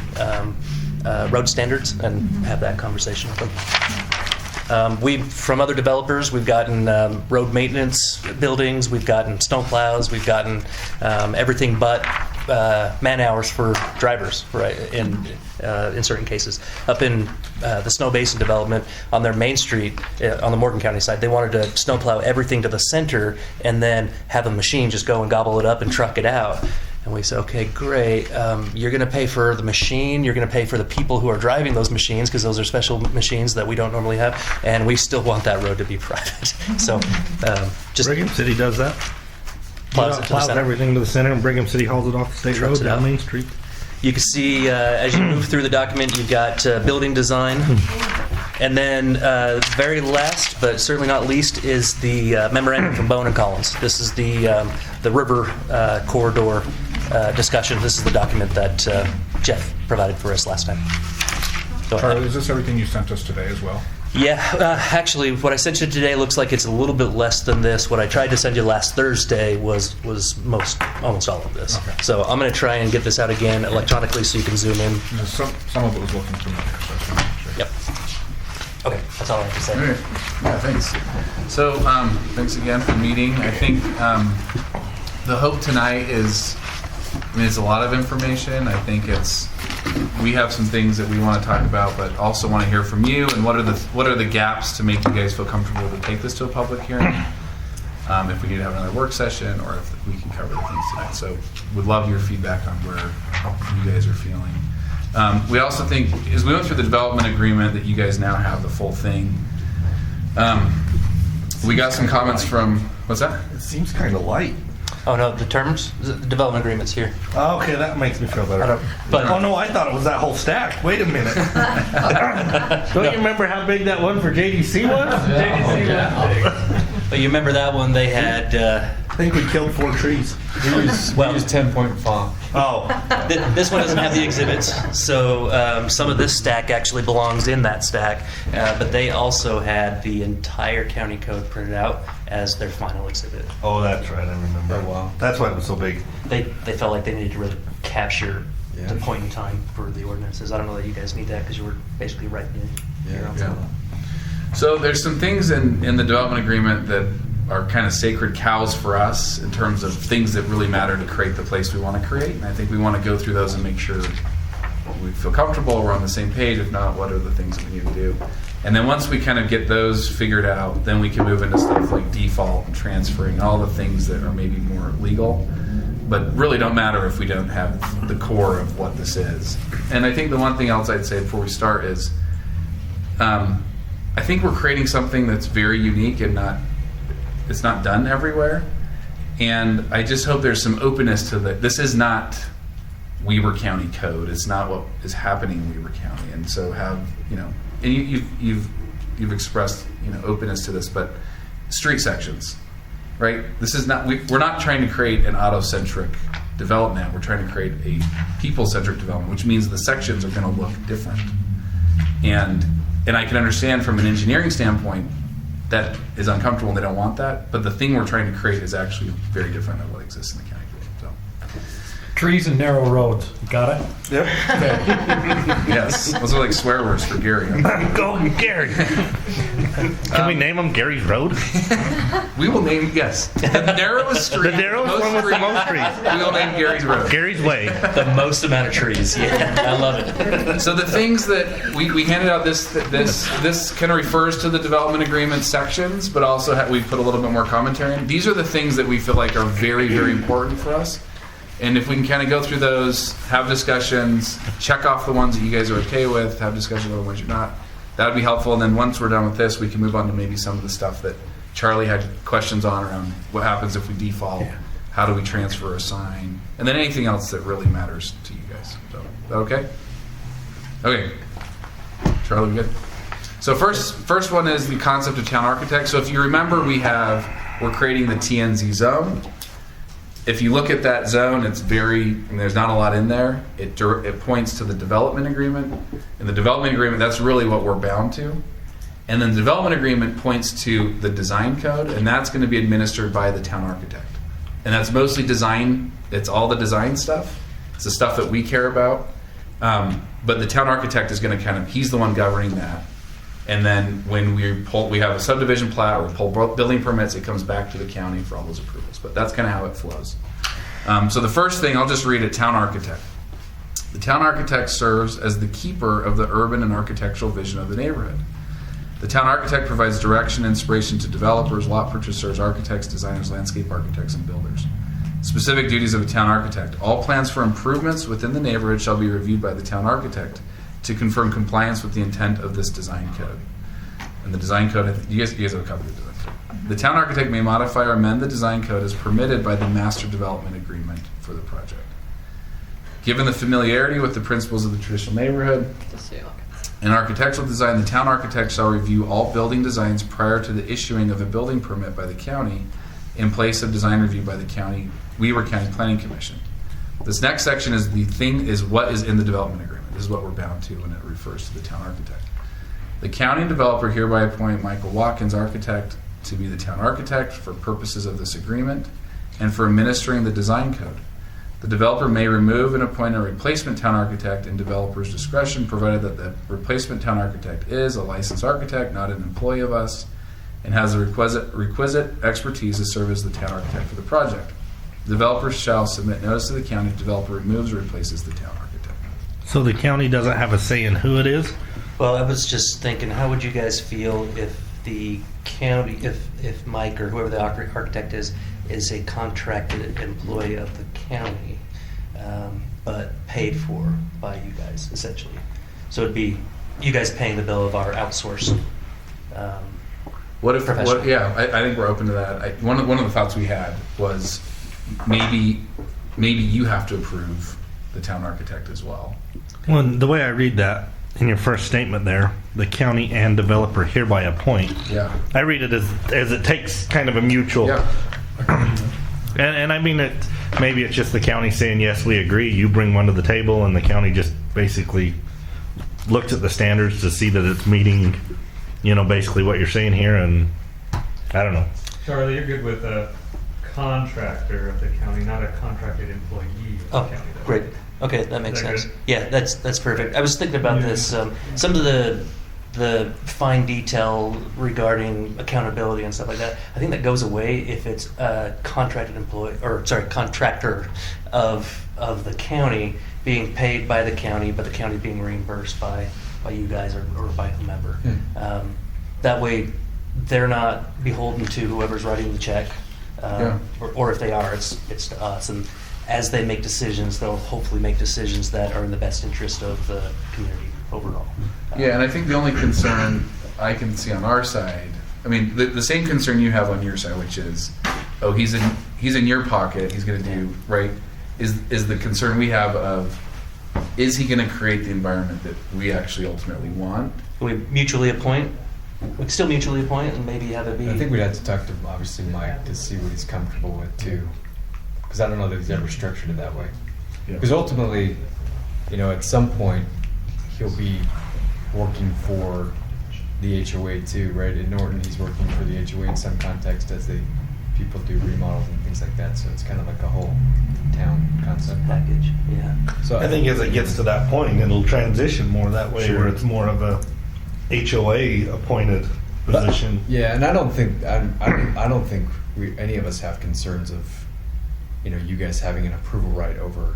road standards and have that conversation with them. From other developers, we've gotten road maintenance buildings, we've gotten snow plows, we've gotten everything but man hours for drivers, right? In certain cases, up in the Snow Basin development on their main street on the Morgan County side, they wanted to snow plow everything to the center and then have a machine just go and gobble it up and truck it out. And we said, okay, great. You're going to pay for the machine. You're going to pay for the people who are driving those machines because those are special machines that we don't normally have. And we still want that road to be private. So just Brigham City does that. Plows everything to the center, and Brigham City hauls it off the state road down Main Street. You can see as you move through the document, you've got building design. And then very last, but certainly not least, is the memorandum from Bone and Collins. This is the river corridor discussion. This is the document that Jeff provided for us last time. Charlie, is this everything you sent us today as well? Yeah, actually, what I sent you today looks like it's a little bit less than this. What I tried to send you last Thursday was almost all of this. Okay. So I'm going to try and get this out again electronically so you can zoom in. Some of it was looking familiar. So yep. Okay, that's all I have to say. All right. Yeah, thanks. So thanks again for the meeting. I think the hope tonight is, it's a lot of information. I think we have some things that we want to talk about, but also want to hear from you and what are the gaps to make you guys feel comfortable to take this to a public hearing. if we need to have another work session, or if we can cover the things tonight. So would love your feedback on where you guys are feeling. We also think, as we went through the development agreement, that you guys now have the full thing. We got some comments from, what's that? It seems kind of light. Oh, no, the terms, the development agreement's here. Oh, okay, that makes me feel better. Oh, no, I thought it was that whole stack. Wait a minute. Don't you remember how big that one for JDC was? But you remember that one, they had... I think we killed 4 trees. We used 10.5. Oh. This one doesn't have the exhibits, so some of this stack actually belongs in that stack, but they also had the entire county code printed out as their final exhibit. Oh, that's right, I remember. Oh, wow. That's why it was so big. They felt like they needed to really capture the point in time for the ordinances. I don't know that you guys need that because you were basically writing it. Yeah. So there's some things in the development agreement that are kind of sacred cows for us in terms of things that really matter to create the place we want to create. And I think we want to go through those and make sure we feel comfortable, we're on the same page. If not, what are the things that we need to do? And then once we kind of get those figured out, then we can move into stuff like default and transferring, all the things that are maybe more legal, but really don't matter if we don't have the core of what this is. And I think the one thing else I'd say before we start is, I think we're creating something that's very unique and it's not done everywhere. And I just hope there's some openness to that. This is not Weber County code. It's not what is happening in Weber County. And so and you've expressed, openness to this, but street sections, right? This is not, we're not trying to create an auto-centric development. We're trying to create a people-centric development, which means the sections are going to look different. And I can understand from an engineering standpoint that is uncomfortable and they don't want that, but the thing we're trying to create is actually very different than what exists in the county. So. Trees and narrow roads. Got it? Yep. Yes. Those are like swear words for Gary. Go, Gary. Can we name him Gary's Road? We will name, yes. The narrowest street. The narrowest one with the most trees. We will name Gary's Road. Gary's Way. The most amount of trees. Yeah, I love it. So the things that we handed out, this kind of refers to the development agreement sections, but also we put a little bit more commentary in. These are the things that we feel like are very, very important for us. And if we can kind of go through those, have discussions, check off the ones that you guys are okay with, have discussions on the ones you're not, that would be helpful. And then once we're done with this, we can move on to maybe some of the stuff that Charlie had questions on around what happens if we default, how do we transfer a sign, and then anything else that really matters to you guys. So, is that okay? Okay. Charlie, we good? So first one is the concept of town architect. So if you remember, we're creating the TNZ zone. If you look at that zone, there's not a lot in there. It points to the development agreement. And the development agreement, that's really what we're bound to. And then the development agreement points to the design code, and that's going to be administered by the town architect. And that's mostly design. It's all the design stuff. It's the stuff that we care about. But the town architect is going to he's the one governing that. And then when we have a subdivision plat or we pull building permits, it comes back to the county for all those approvals. But that's kind of how it flows. So the first thing, I'll just read it, town architect. The town architect serves as the keeper of the urban and architectural vision of the neighborhood. The town architect provides direction and inspiration to developers, lot purchasers, architects, designers, landscape architects, and builders. Specific duties of a town architect. All plans for improvements within the neighborhood shall be reviewed by the town architect to confirm compliance with the intent of this design code. And the design code, you guys have a copy of the design code. The town architect may modify or amend the design code as permitted by the master development agreement for the project. Given the familiarity with the principles of the traditional neighborhood and architectural design, the town architect shall review all building designs prior to the issuing of a building permit by the county in place of design review by the Weber County Planning Commission. This next section is what is in the development agreement. This is what we're bound to when it refers to the town architect. The county developer hereby appoint Michael Watkins, architect, to be the town architect for purposes of this agreement and for administering the design code. The developer may remove and appoint a replacement town architect in developer's discretion, provided that the replacement town architect is a licensed architect, not an employee of us, and has the requisite expertise to serve as the town architect for the project. The developer shall submit notice to the county if the developer removes or replaces the town architect. So the county doesn't have a say in who it is? Well, I was just thinking, how would you guys feel if the county, if Mike or whoever the architect is a contracted employee of the county, but paid for by you guys, essentially. So it'd be you guys paying the bill of our outsourced professional. I think we're open to that. One of the thoughts we had was maybe you have to approve the town architect as well. Well, the way I read that in your first statement there, the county and developer hereby appoint. Yeah. I read it as it takes kind of a mutual. Yeah. And I mean, maybe it's just the county saying, yes, we agree, you bring one to the table, and the county just basically looks at the standards to see that it's meeting, basically what you're saying here, and I don't know. Charlie, you're good with a contractor of the county, not a contracted employee of the county. Though. Great. Okay, that makes sense. Good? Yeah, that's perfect. I was thinking about this. Some of the fine detail regarding accountability and stuff like that, I think that goes away if it's a contracted contractor of the county being paid by the county, but the county being reimbursed by you guys or by whomever. That way, they're not beholden to whoever's writing the check, or if they are, it's to us. And as they make decisions, they'll hopefully make decisions that are in the best interest of the community overall. Yeah, and I think the only concern I can see on our side, I mean, the same concern you have on your side, which is, oh, he's in your pocket, he's going to do right, is the concern we have of, is he going to create the environment that we actually ultimately want? We mutually appoint. We can still mutually appoint and maybe have it be. I think we'd have to talk to obviously Mike to see what he's comfortable with too, because I don't know that he's ever structured it that way. Because ultimately, at some point, he'll be working for the HOA too, right? In Norton, he's working for the HOA in some context as people do remodels and things like that. So it's kind of like a whole town concept package. Yeah. So I think as it gets to that point, it'll transition more that way, where it's more of a HOA appointed position. Yeah, and I don't think any of us have concerns of you guys having an approval right over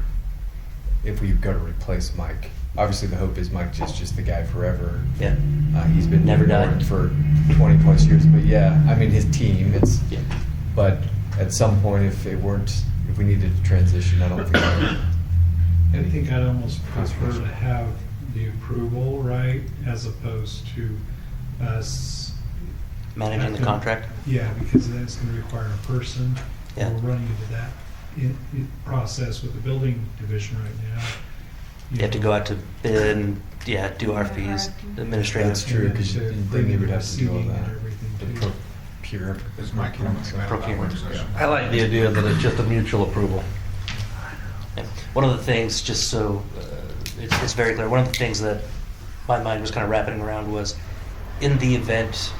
if we go to replace Mike. Obviously, the hope is Mike is just the guy forever. Yeah. He's been Never doing died. for 20 plus years. But yeah, I mean his team. But at some point, if we needed to transition, I don't think. I think I'd almost prefer to have the approval right as opposed to us managing the contract. Yeah, because that's going to require a person. Yeah. We're running into that process with the building division right now. You have to go out to bid and do RFPs, administrative. That's true, because then you would have to do all that. Procure. Is Mike procurement. I like the idea that it's just a mutual approval. Yeah. One of the things, just so it's very clear, one of the things that my mind was kind of wrapping around was, in the event,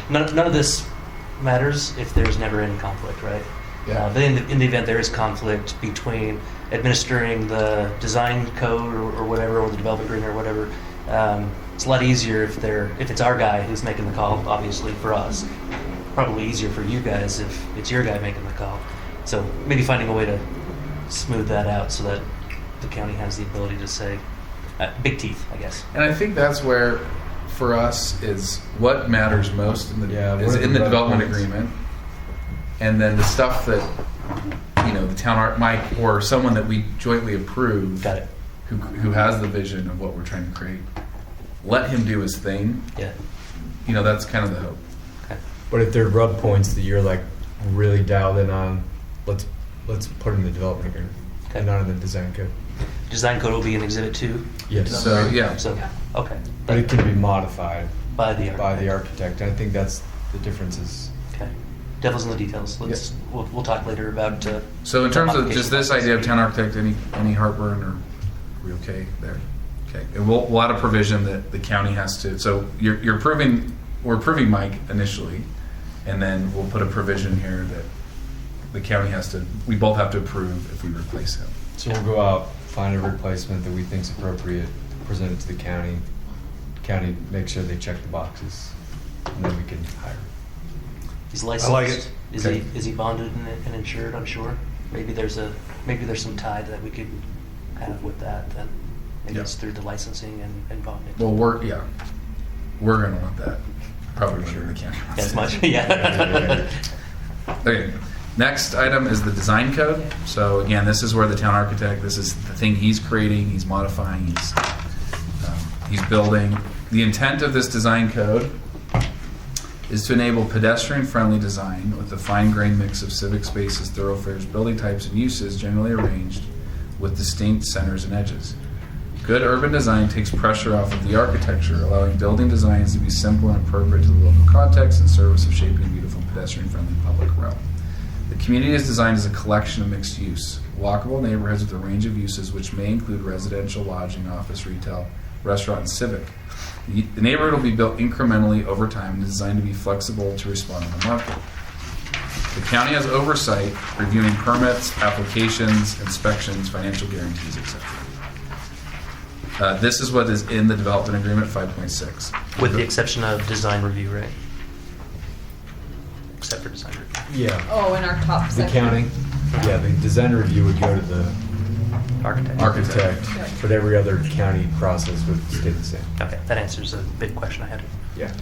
none of this matters if there's never any conflict, right? Yeah. But in the event there is conflict between administering the design code or whatever, or the development agreement or whatever, it's a lot easier if it's our guy who's making the call, obviously, for us. Probably easier for you guys if it's your guy making the call. So maybe finding a way to smooth that out so that the county has the ability to say, big teeth, I guess. And I think that's where, for us, is what matters most in the development agreement, and then the stuff that the town art Mike or someone that we jointly approve, who has the vision of what we're trying to create, let him do his thing. Yeah. That's kind of the hope. But if there are rub points that you're like really dialed in on, let's put in the development agreement and not in the design code. Design code will be in Exhibit 2? Yes. Okay. But it can be modified by the architect. I think that's the differences. Okay. Devil's in the details. We'll talk later about. So in terms of just this idea of town architect, any heartburn, or are we okay there? Okay. And we'll add a provision that the county has to. So we're approving Mike initially, and then we'll put a provision here that the county has to. We both have to approve if we replace him. So we'll go out, find a replacement that we think is appropriate, present it to the county. County make sure they check the boxes, and then we can hire. He's licensed. I like it. Is he bonded and insured? I'm sure. Maybe there's some tie that we could have with that. Then maybe it's through the licensing and bonding. Well, we're gonna want that. Probably sure the county. As much, yeah. Okay. Next item is the design code. So again, this is where the town architect, this is the thing he's creating, he's modifying, he's building. The intent of this design code is to enable pedestrian-friendly design with a fine-grained mix of civic spaces, thoroughfares, building types, and uses generally arranged with distinct centers and edges. Good urban design takes pressure off of the architecture, allowing building designs to be simple and appropriate to the local context in service of shaping a beautiful pedestrian-friendly public realm. The community is designed as a collection of mixed use, walkable neighborhoods with a range of uses which may include residential, lodging, office, retail, restaurant, and civic. The neighborhood will be built incrementally over time and designed to be flexible to respond to the market. The county has oversight, reviewing permits, applications, inspections, financial guarantees, etc. This is what is in the development agreement 5.6. With the exception of design review, right? Except for design review. Yeah. Oh, in our top The section. county, yeah, the design review would go to the architect, but every other county process would stay the same. Okay, that answers a big question I had. Yeah.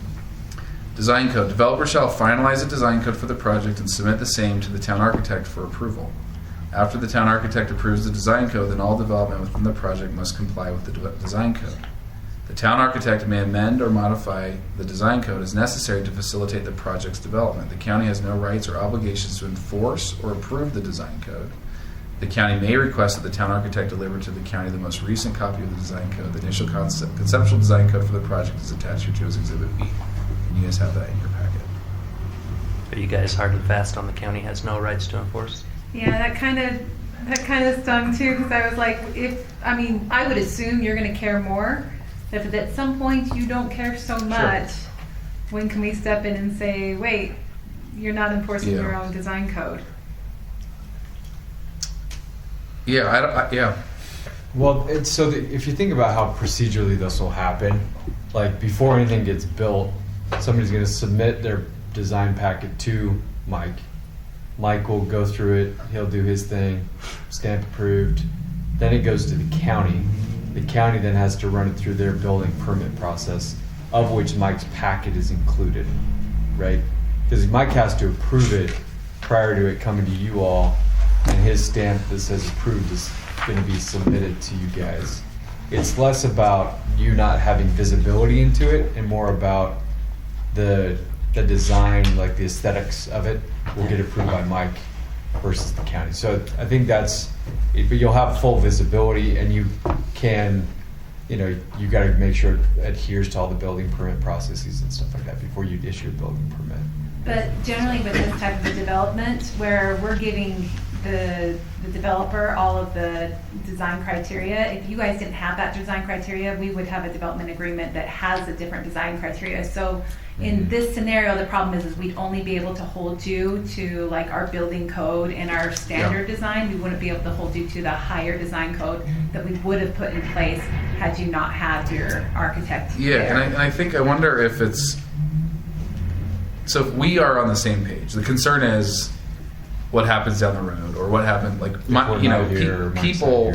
Design code. Developer shall finalize a design code for the project and submit the same to the town architect for approval. After the town architect approves the design code, then all development within the project must comply with the design code. The town architect may amend or modify the design code as necessary to facilitate the project's development. The county has no rights or obligations to enforce or approve the design code. The county may request that the town architect deliver to the county the most recent copy of the design code. The initial conceptual design code for the project is attached here to as Exhibit B. And you guys have that in your packet. Are you guys hard and fast on the county has no rights to enforce? Yeah, that kind of stung too, because I was like, I would assume you're going to care more. If at some point you don't care so much, when can we step in and say, wait, you're not enforcing your own design code? Yeah, Well, if you think about how procedurally this will happen, like before anything gets built, somebody's going to submit their design packet to Mike. Mike will go through it. He'll do his thing, stamp approved. Then it goes to the county. The county then has to run it through their building permit process, of which Mike's packet is included, right? Because Mike has to approve it prior to it coming to you all, and his stamp that says approved is going to be submitted to you guys. It's less about you not having visibility into it and more about the design, like the aesthetics of it will get approved by Mike versus the county. So I think that's it, but you'll have full visibility, and you can, you got to make sure it adheres to all the building permit processes and stuff like that before you issue a building permit. But generally with this type of a development, where we're giving the developer all of the design criteria, if you guys didn't have that design criteria, we would have a development agreement that has a different design criteria. So in this scenario, the problem is we'd only be able to hold you to like our building code and our standard design. We wouldn't be able to hold you to the higher design code that we would have put in place had you not had your architect there. and I wonder if it's, so if we are on the same page, the concern is what happens down the road, or what happened, like, people,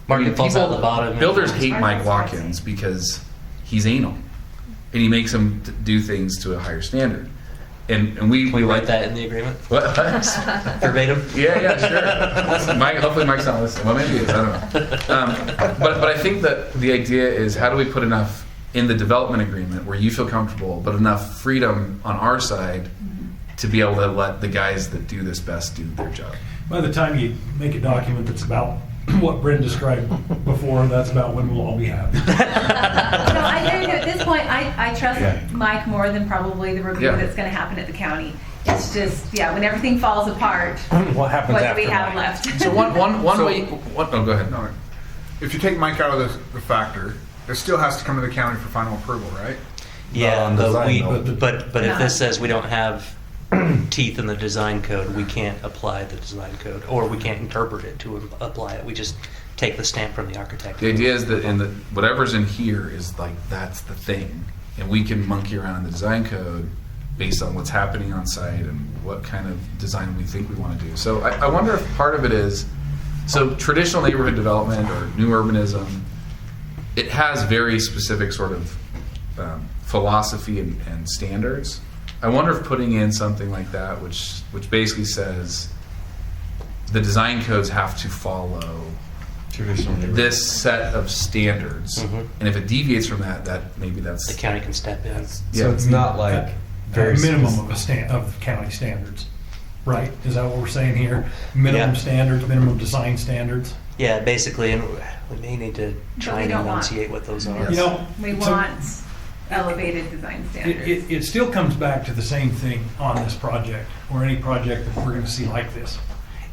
Market falls out the bottom. Builders hate Mike Watkins because he's anal, and he makes them do things to a higher standard. And we Can we write that in the agreement? What? Verbatim? Yeah, sure. Hopefully Mike's not listening. Well, maybe he is. I don't know. But I think that the idea is, how do we put enough in the development agreement where you feel comfortable, but enough freedom on our side to be able to let the guys that do this best do their job? By the time you make a document that's about what Bryn described before, that's about when we'll all be happy. At this point, I trust Mike more than probably the review that's going to happen at the county. It's just, when everything falls apart, what happens what after do we have Mike? left? So one way. Oh, go ahead. No, if you take Mike out of the factor, it still has to come to the county for final approval, right? Yeah, but No. if this says we don't have teeth in the design code, we can't apply the design code, or we can't interpret it to apply it. We just take the stamp from the architect. The idea is that whatever's in here is like, that's the thing, and we can monkey around in the design code based on what's happening on site and what kind of design we think we want to do. So I wonder if part of it is, so traditional neighborhood development or new urbanism, it has very specific sort of philosophy and standards. I wonder if putting in something like that, which basically says the design codes have to follow this set of standards, and if it deviates from that, maybe that's the county can step in. So it's not like Very minimum of county standards, right? Is that what we're saying here? Minimum standards, minimum design standards? Yeah, basically, and we may need to try and enunciate what those are. You know, We want elevated design standards. it still comes back to the same thing on this project, or any project that we're going to see like this.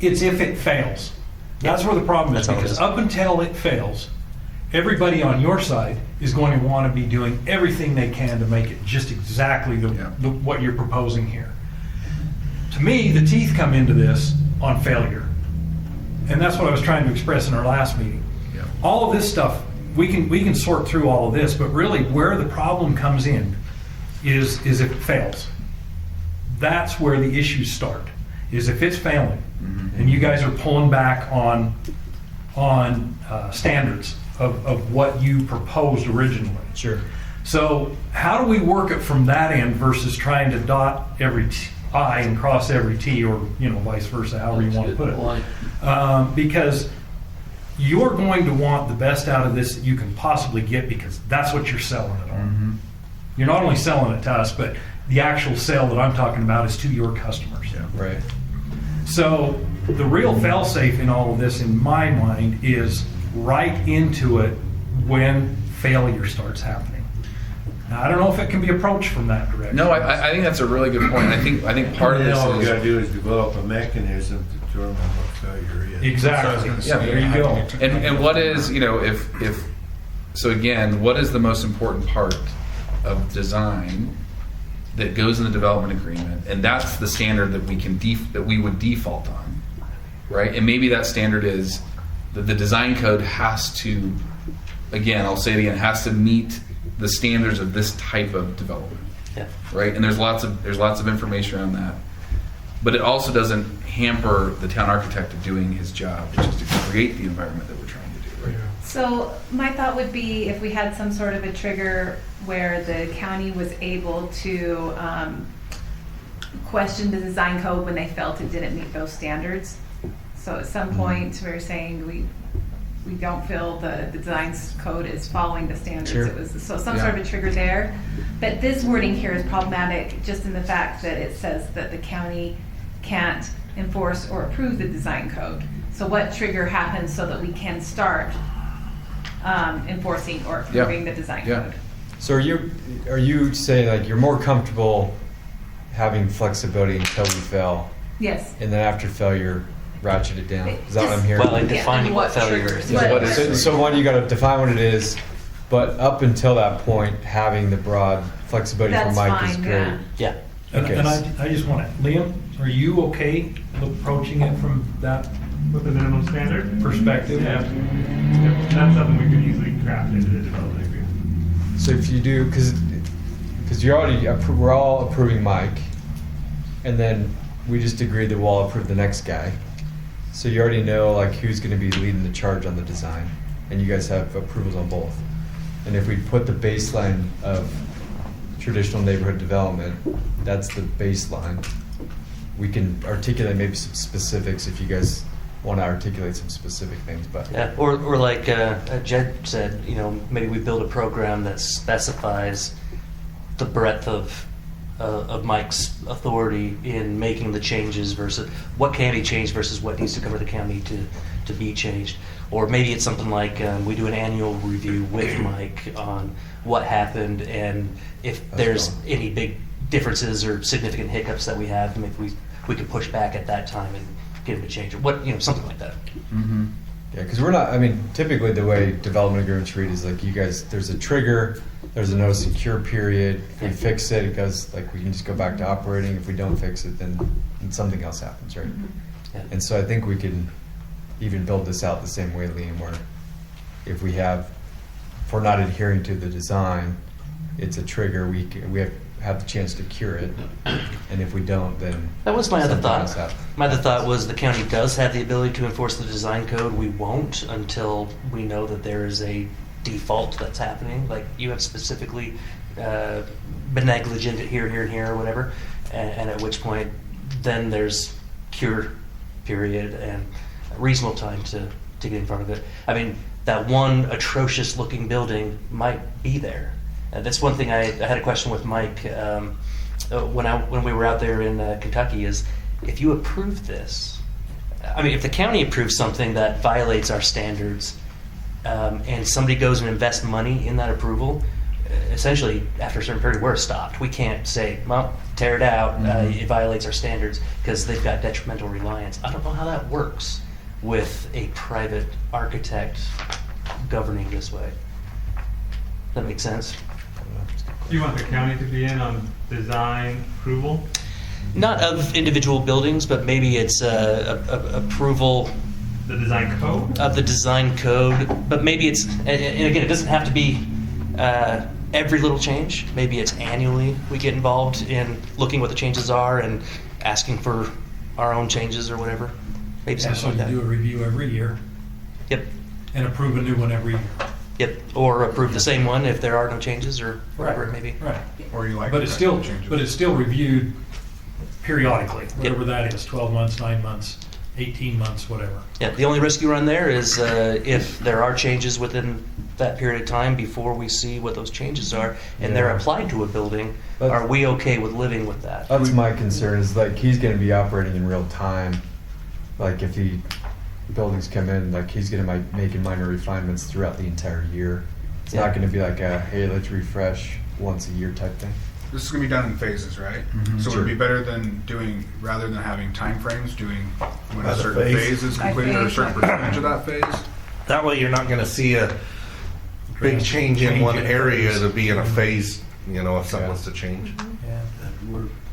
It's if it fails. That's where the problem is, because up until it fails, everybody on your side is going to want to be doing everything they can to make it just exactly what you're proposing here. To me, the teeth come into this on failure. And that's what I was trying to express in our last meeting. All of this stuff, we can sort through all of this, but really where the problem comes in is if it fails. That's where the issues start, is if it's failing. And you guys are pulling back on standards of what you proposed originally. Sure. So how do we work it from that end versus trying to dot every I and cross every T, or vice versa, however you want to put it? Because you're going to want the best out of this that you can possibly get, because that's what you're selling it on. You're not only selling it to us, but the actual sale that I'm talking about is to your customers. Right. So the real fail-safe in all of this, in my mind, is right into it when failure starts happening. Now, I don't know if it can be approached from that direction. No, I think that's a really good point. I think part of this all is we got to do is develop a mechanism to determine what failure is. Exactly. There you go. And what is, if so again, what is the most important part of design that goes in the development agreement? And that's the standard that we would default on, right? And maybe that standard is that the design code has to, again, I'll say it again, has to meet the standards of this type of development. Yeah. Right? And there's lots of information around that. But it also doesn't hamper the town architect of doing his job, which is to create the environment that we're trying to do, right? So my thought would be if we had some sort of a trigger where the county was able to question the design code when they felt it didn't meet those standards. So at some point we're saying we don't feel the design code is following the standards. Sure. It was sort of a trigger there. But this wording here is problematic just in the fact that it says that the county can't enforce or approve the design code. So what trigger happens so that we can start enforcing or approving the design code? So are you saying like you're more comfortable having flexibility until we fail? Yes. And then after failure, ratchet it down? Is that what I'm hearing? Well, like defining what failure is. So one, you got to define what it is, but up until that point, having the broad flexibility for Mike is great. Yeah. And I just want to, Liam, are you okay approaching it from that with the minimum standard perspective? Yeah. That's something we could easily craft into the development agreement. So if you do, because you're already we're all approving Mike, and then we just agreed that we'll all approve the next guy. So you already know like who's going to be leading the charge on the design, and you guys have approvals on both. And if we put the baseline of traditional neighborhood development, that's the baseline. We can articulate maybe some specifics if you guys want to articulate some specific things. But yeah, or like Jed said, maybe we build a program that specifies the breadth of Mike's authority in making the changes versus what can be changed versus what needs to come to the county to be changed. Or maybe it's something like we do an annual review with Mike on what happened, and if there's any big differences or significant hiccups that we have, maybe we can push back at that time and get him to change it. Something like that. Mm-hmm. Yeah, because we're not. I mean, typically the way development agreements read is like you guys. There's a trigger. There's a notice and cure period. If we fix it, it goes like we can just go back to operating. If we don't fix it, then something else happens, right? Yeah. And so I think we can even build this out the same way, Liam, where if we're not adhering to the design, it's a trigger. We have the chance to cure it, and if we don't, then that was my other something else thought. happens. My other thought was the county does have the ability to enforce the design code. We won't until we know that there is a default that's happening. Like you have specifically been negligent here, here, and here, or whatever, and at which point then there's cure period and reasonable time to get in front of it. I mean, that one atrocious looking building might be there. That's one thing I had a question with Mike when we were out there in Kentucky is, if you approve this, I mean, if the county approves something that violates our standards, and somebody goes and invests money in that approval, essentially after a certain period we're stopped. We can't say, well, tear it out, it violates our standards, because they've got detrimental reliance. I don't know how that works with a private architect governing this way. Does that make sense? Do you want the county to be in on design approval? Not of individual buildings, but maybe it's approval. The design code? Of the design code, but maybe it's, and again, it doesn't have to be every little change. Maybe it's annually we get involved in looking what the changes are and asking for our own changes or whatever. Maybe Yeah, something so like you that. do a review every year. Yep. And approve a new one every year. Yep. Or approve the same one if there are no changes or whatever it may be. Right. Or you like But it's still, reviewed periodically, whatever that is, 12 months, 9 months, 18 months, whatever. Yeah, the only risk you run there is if there are changes within that period of time before we see what those changes are and they're applied to a building, are we okay with living with that? That's my concern, is like he's going to be operating in real time. Like if buildings come in, like he's going to be making minor refinements throughout the entire year. It's not going to be like a, hey, let's refresh once a year type thing. This is going to be done in phases, right? So would it be better than rather than having timeframes, doing when a certain phase is completed or a certain percentage of that phase? That way you're not going to see a big change in one area to be in a phase, if something was to change.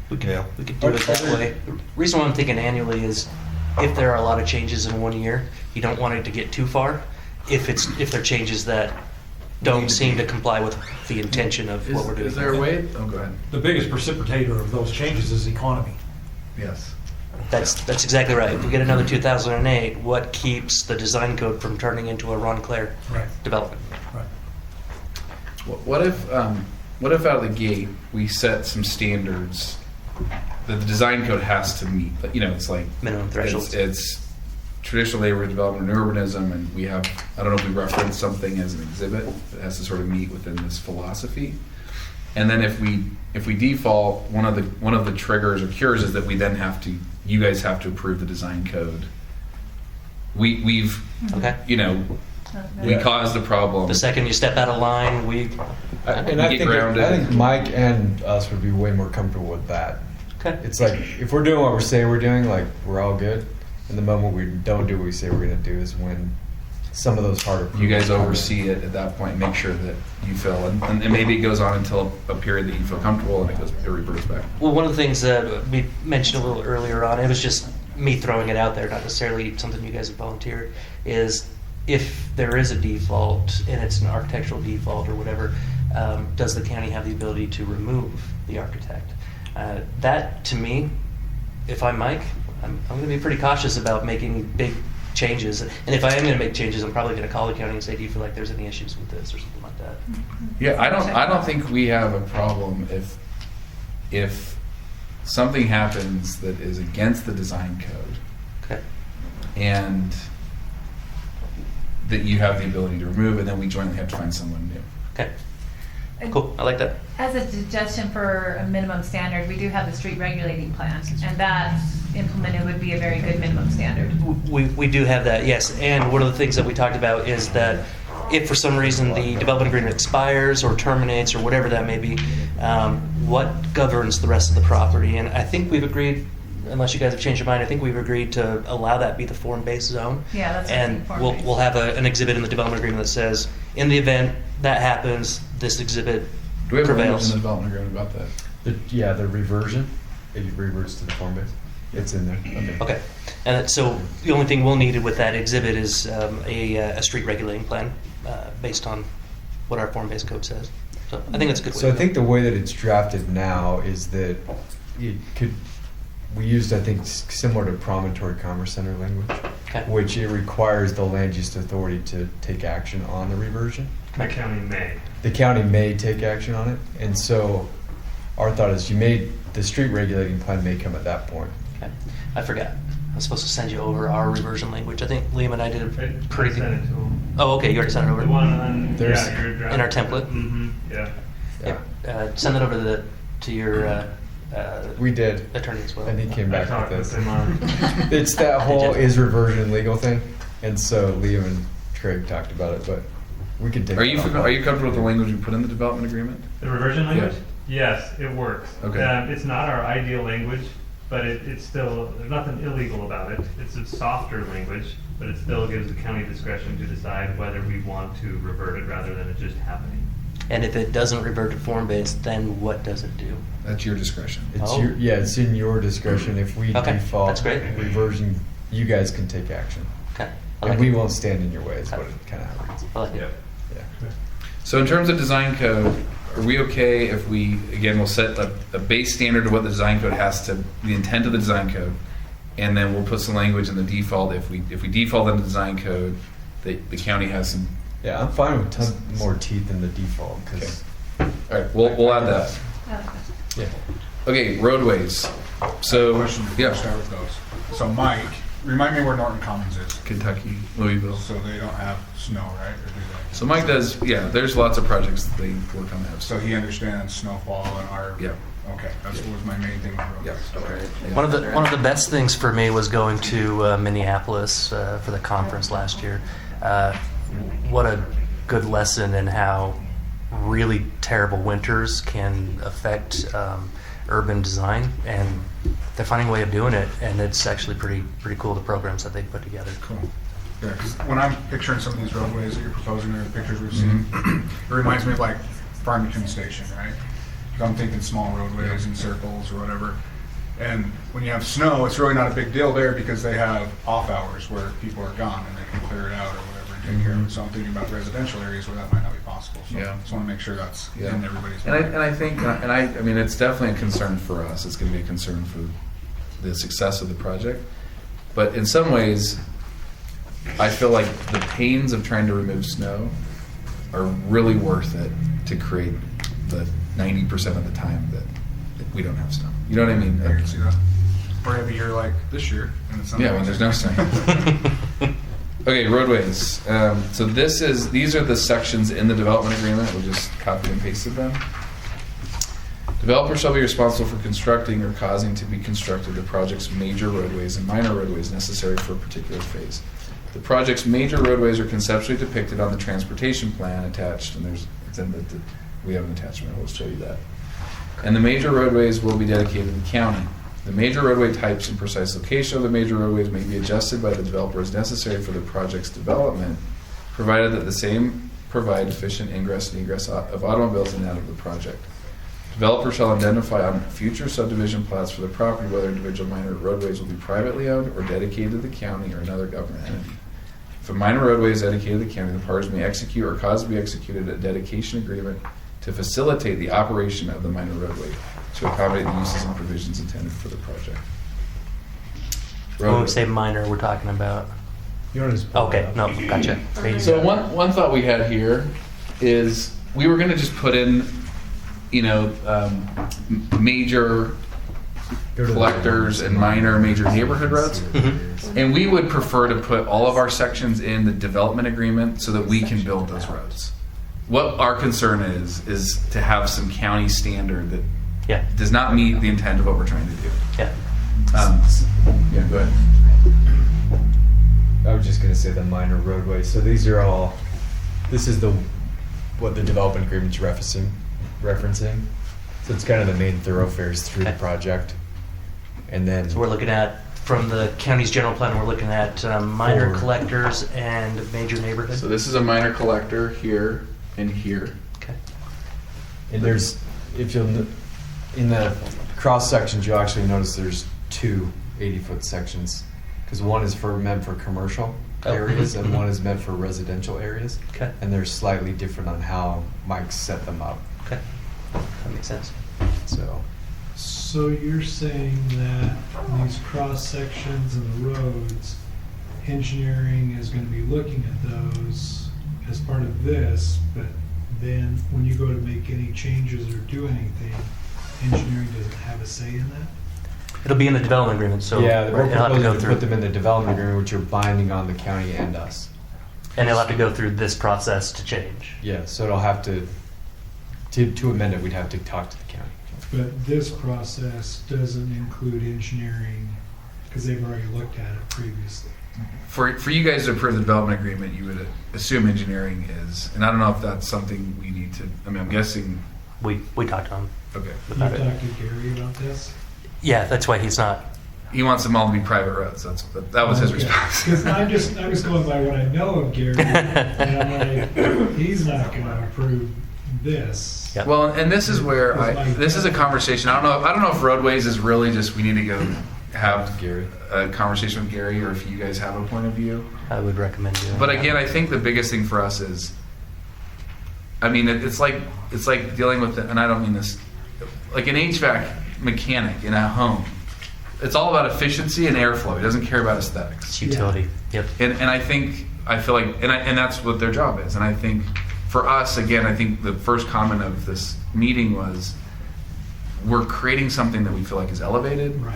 We could do it that way. The reason why I'm thinking annually is if there are a lot of changes in one year, you don't want it to get too far. If there are changes that don't seem to comply with the intention of what we're doing. Is there a way? Oh, go ahead. The biggest precipitator of those changes is economy. Yes. That's exactly right. If we get another 2008, what keeps the design code from turning into a Ron Claire development? Right. What if out of the gate we set some standards that the design code has to meet? It's like minimum thresholds. It's traditional neighborhood development and urbanism, and we have, I don't know if we reference something as an exhibit that has to sort of meet within this philosophy. And then if we default, one of the triggers or cures is that we then you guys have to approve the design code. We caused the problem. The second you step out of line, I think Mike and us would be way more comfortable with that. Okay. It's like if we're doing what we say we're doing, like we're all good. And the moment we don't do what we say we're going to do is when some of those harder. You guys oversee it at that point, make sure that you feel, and maybe it goes on until a period that you feel comfortable, and it reverts back. Well, one of the things that we mentioned a little earlier on, it was just me throwing it out there, not necessarily something you guys have volunteered, is if there is a default and it's an architectural default or whatever, does the county have the ability to remove the architect? That, to me, if I'm Mike, I'm going to be pretty cautious about making big changes. And if I am going to make changes, I'm probably going to call the county and say, do you feel like there's any issues with this or something like that? Yeah, I don't think we have a problem if something happens that is against the design code. Okay. And that you have the ability to remove, and then we jointly have to find someone new. Okay. Cool. I like that. As a suggestion for a minimum standard, we do have the street regulating plan, and that implemented would be a very good minimum standard. We do have that, yes. And one of the things that we talked about is that if for some reason the development agreement expires or terminates or whatever that may be, what governs the rest of the property? And I think we've agreed, unless you guys have changed your mind, I think we've agreed to allow that be the form-based zone. Yeah, that's and we'll have an exhibit in the development agreement that says, in the event that happens, this exhibit Do we have prevails. language in the development agreement about that? The reversion, it reverts to the form base. It's in there. Okay. And so the only thing we'll need with that exhibit is a street regulating plan based on what our form-based code says. So I think that's a good way So to I think the way that it's drafted now is that we used, I think, similar to promontory commerce center language, which it requires the land use authority to take action on the reversion. The county may. the county may take action on it. And so our thought is the street regulating plan may come at that point. Okay. I forgot. I was supposed to send you over our reversion language. I think Liam and I did a pretty good. Send it to him. Oh, okay. You already sent it over. The one on There's- your draft. In our template. Mm-hmm. Yeah. Yeah. Send it over to your We did. attorney as well. And he came I back talked with with this. him on. It's that whole did. is reversion legal thing. And so Liam and Craig talked about it, but we could take Are it you off. are you comfortable with the language we put in the development agreement? The reversion language? Yes, it works. Okay. It's not our ideal language, but it's still, there's nothing illegal about it. It's a softer language, but it still gives the county discretion to decide whether we want to revert it rather than it just happening. And if it doesn't revert to form-based, then what does it do? That's your discretion. It's Oh. it's in your discretion. If we Okay, default that's great. reversion, you guys can take action. Okay. And we won't stand in your way is what it kind of reads. I like it. Yeah. So in terms of design code, are we okay if we, again, we'll set a base standard of what the design code has to, the intent of the design code, and then we'll put some language in the default. If we default in the design code, the county has some. Yeah, I'm fine with ton more teeth in the default. Cause All right, we'll add that. Yeah. Okay, roadways. So Question before yeah, we start with those. So Mike, remind me where Norton Commons is. Kentucky, Louisville. So they don't have snow, right? Or do they? So Mike does. Yeah, there's lots of projects that they work on that. So he understands snowfall and our. Yeah. Okay, that was my main thing with roadways. Yeah. One of the best things for me was going to Minneapolis for the conference last year. What a good lesson in how really terrible winters can affect urban design, and they're finding a way of doing it, and it's actually pretty cool, the programs that they put together. Cool. Yeah, 'cause when I'm picturing some of these roadways that you're proposing or the pictures we've seen, it reminds me of like Farmington Station, right? 'Cause I'm thinking small roadways and circles or whatever. And when you have snow, it's really not a big deal there because they have off hours where people are gone and they can clear it out or whatever and take care of it. So I'm thinking about residential areas where that might not be possible. So Yeah. just want to make sure that's Yeah. in everybody's And I think, I mean, it's definitely a concern for us. It's going to be a concern for the success of the project. But in some ways, I feel like the pains of trying to remove snow are really worth it to create the 90% of the time that we don't have snow. You know what I mean? I can see that. Or have a year like this year. And it's Yeah, when there's no snow. Okay, roadways. So these are the sections in the development agreement. We just copied and pasted them. Developers shall be responsible for constructing or causing to be constructed the project's major roadways and minor roadways necessary for a particular phase. The project's major roadways are conceptually depicted on the transportation plan attached, and we have an attachment. We'll show you that. And the major roadways will be dedicated to the county. The major roadway types and precise location of the major roadways may be adjusted by the developer as necessary for the project's development, provided that the same provide efficient ingress and egress of automobiles in and out of the project. Developer shall identify on future subdivision plats for the property whether individual minor roadways will be privately owned or dedicated to the county or another government entity. If a minor roadway is dedicated to the county, the parties may execute or cause to be executed a dedication agreement to facilitate the operation of the minor roadway to accommodate the uses and provisions intended for the project. When we say minor, we're talking about. Okay, no, gotcha. So one thought we had here is we were going to just put in, major collectors and minor major neighborhood roads. And we would prefer to put all of our sections in the development agreement so that we can build those roads. What our concern is to have some county standard that does not meet the intent of what we're trying to do. Yeah. Go ahead. I was just going to say the minor roadway. So this is what the development agreement's referencing. So it's kind of the main thoroughfares through the project. And then. So we're looking at, from the county's general plan, we're looking at minor collectors and major neighborhoods. So this is a minor collector here and here. Okay. And in the cross sections, you'll actually notice there's two 80-foot sections. Because one is meant for commercial areas and one is meant for residential areas. Okay. And they're slightly different on how Mike set them up. Okay. That makes sense. So you're saying that these cross sections and the roads, engineering is going to be looking at those as part of this, but then when you go to make any changes or do anything, engineering doesn't have a say in that? It'll be in the development agreement, so Yeah, we're it'll have to proposing go to through. put them in the development agreement, which are binding on the county and us. And it'll have to go through this process to change. Yeah, so it'll have to amend it, we'd have to talk to the county. But this process doesn't include engineering, because they've already looked at it previously. For you guys to approve the development agreement, you would assume engineering is, and I don't know if that's something we need to, I mean, I'm guessing. We talked to him. Okay. You talked to Gary about this? Yeah, that's why he's not. He wants them all to be private roads. That was his response. Because I'm just going by what I know of Gary, and I'm like, he's not going to approve this. Yep. Well, and this is where this is a conversation. I don't know if roadways is really just we need to go have a conversation with Gary, or if you guys have a point of view. I would recommend doing But that. again, I think the biggest thing for us is, I mean, it's like dealing with and I don't mean this, like an HVAC mechanic in a home. It's all about efficiency and airflow. He doesn't care about aesthetics. It's utility. Yep. And I feel like, and that's what their job is. And I think for us, again, I think the first comment of this meeting was, we're creating something that we feel like is elevated. Right.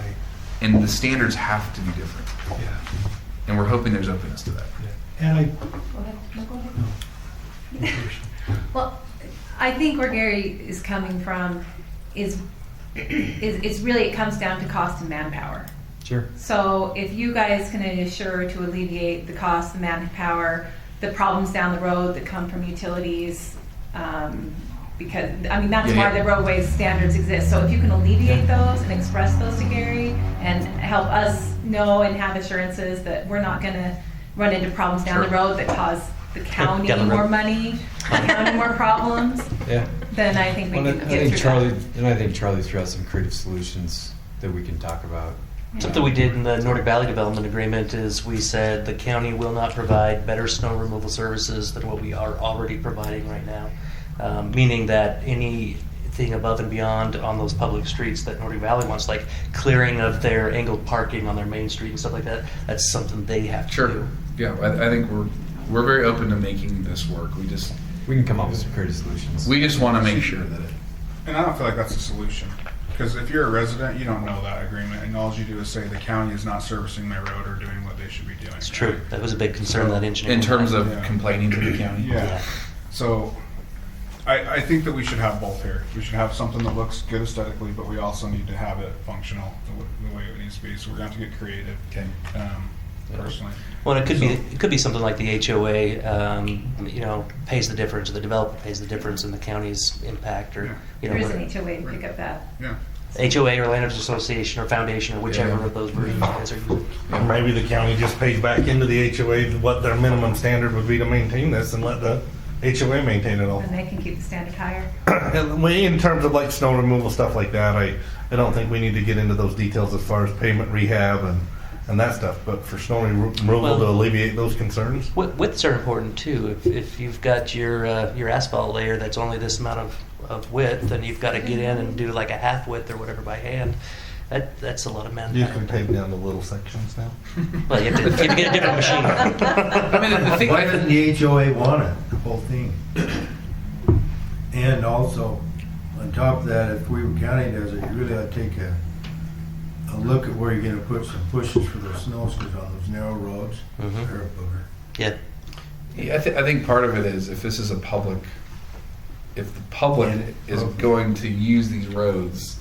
And the standards have to be different. Yeah. And we're hoping there's openness to that. And I, Go ahead. No, go ahead. Well, I think where Gary is coming from is really, it comes down to cost and manpower. Sure. So if you guys can assure to alleviate the cost and manpower, the problems down the road that come from utilities, because, I mean, that's why the roadways standards exist. So if you can alleviate those and express those to Gary and help us know and have assurances that we're not going to run into problems down the road that cause the county more money, the county more problems, Yeah. then I think we Well, can I get think through that. I think Charlie threw out some creative solutions that we can talk about. Something we did in the Nordic Valley Development Agreement is we said the county will not provide better snow removal services than what we are already providing right now. Meaning that anything above and beyond on those public streets that Nordic Valley wants, like clearing of their angled parking on their main street and stuff like that, that's something they have to do. Yeah, I think we're very open to making this work. We can come up with some creative solutions. We just want to make sure that it. And I don't feel like that's a solution. Because if you're a resident, you don't know that agreement, and all you do is say the county is not servicing my road or doing what they should be doing. It's true. That was a big concern that engineer. In terms of complaining to the county? Yeah. So I think that we should have both here. We should have something that looks good aesthetically, but we also need to have it functional the way it needs to be. So we're going to have to get creative. Okay. Personally. Well, it could be something like the HOA, pays the difference, or the developer pays the difference in the county's impact, or There is an HOA to pick up that. Yeah. HOA or Landowners Association or Foundation or whichever of those versions you guys are using. And maybe the county just pays back into the HOA what their minimum standard would be to maintain this, and let the HOA maintain it all. And they can keep the standard higher. In terms of like snow removal, stuff like that, I don't think we need to get into those details as far as pavement rehab and that stuff, but for snow removal to alleviate those concerns. Widths are important too. If you've got your asphalt layer that's only this amount of width, then you've got to get in and do like a half width or whatever by hand. That's a lot of manpower. You can pave down the little sections now. Well, you have to get a different machine. I mean, the thing. Why doesn't the HOA want it, the whole thing? And also, on top of that, if Weaver County does it, you really ought to take a look at where you're going to put some pushes for those snows, because on those narrow roads, they're a booger. Yeah. Yeah, I think part of it is if this is a public, if the public is going to use these roads,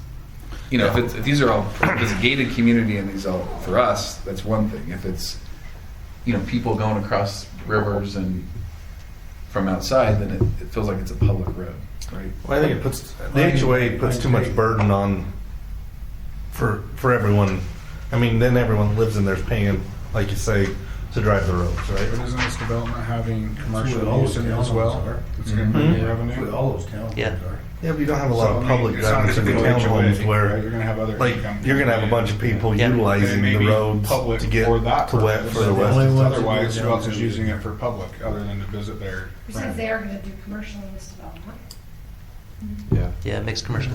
if these are all, if it's a gated community and these all, for us, that's one thing. If it's, people going across rivers and from outside, then it feels like it's a public road, right? Well, I think the HOA puts too much burden on for everyone. I mean, then everyone lives in there's paying, like you say, to drive the roads, right? But isn't this development having commercial all use those in it as townhomes well? are. It's going to bring Mhm. revenue. That's what all those towns Yeah. are. Yeah, but you don't have a lot of public it's not drivers in the typical townhomes HOA, where, right? You're going to have other like, income you're going to have a bunch of people utilizing the roads public to get for that to wet purpose. for the west. Otherwise, who else is using it for public other than to visit their Besides, they are gonna do commercial in this development. Yeah. Yeah, mixed commercial.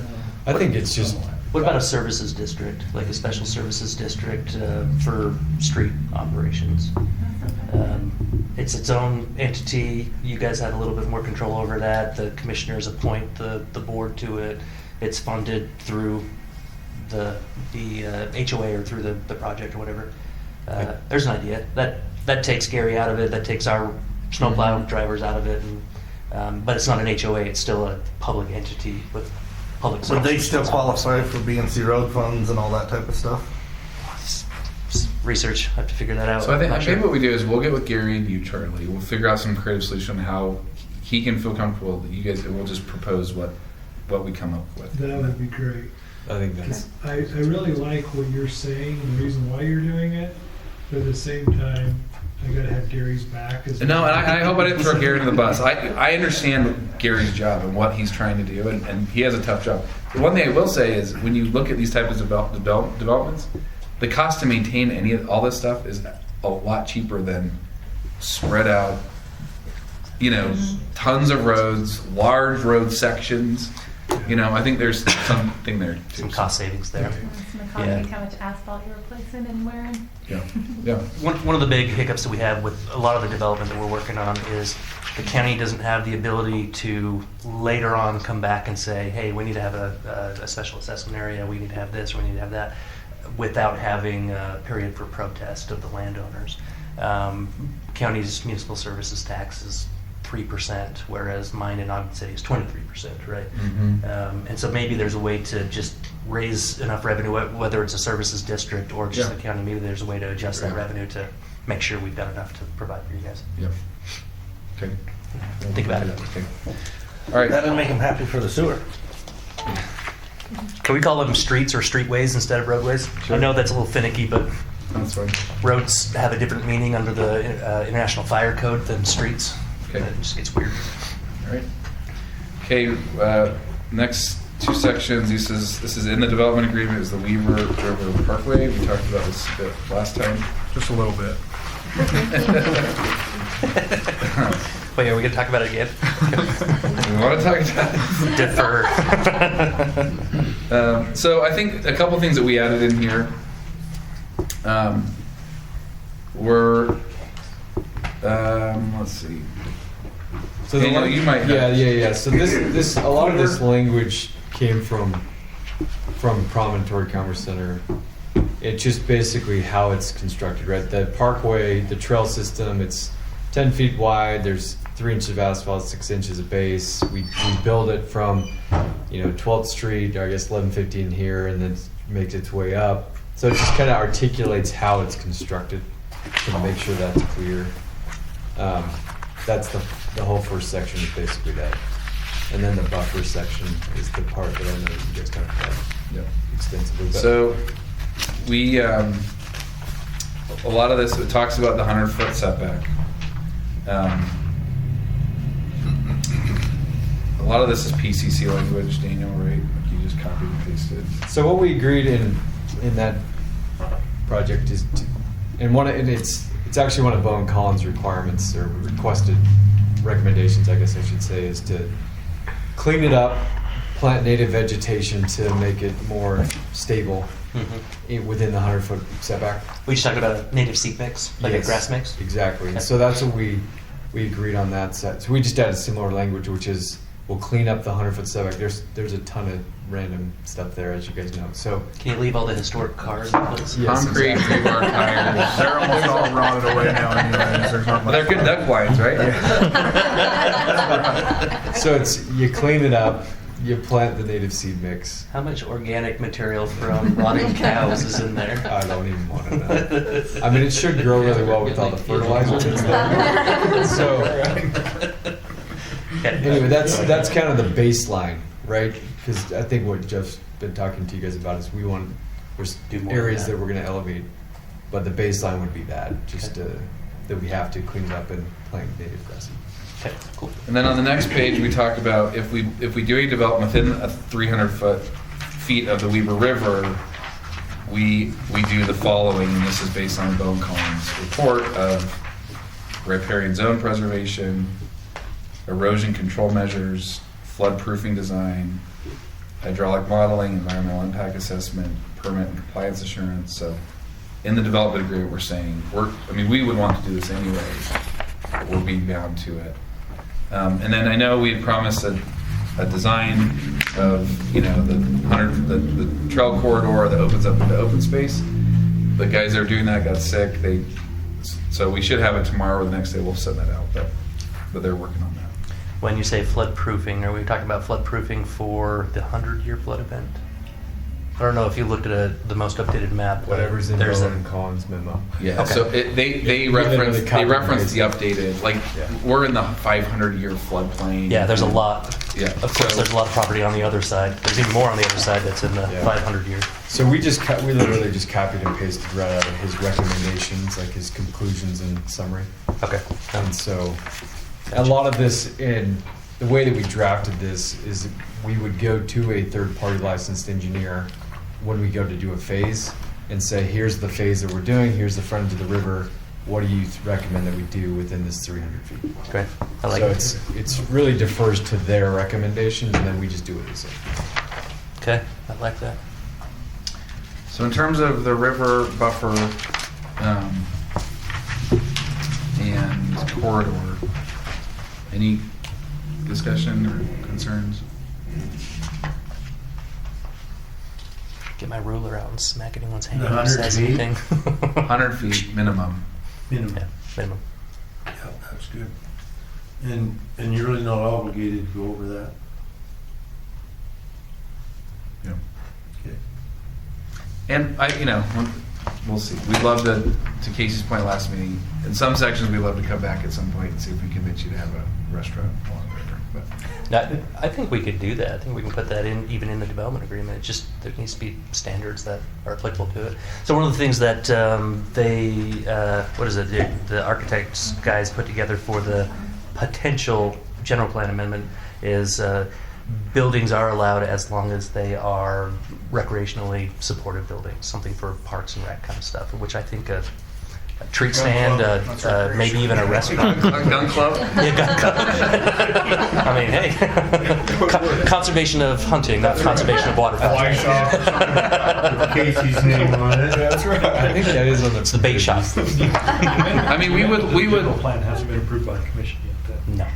I think it's just. What about a services district, like a special services district for street operations? It's its own entity. You guys have a little bit more control over that. The commissioners appoint the board to it. It's funded through the HOA or through the project or whatever. There's an idea. That takes Gary out of it. That takes our snowplow drivers out of it. And, but it's not an HOA. It's still a public entity with public Would service they still qualify for BNC road funds and all that type of stuff? research. I have to figure that out. So I think Not maybe sure. what we do is we'll get with Gary and you, Charlie. We'll figure out some creative solution on how he can feel comfortable that you guys. We'll just propose what we come up with. That would be great. I think that's. I really like what you're saying and the reason why you're doing it, but at the same time, I gotta have Gary's back. No, and I hope I didn't throw Gary under the bus. I understand Gary's job and what he's trying to do, and he has a tough job. The one thing I will say is when you look at these types of developments, the cost to maintain all this stuff is a lot cheaper than spread out, tons of roads, large road sections. I think there's something there too. Some cost savings there. Some economy, how much asphalt you're replacing and wearing. Yeah. One of the big hiccups that we have with a lot of the development that we're working on is the county doesn't have the ability to later on come back and say, hey, we need to have a special assessment area, we need to have this, or we need to have that, without having a period for protest of the landowners. County's municipal services tax is 3%, whereas mine in Ogden City is 23%, right? Mm-hmm. And so maybe there's a way to just raise enough revenue, whether it's a services district or just the county, maybe there's a way to adjust that revenue to make sure we've got enough to provide for you guys. Yep. Okay. Think about it. Okay. All right. That'll make them happy for the sewer. Can we call them streets or streetways instead of roadways? Sure. I know that's a little finicky, but That's fine. roads have a different meaning under the International Fire Code than streets. Okay. It just gets weird. All right. Okay. Next two sections. This is in the development agreement. Is the Weaver River Parkway? We talked about this a bit last time. Just a little bit. Wait, are we going to talk about it again? We want to talk about it. Defer. So I think a couple things that we added in here were, let's see. So Daniel, you might have- yeah. So this a lot of this language came from Promontory Commerce Center. It's just basically how it's constructed, right? The parkway, the trail system, it's 10 feet wide. There's 3 inches of asphalt, 6 inches of base. We build it from 12th Street, or I guess 1115 here, and then makes its way up. So it just kind of articulates how it's constructed to make sure that's clear. That's the whole first section is basically that. And then the buffer section is the part that I know you guys talked about extensively. But So we, a lot of this, it talks about the 100-foot setback. A lot of this is PCC language, Daniel, right? Like you just copied and pasted. So what we agreed in that project is, it's actually one of Bowen Collins' requirements or requested recommendations, I guess I should say, is to clean it up, plant native vegetation to make it more stable within the 100-foot setback. We just talked about a native seed mix, like a Yes, grass mix? Exactly. Okay. So that's what we agreed on that set. So we just added similar language, which is we'll clean up the 100-foot setback. There's a ton of random stuff there, as you guys know. So Can you leave all the historic cars in place? Yes, Concrete, exactly. rebar tires. They're almost all rotted away now anyways. There's not much. They're good duck blinds, right? So it's you clean it up, you plant the native seed mix. How much organic material from rotting cows is in there? I don't even want to know. I mean, it should grow really well with all the fertilizer that's there. So anyway, that's kind of the baseline, right? Because I think what Jeff's been talking to you guys about is there's Do more areas of that. that we're going to elevate, but the baseline would be that, that we have to clean it up and plant native grass. Okay, cool. And then on the next page, we talk about if we do a development within a 300 feet of the Weaver River, we do the following, and this is based on Bowen Collins' report of riparian zone preservation, erosion control measures, flood proofing design, hydraulic modeling, environmental impact assessment, permit and compliance assurance. So in the development agreement, we're saying we would want to do this anyway. we'll be bound to it. And then I know we had promised a design of, the trail corridor that opens up into open space. The guys that are doing that got sick. So we should have it tomorrow or the next day. We'll send that out, but they're working on that. When you say flood proofing, are we talking about flood proofing for the 100-year flood event? I don't know if you looked at the most updated map. Whatever's in there's Rowan and Collins memo. Yeah, Okay. so they reference the updated, we're in the 500-year floodplain. Yeah, there's a lot. Yeah. Of course, there's a lot of property on the other side. There's even more on the other side that's in the 500 year. So we literally just copied and pasted right out of his recommendations, like his conclusions and summary. Okay. And so a lot of this, in the way that we drafted this, is we would go to a third-party licensed engineer when we go to do a phase and say, here's the phase that we're doing, here's the frontage of the river, what do you recommend that we do within this 300 feet? Okay, I like so it. it's really defers to their recommendations, and then we just do it as a. Okay, I like that. So in terms of the river buffer and corridor, any discussion or concerns? Get my ruler out and smack anyone's hand. 100 says feet? anything. 100 feet minimum. Minimum. Yeah, minimum. Yeah, that's good. And you're really not obligated to go over that. Yeah. Okay. And we'll see. We'd love to Casey's point last meeting, in some sections we'd love to come back at some point and see if we can convince you to have a restaurant along the river. But I think we could do that. I think we can put that in, even in the development agreement. It's just, there needs to be standards that are applicable to it. So one of the things that the architects guys put together for the potential general plan amendment is buildings are allowed as long as they are recreationally supported buildings, something for parks and rec kind of stuff, which I think a treat stand, maybe even a restaurant. Gun club? Yeah, gun club. I mean, hey, conservation of hunting, not conservation of waterfowl. Casey's name on it. That's right. I think that is on the. It's the bait shop. I mean, we would. The plan hasn't been approved by the commission yet. No.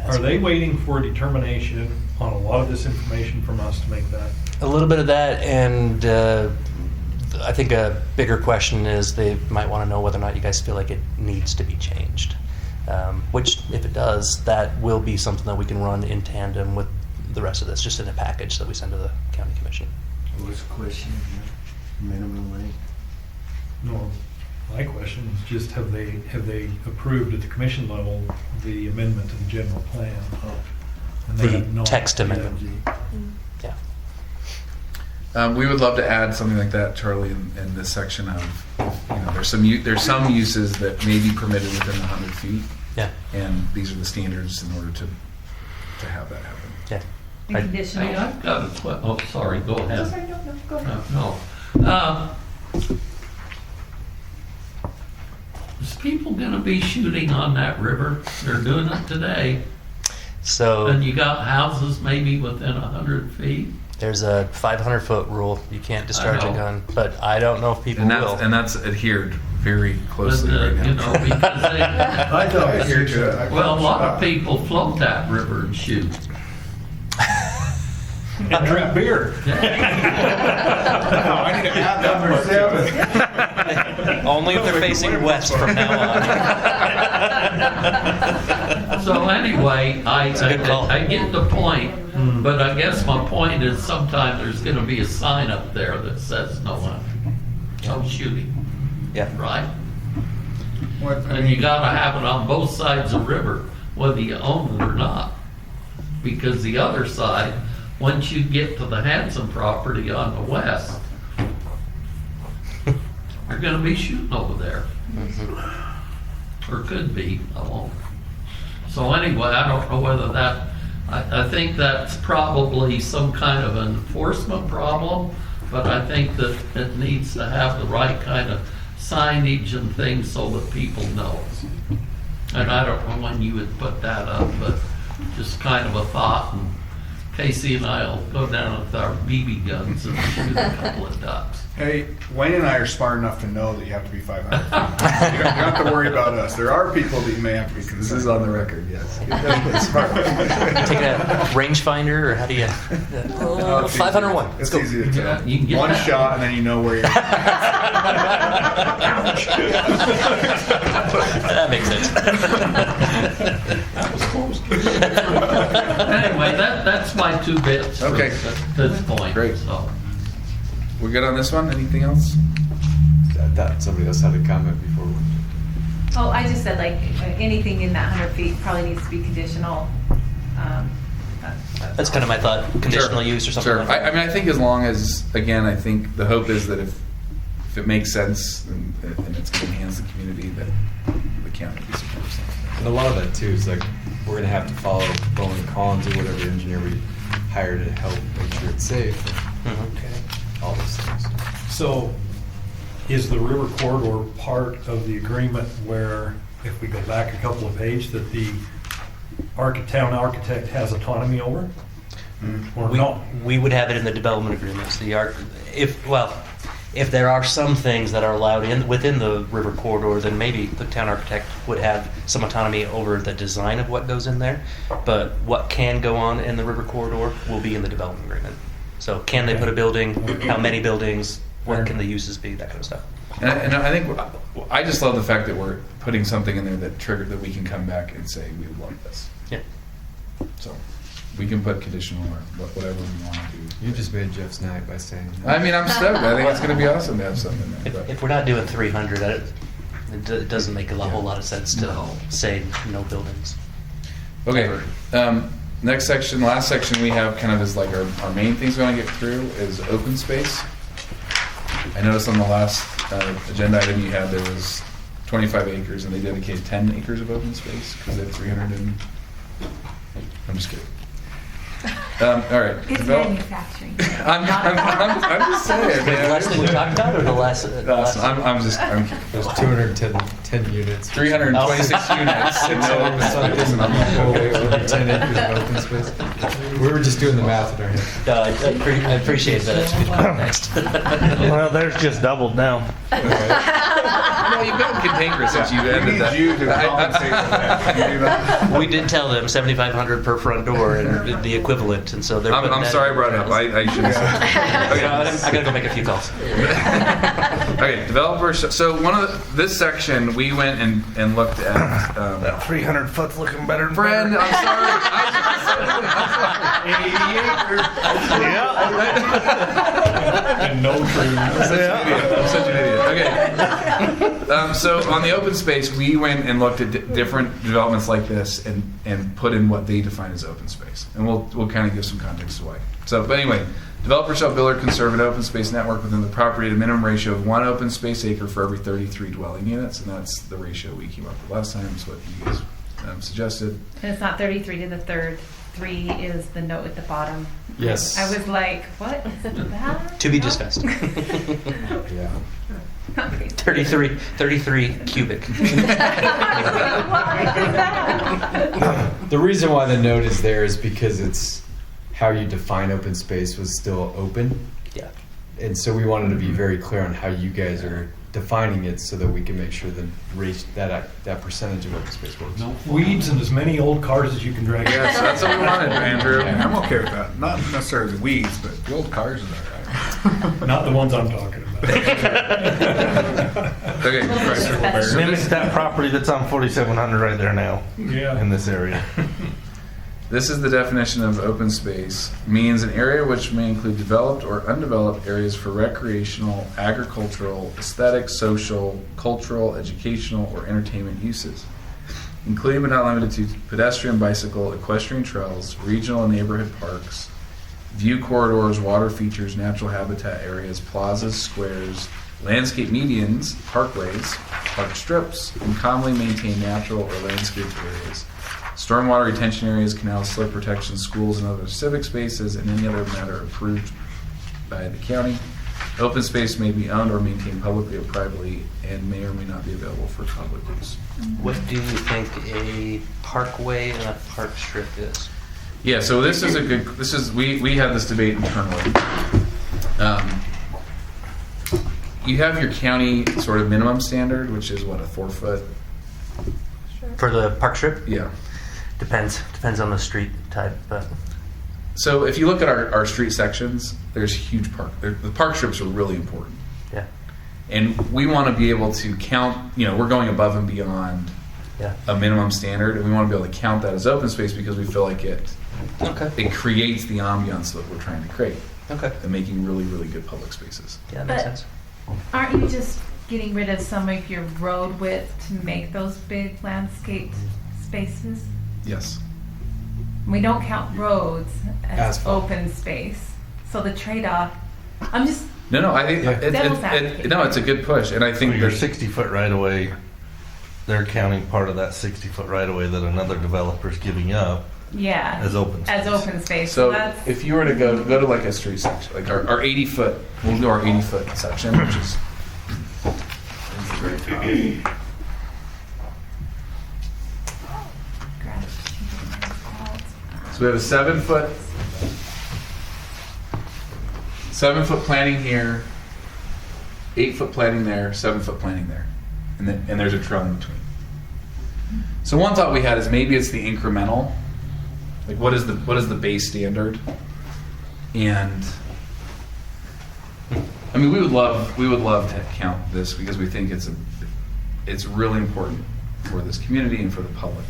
Are they waiting for a determination on a lot of this information from us to make that? A little bit of that, and I think a bigger question is they might want to know whether or not you guys feel like it needs to be changed. Which, if it does, that will be something that we can run in tandem with the rest of this, just in a package that we send to the county commission. What's the question? Minimum rate? No, my question is just have they approved at the commission level the amendment to the general plan? And they have The not text yet. amendment. Yeah. We would love to add something like that, Charlie, in this section of, there's some uses that may be permitted within the 100 feet. Yeah. And these are the standards in order to have that happen. Yeah. Hey, I've got a question. Oh, sorry, go ahead. Sorry, no, go ahead. No. Is people gonna be shooting on that river? They're doing it today. So And you got houses maybe within 100 feet? there's a 500-foot rule. You can't discharge a know. gun, but I don't know if people And will. that's adhered very closely But, right now. because they, I thought it was well, a lot of people float that river and shoot. And drink beer. I need to add number 7. Only if they're facing west from now on. So anyway, I good call. get the point, but I guess my point is sometimes there's gonna be a sign up there that says no shooting, Yeah. right? And you gotta have it on both sides of the river, whether you own it or not. Because the other side, once you get to the Hanson property on the west, you're gonna be shooting over there. Or could be, I won't. So anyway, I don't know whether that, I think that's probably some kind of an enforcement problem, but I think that it needs to have the right kind of signage and things so that people know. And I don't know when you would put that up, but just kind of a thought. And Casey and I'll go down with our BB guns and shoot a couple of ducks. Hey, Wayne and I are smart enough to know that you have to be 500 feet. You don't have to worry about us. There are people that you may have to be concerned. This is on the record, yes. Take a rangefinder, or how do you? 501. Let's It's go. easy to tell. You can get One that. shot and then you know where you're That makes sense. Anyway, that's my 2 bits Okay. at this point. Great. So. We're good on this one? Anything else? I thought somebody else had a comment before. Oh, I just said like anything in that 100 feet probably needs to be conditional. That's kind of my thought. Conditional use or something. Sure. Like that. I mean, I think as long as, again, I think the hope is that if it makes sense and it's going to enhance the community, that the county will be supportive. And a lot of that too is like we're gonna have to follow Bowen Collins or whatever engineer we hire to help make sure it's safe. All those things. So is the river corridor part of the agreement where, if we go back a couple of pages, that the town architect has autonomy over? Or not? We would have it in the development agreements. If there are some things that are allowed within the river corridor, then maybe the town architect would have some autonomy over the design of what goes in there. But what can go on in the river corridor will be in the development agreement. So can they put a building? How many buildings? What can the uses be? That kind of stuff. And I think, I just love the fact that we're putting something in there that we can come back and say, we love this. Yeah. So we can put conditional or whatever we want to do. You just made Jeff's night by saying that. I mean, I'm stoked. I think it's going to be awesome to have something there. But. If we're not doing 300, it doesn't make a whole lot of sense to say no buildings. Okay. Next section, last section we have kind of is like our main things we want to get through is open space. I noticed on the last agenda item you had there was 25 acres and they dedicated 10 acres of open space because they had 300 and... I'm just kidding. All right. It's manufacturing. I'm just saying. The last thing we talked about, or the last? I'm kidding. There's 210 units. 326 units. And no open space. 10 acres of open space. We were just doing the math in our head. I appreciate that. That's good context. Well, there's just doubled now. No, you've been cantankerous since you ended that. You to compensate for that. We did tell them $7,500 per front door and the equivalent, and so they're. I'm sorry I brought it up. I should have said it. I gotta go make a few calls. Okay, developers. So this section we went and looked at. That 300 foot's looking better than Friend, I'm sorry. And no trees. I'm such an idiot. Okay. So on the open space, we went and looked at different developments like this and put in what they define as open space, and we'll kind of give some context to why. So, but anyway, developers shall build or conserve an open space network within the property at a minimum ratio of 1 open space acre for every 33 dwelling units, and that's the ratio we came up with last time. It's what you guys suggested. And it's not 33 to the third. 3 is the note at the bottom. Yes. I was like, what is that? To be discussed. Yeah. 33 cubic. The reason why the note is there is because it's how you define open space was still open. Yeah. And so we wanted to be very clear on how you guys are defining it so that we can make sure that percentage of open space works. Weeds and as many old cars as you can drag. Yes, that's what we wanted, Andrew. I'm okay with that. Not necessarily the weeds, but the old cars is all right. Not the ones I'm talking about. Okay. Mimic that property that's on 4700 right there now. Yeah. In this area. This is the definition of open space. Means an area which may include developed or undeveloped areas for recreational, agricultural, aesthetic, social, cultural, educational, or entertainment uses, including but not limited to pedestrian, bicycle, equestrian trails, regional and neighborhood parks, view corridors, water features, natural habitat areas, plazas, squares, landscape medians, parkways, park strips, and commonly maintained natural or landscape areas, stormwater retention areas, canals, slip protection, schools, and other civic spaces, and any other matter approved by the county. Open space may be owned or maintained publicly or privately and may or may not be available for public use. What do you think a parkway and a park strip is? Yeah, so this is a good, we had this debate internally. You have your county sort of minimum standard, which is what, a 4 foot? For the park strip? Yeah. Depends on the street type, but. So if you look at our street sections, there's huge the park strips are really important. Yeah. And we want to be able to count, we're going above and beyond a minimum standard, and we want to be able to count that as open space because we feel like it creates the ambiance that we're trying to create. Okay. And making really, really good public spaces. Yeah, that makes sense. Aren't you just getting rid of some of your road width to make those big landscaped spaces? Yes. We don't count roads as Asphalt. open space. So the trade-off, I'm just. No, I think it's a good push, and I think your 60-foot right of way, they're counting part of that 60-foot right of way that another developer's giving up. Yeah. As open space. As open space. So that's, if you were to go to like a street section, like our 80-foot, we'll do our 80-foot section, which is. So we have a 7-foot planting here, 8-foot planting there, 7-foot planting there, and there's a trail in between. So one thought we had is maybe it's the incremental, like what is the base standard, and I mean we would love to count this because we think it's really important for this community and for the public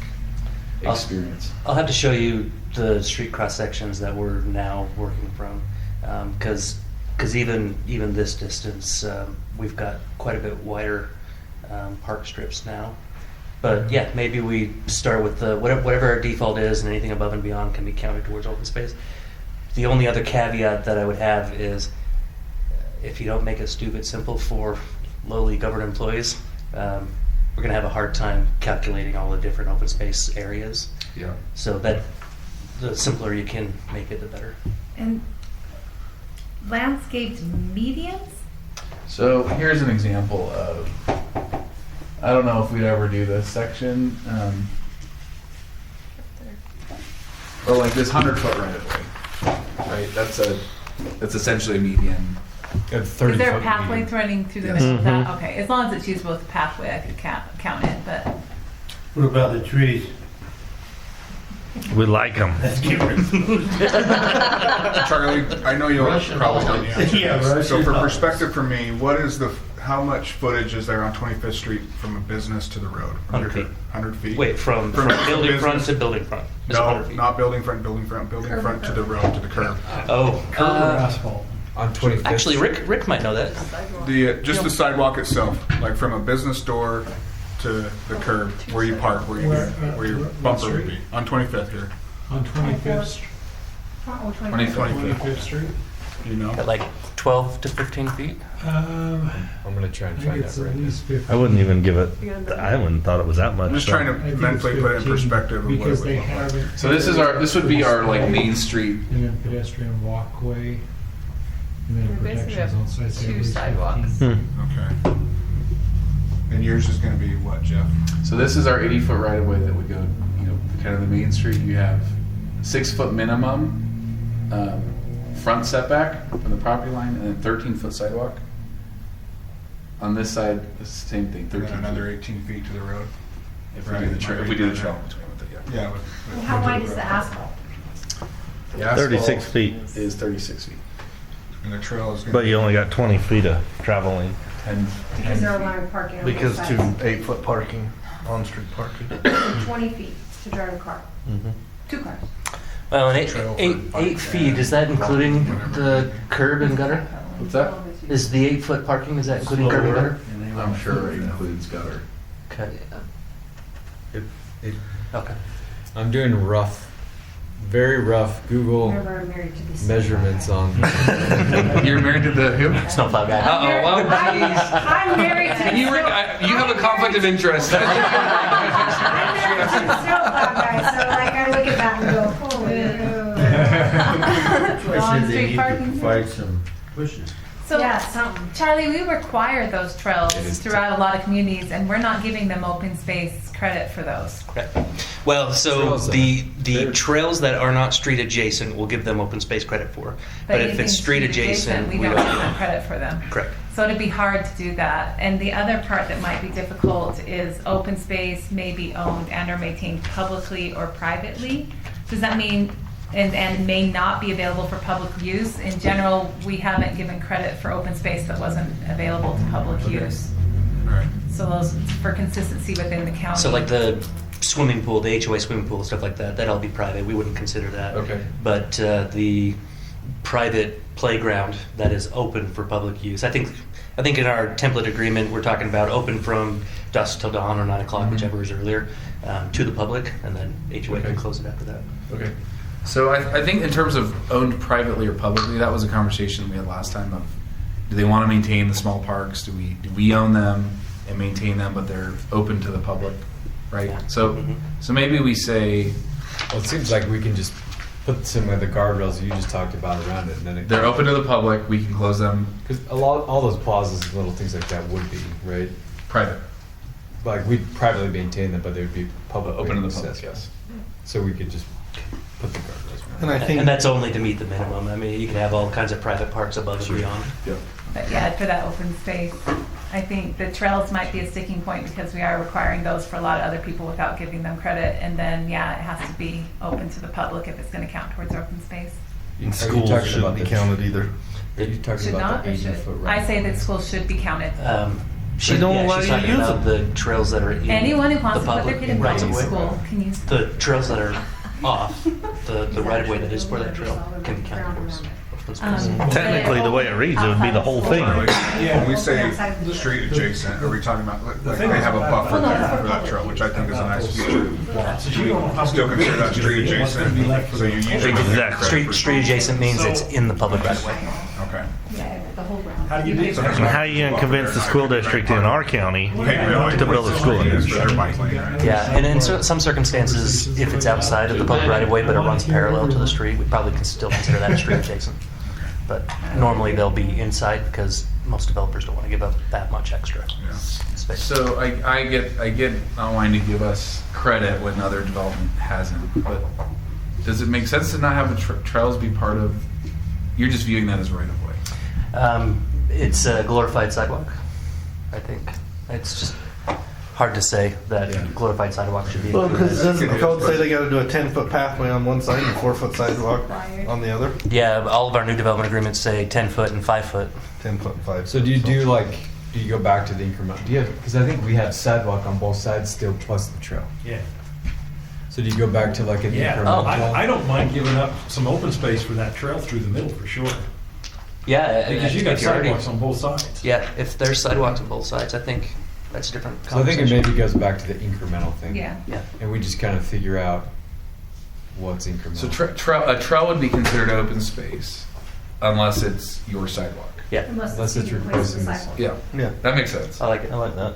experience. I'll have to show you the street cross sections that we're now working from, because even this distance, we've got quite a bit wider park strips now. But yeah, maybe we start with whatever our default is, and anything above and beyond can be counted towards open space. The only other caveat that I would have is if you don't make it stupid simple for lowly government employees, we're going to have a hard time calculating all the different open space areas. Yeah. So that the simpler you can make it, the better. and landscaped medians? So here's an example of, I don't know if we'd ever do this section, or like this 100-foot right of way, right? That's essentially a median. Is there a pathway running through the middle of that? Okay, as long as it's usable as a pathway, I could count it, but. What about the trees? We like them. Charlie, I know you'll probably know the answer. Yeah, so for perspective for me, how much footage is there on 25th Street from a business to the road? 100 feet. 100 feet? Wait, from building front to building front. It's No, 100 feet. not building front to the road, to the curb. Oh. Curb or asphalt? On 25th. Actually, Rick might know that. The sidewalk itself, like from a business door to the curb, where you park, where your bumper would be, on 25th here. On 25th Street. 25th Street. You know? At like 12 to 15 feet? I'm going to try and I think find it's that at right now. least 50. I wouldn't even give it. I wouldn't thought it was that much. I'm just so. trying to I think mentally it's put it in 15 perspective of what it because would they look like. haven't. So this would be our like Main Street. And then pedestrian walkway. And then We basically protections have on site. so at two least sidewalks. 15. Okay. And yours is going to be what, Jeff? So this is our 80-foot right of way that would go, kind of the Main Street. You have 6-foot minimum front setback from the property line, and then 13-foot sidewalk. On this side, it's the same thing. 13 And another 18 feet to the road. If we do the trail, in between with it, yeah. Yeah. How wide is the asphalt? The asphalt 36 feet. is 36 feet. And the trail is going But you only got 20 feet of traveling. 10 Because they're allowing parking on both Because to sides. 8-foot parking, on-street parking. 20 feet to drive a car. Mm-hmm. 2 cars. Well, and eight feet, is that including the curb and gutter? What's that? Is the 8-foot parking, is that including curb and gutter? I'm sure it includes gutter. Okay. Okay. I'm doing very rough Google Remember, I'm married to these. measurements on. You're married to the who? Snowplow guy. Uh-oh, well, I'm married to the you have a conflict of interest. I'm married to the snowplow guy, so like I look at that and go, oh. On-street parking. Provide some pushes. So, Yeah, something. Charlie, we require those trails throughout a lot of communities, and we're not giving them open space credit for those. Well, so the trails that are not street adjacent, we'll give them open space credit for. But if anything it's street adjacent, we don't give them credit for them. Correct. So it'd be hard to do that. And the other part that might be difficult is open space may be owned and or maintained publicly or privately. Does that mean, and may not be available for public use? In general, we haven't given credit for open space that wasn't available to public use. Right. So those, for consistency within the county. So like the swimming pool, the HOA swimming pool, stuff like that, that'll be private. We wouldn't consider that. Okay. But the private playground that is open for public use, I think in our template agreement, we're talking about open from dusk till dawn or 9 o'clock, whichever is earlier, to the public, and then HOA can close it after that. Okay. So I think in terms of owned privately or publicly, that was a conversation we had last time of, do they want to maintain the small parks? Do we own them and maintain them, but they're open to the public, right? So so maybe we say, Well, it seems like we can just put some of the guardrails you just talked about around it, and then they're open to the public. We can close them. Because all those plazas and little things like that would be right private. Like we'd privately maintain them, but they would be public Open to the public, yes. So we could just put the guardrails around. And I think And that's only to meet the minimum. I mean, you can have all kinds of private parks above and beyond. Yeah. But yeah, for that open space, I think the trails might be a sticking point because we are requiring those for a lot of other people without giving them credit. And then, yeah, it has to be open to the public if it's going to count towards open space. and schools shouldn't be counted either. Are you talking Should about not the or 80 should? foot I say that schools should be counted. She's don't allow she's you to talking use about the trails that are in Anyone who wants the to put their public kid in rights of public way. school can use The trails that are off, the right of way that is for that trail can be counted towards open space. Technically, the way it reads, it would be the whole thing. When we say street adjacent, are we talking about, like they have a buffer there for that trail, which I think is a nice feature. Still consider that street adjacent, so you usually don't get credit for Street adjacent means it's in the public right of way. Okay. Yeah, the whole ground. How do you do that? And how are you going to convince the school district in our county to build a school? Yeah, and in some circumstances, if it's outside of the public right of way but it runs parallel to the street, we probably can still consider that a street adjacent. But normally they'll be inside because most developers don't want to give up that much extra space. So I get not wanting to give us credit when other development hasn't, but does it make sense to not have the trails be part of? You're just viewing that as right of way. It's a glorified sidewalk, I think. It's just hard to say that glorified sidewalk should be Well, included. because doesn't the code say they got to do a 10-foot pathway on one side and a 4-foot sidewalk on the other? Yeah, all of our new development agreements say 10 foot and 5 foot. 10 foot and 5. So do you go back to the increment? Do you have, because I think we have sidewalk on both sides still plus the trail. Yeah. So do you go back to like an Yeah, incremental? I don't mind giving up some open space for that trail through the middle for sure. Yeah, Because you got if you're already- sidewalks on both sides. Yeah, if there's sidewalks on both sides, I think that's a different So I think it conversation. maybe goes back to the incremental thing. Yeah. Yeah. And we just kind of figure out what's incremental. So a trail would be considered open space unless it's your sidewalk. Yeah. Unless it's replacing the sidewalk. Yeah, that makes sense. I like it. I like that.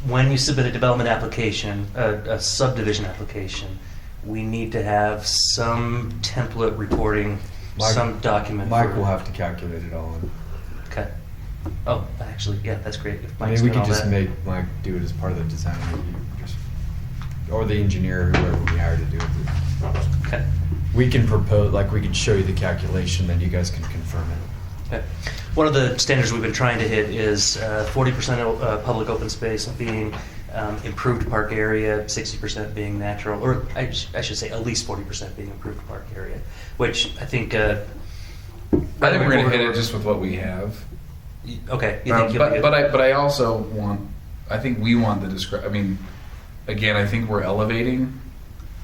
When you submit a development application, a subdivision application, we need to have some template reporting, some document. Mike will have to calculate it all. Okay. Oh, actually, yeah, that's great. If I Mike's mean, we doing could all just that. make Mike do it as part of the design review, or the engineer, whoever we hire to do it. Okay. We can propose, like we can show you the calculation, then you guys can confirm it. Okay. One of the standards we've been trying to hit is 40% of public open space being improved park area, 60% being natural, or I should say at least 40% being improved park area, which I think. I think we're going to hit it just with what we have. Okay. You think you'll be good? But I also want. I think we want the description. I mean, again, I think we're elevating.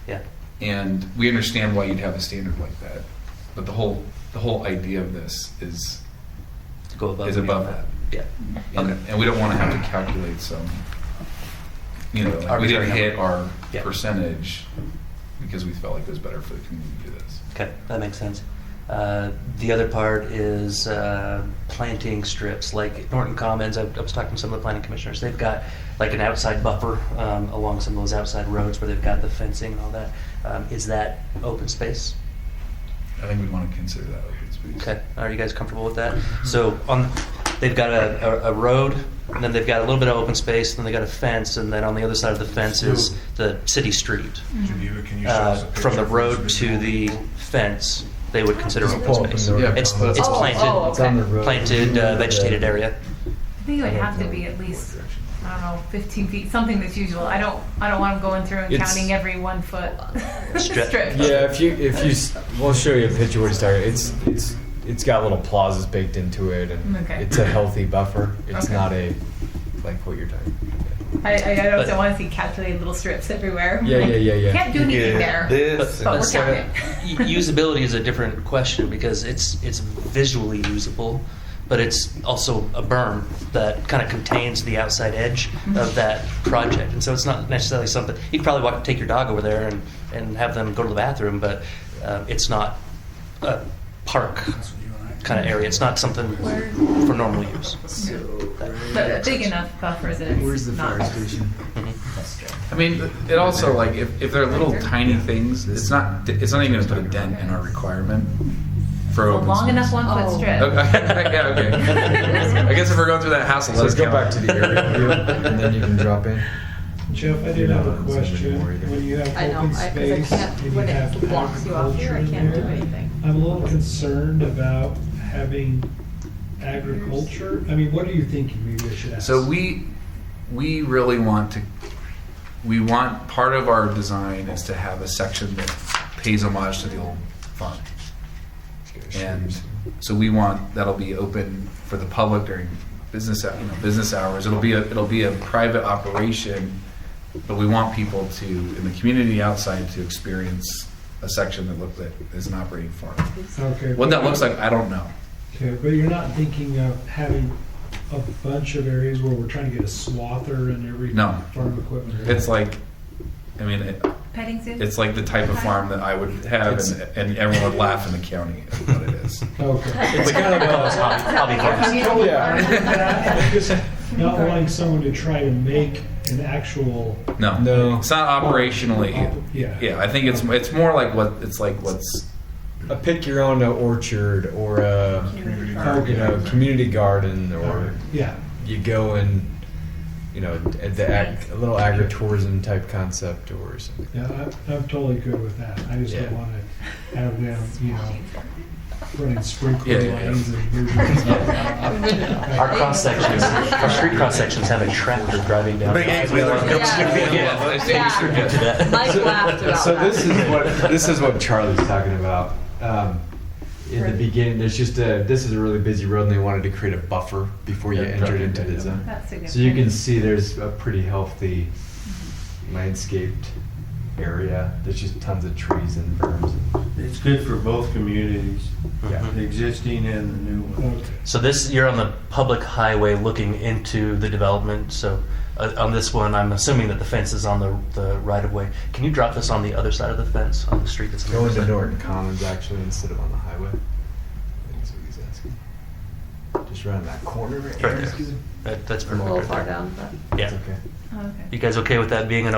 Yeah. And we understand why you'd have a standard like that, but the whole idea of this is to go above. Is above that. Yeah. And we don't want to have to calculate some. You know, like we didn't hit our percentage because we felt like it was better for the community to do this. Okay, that makes sense. The other part is planting strips. Like Norton Commons, I was talking to some of the planning commissioners. They've got like an outside buffer along some of those outside roads where they've got the fencing and all that. Is that open space? I think we want to consider that open space. space. Okay, are you guys comfortable with that? So they've got a road, and then they've got a little bit of open space, and then they got a fence, and then on the other side of the fence is the city street. Geneva, can you show us a picture From the of road this to visual? the fence, they would consider Just open pull up space. in the road. It's Oh, planted, oh, It's on the road. planted vegetated area. I think it would have to be at least, I don't know, 15 feet, something that's usual. I don't want them going through and It's- counting every 1 foot Strip. strip. Yeah, we'll show you a picture what he's talking. It's got little plazas baked into it, and Okay. it's a healthy buffer. It's Okay. not a like what you're talking. I also want to see calculated little strips everywhere. Yeah, yeah. Can't do anything there, but we're counting. Usability is a different question because it's visually usable, but it's also a berm that kind of contains the outside edge of that project, and so it's not necessarily something you could probably take your dog over there and have them go to the bathroom, but it's not a park kind of area. It's not something for normal use. But a big enough buffer that it's not. I mean, it also like if they're little tiny things, it's not even going to put a dent in our requirement for A open long space. enough 1 foot strip. Okay. Yeah, okay. I guess if we're going through that hassle, So let's let's go back to the aerial view, and then you can drop in. Jeff, I did have a question. When you have I know, open 'cause I space can't, and you when have it blocks you off here, I agriculture can't do in there, anything. I'm a little concerned about having agriculture. I mean, what are you thinking? Maybe I should ask. So we really want part of our design is to have a section that pays homage to the old farm. And so we want that'll be open for the public during business hours. It'll be a private operation, but we want people to in the community outside to experience a section that is an operating farm. Okay. What that looks like, I don't know. Okay, but you're not thinking of having a bunch of areas where we're trying to get a swather and every No. farm equipment. It's like, I mean, Petting zoo? it's like the type of farm that I would have, and everyone would laugh in the county at what it is. Okay. It's kind of a hobby farms. I'm totally fine with that. I'm just not wanting someone to try to make an actual. No, it's not operationally. Yeah. I think it's more like what's a pick your own orchard or a community garden, or Yeah. you go and a little agritourism type concept or something. Yeah, I'm totally good with that. I just don't want to have them, running sprinkler lines and. Our street cross sections have a tractor driving down. Mike laughed about So that. this is what Charlie's talking about. In the beginning, this is a really busy road, and they wanted to create a buffer before you entered into the zone. That's a good So you point. can see there's a pretty healthy landscaped area. There's just tons of trees and berms. It's good for both communities, the existing and the new one. So you're on the public highway looking into the development. So on this one, I'm assuming that the fence is on the right of way. Can you drop this on the other side of the fence on the street that's on the Go other into side? Norton Commons actually instead of on the highway. I think that's what he's asking. Just around that corner right Right there. there. That's A perfect. little right far there. down, but. Yeah. Okay. Oh, okay. You guys okay with that being an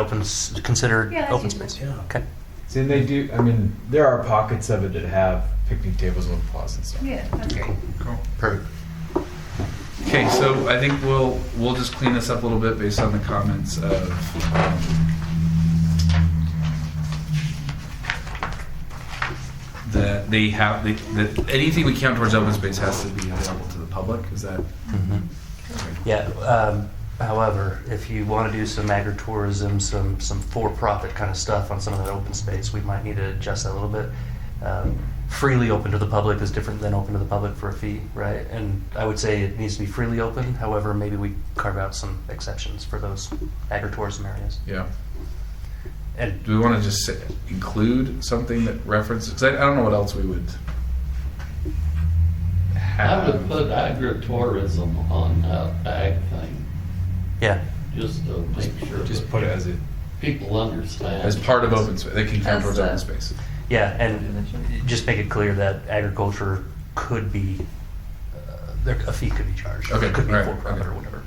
considered Yeah, that's open useful. space? Okay. See, they do. I mean, there are pockets of it that have picnic tables and plazas and stuff. Yeah, that's great. Cool. Perfect. Okay, so I think we'll just clean this up a little bit based on the comments of that they have that anything we count towards open space has to be available to the public. Is that? Yeah. However, if you want to do some agritourism, some for-profit kind of stuff on some of that open space, we might need to adjust that a little bit. Freely open to the public is different than open to the public for a fee, right? And I would say it needs to be freely open. However, maybe we carve out some exceptions for those agritourism areas. Yeah. And do we want to just include something that references? Because I don't know what else we would have. I would put agritourism on that ag thing. Yeah. Just to make sure. Just put it as it. People understand. As part of open space. They can count towards open space. Yeah, and just make it clear that agriculture could be, a fee could be charged. Okay, It could be all right, for-profit okay. or whatever.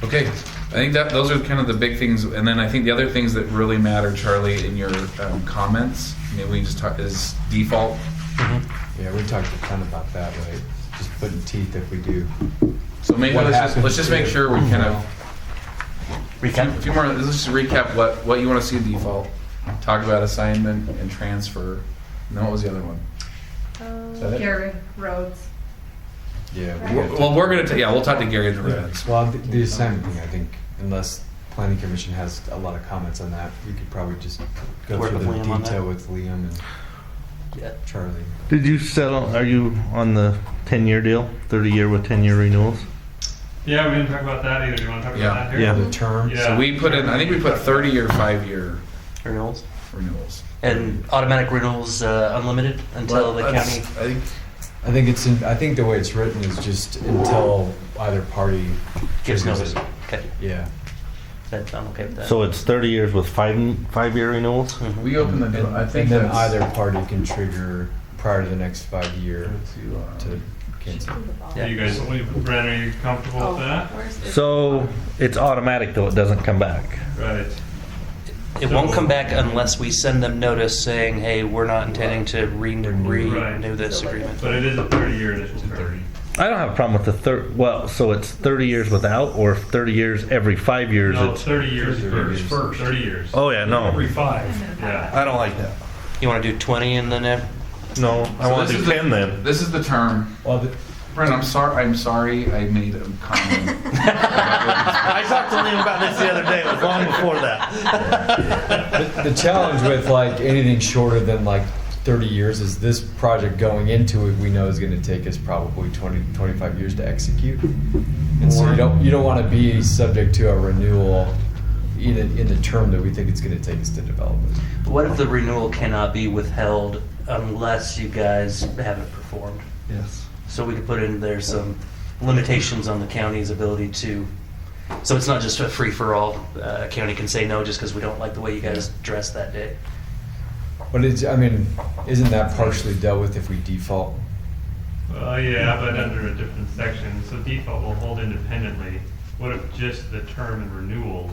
Okay, I think that those are kind of the big things, and then I think the other things that really matter, Charlie, in your comments, maybe we just talk is default Yeah, we talked a ton about that, like just putting teeth if we do. So maybe What let's happens just make sure we kind of Recap. a few more. Let's just recap what you want to see default. Talk about assignment and transfer. And then what was the other one? Is that it? Gary, roads. Yeah. Well, we're gonna we'll talk to Gary and the Reds. Well, the assignment thing, I think, unless Planning Commission has a lot of comments on that, we could probably just go Work through with the Liam on detail that. with Liam and Yeah. Charlie. Did you settle, are you on the 10-year deal, 30-year with 10-year renewals? Yeah, we didn't talk about that either. Do you want to talk Yeah. about that here? Yeah. The term. Yeah. So we put in. I think we put 30 or 5-year Renewals. renewals. And automatic renewals unlimited until the county. I think it's in, I think the way it's written is just until either party Gives triggers notice. it. Okay. Yeah. I'm okay with that. So it's 30 years with 5-year renewals? Mhm. We opened the deal. I think And then that's, either party can trigger prior to the next 5 year to cancel. Yeah. You guys, Brent, are you comfortable with that? So it's automatic though, it doesn't come back? Right. It won't come back unless we send them notice saying, hey, we're not intending to renew this agreement. But it is a 30-year initial term. I don't have a problem with the so it's 30 years without, or 30 years every 5 years? No, It's 30 years 30 first. 30 years. Oh, yeah, no. Every 5. Yeah. I don't like that. You want to do 20 and then No, I So want this to is do the- 10 then. This is the term. Well, Brent, I'm sorry. I made a comment. I talked to Liam about this the other day, it was long before that. the challenge with like anything shorter than like 30 years is this project going into it, we know is going to take us probably 20, 25 years to execute. And so you don't want to be subject to a renewal in the term that we think it's going to take us to develop it. What if the renewal cannot be withheld unless you guys have it performed? Yes. So we could put in there some limitations on the county's ability to, so it's not just a free-for-all. A county can say no just because we don't like the way you guys dressed that day. But isn't that partially dealt with if we default? Well, yeah, but under a different section. So default will hold independently. What if just the term and renewals?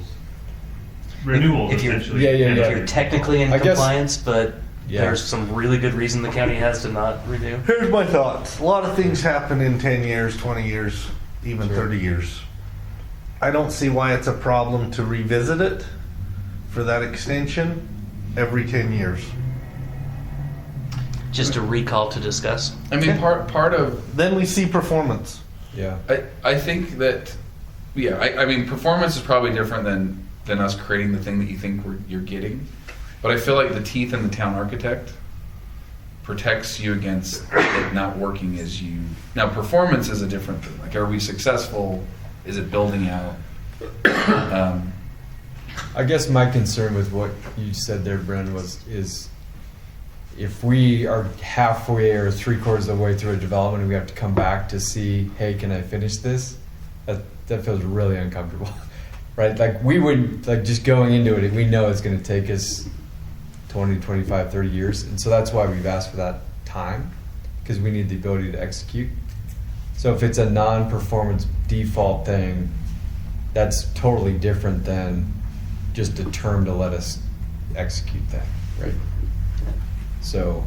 Renewals, If you're, essentially. if you're technically in I guess- compliance, but Yeah. there's some really good reason the county has to not renew. Here's my thoughts. A lot of things happen in 10 years, 20 years, even 30 years. I don't see why it's a problem to revisit it for that extension every 10 years. Just a recall to discuss. I mean, part of Then we see performance. Yeah. I think that I mean performance is probably different than us creating the thing that you think you're getting, but I feel like the teeth in the town architect protects you against it not working as you. Now performance is a different thing. Like, are we successful? Is it building out? I guess my concern with what you said there, Bren, is if we are halfway or 3/4 of the way through a development and we have to come back to see, hey, can I finish this? That feels really uncomfortable, right? Like we would, like just going into it, we know it's going to take us 20, 25, 30 years. And so that's why we've asked for that time, because we need the ability to execute. So if it's a non-performance default thing, that's totally different than just a term to let us execute that, right? So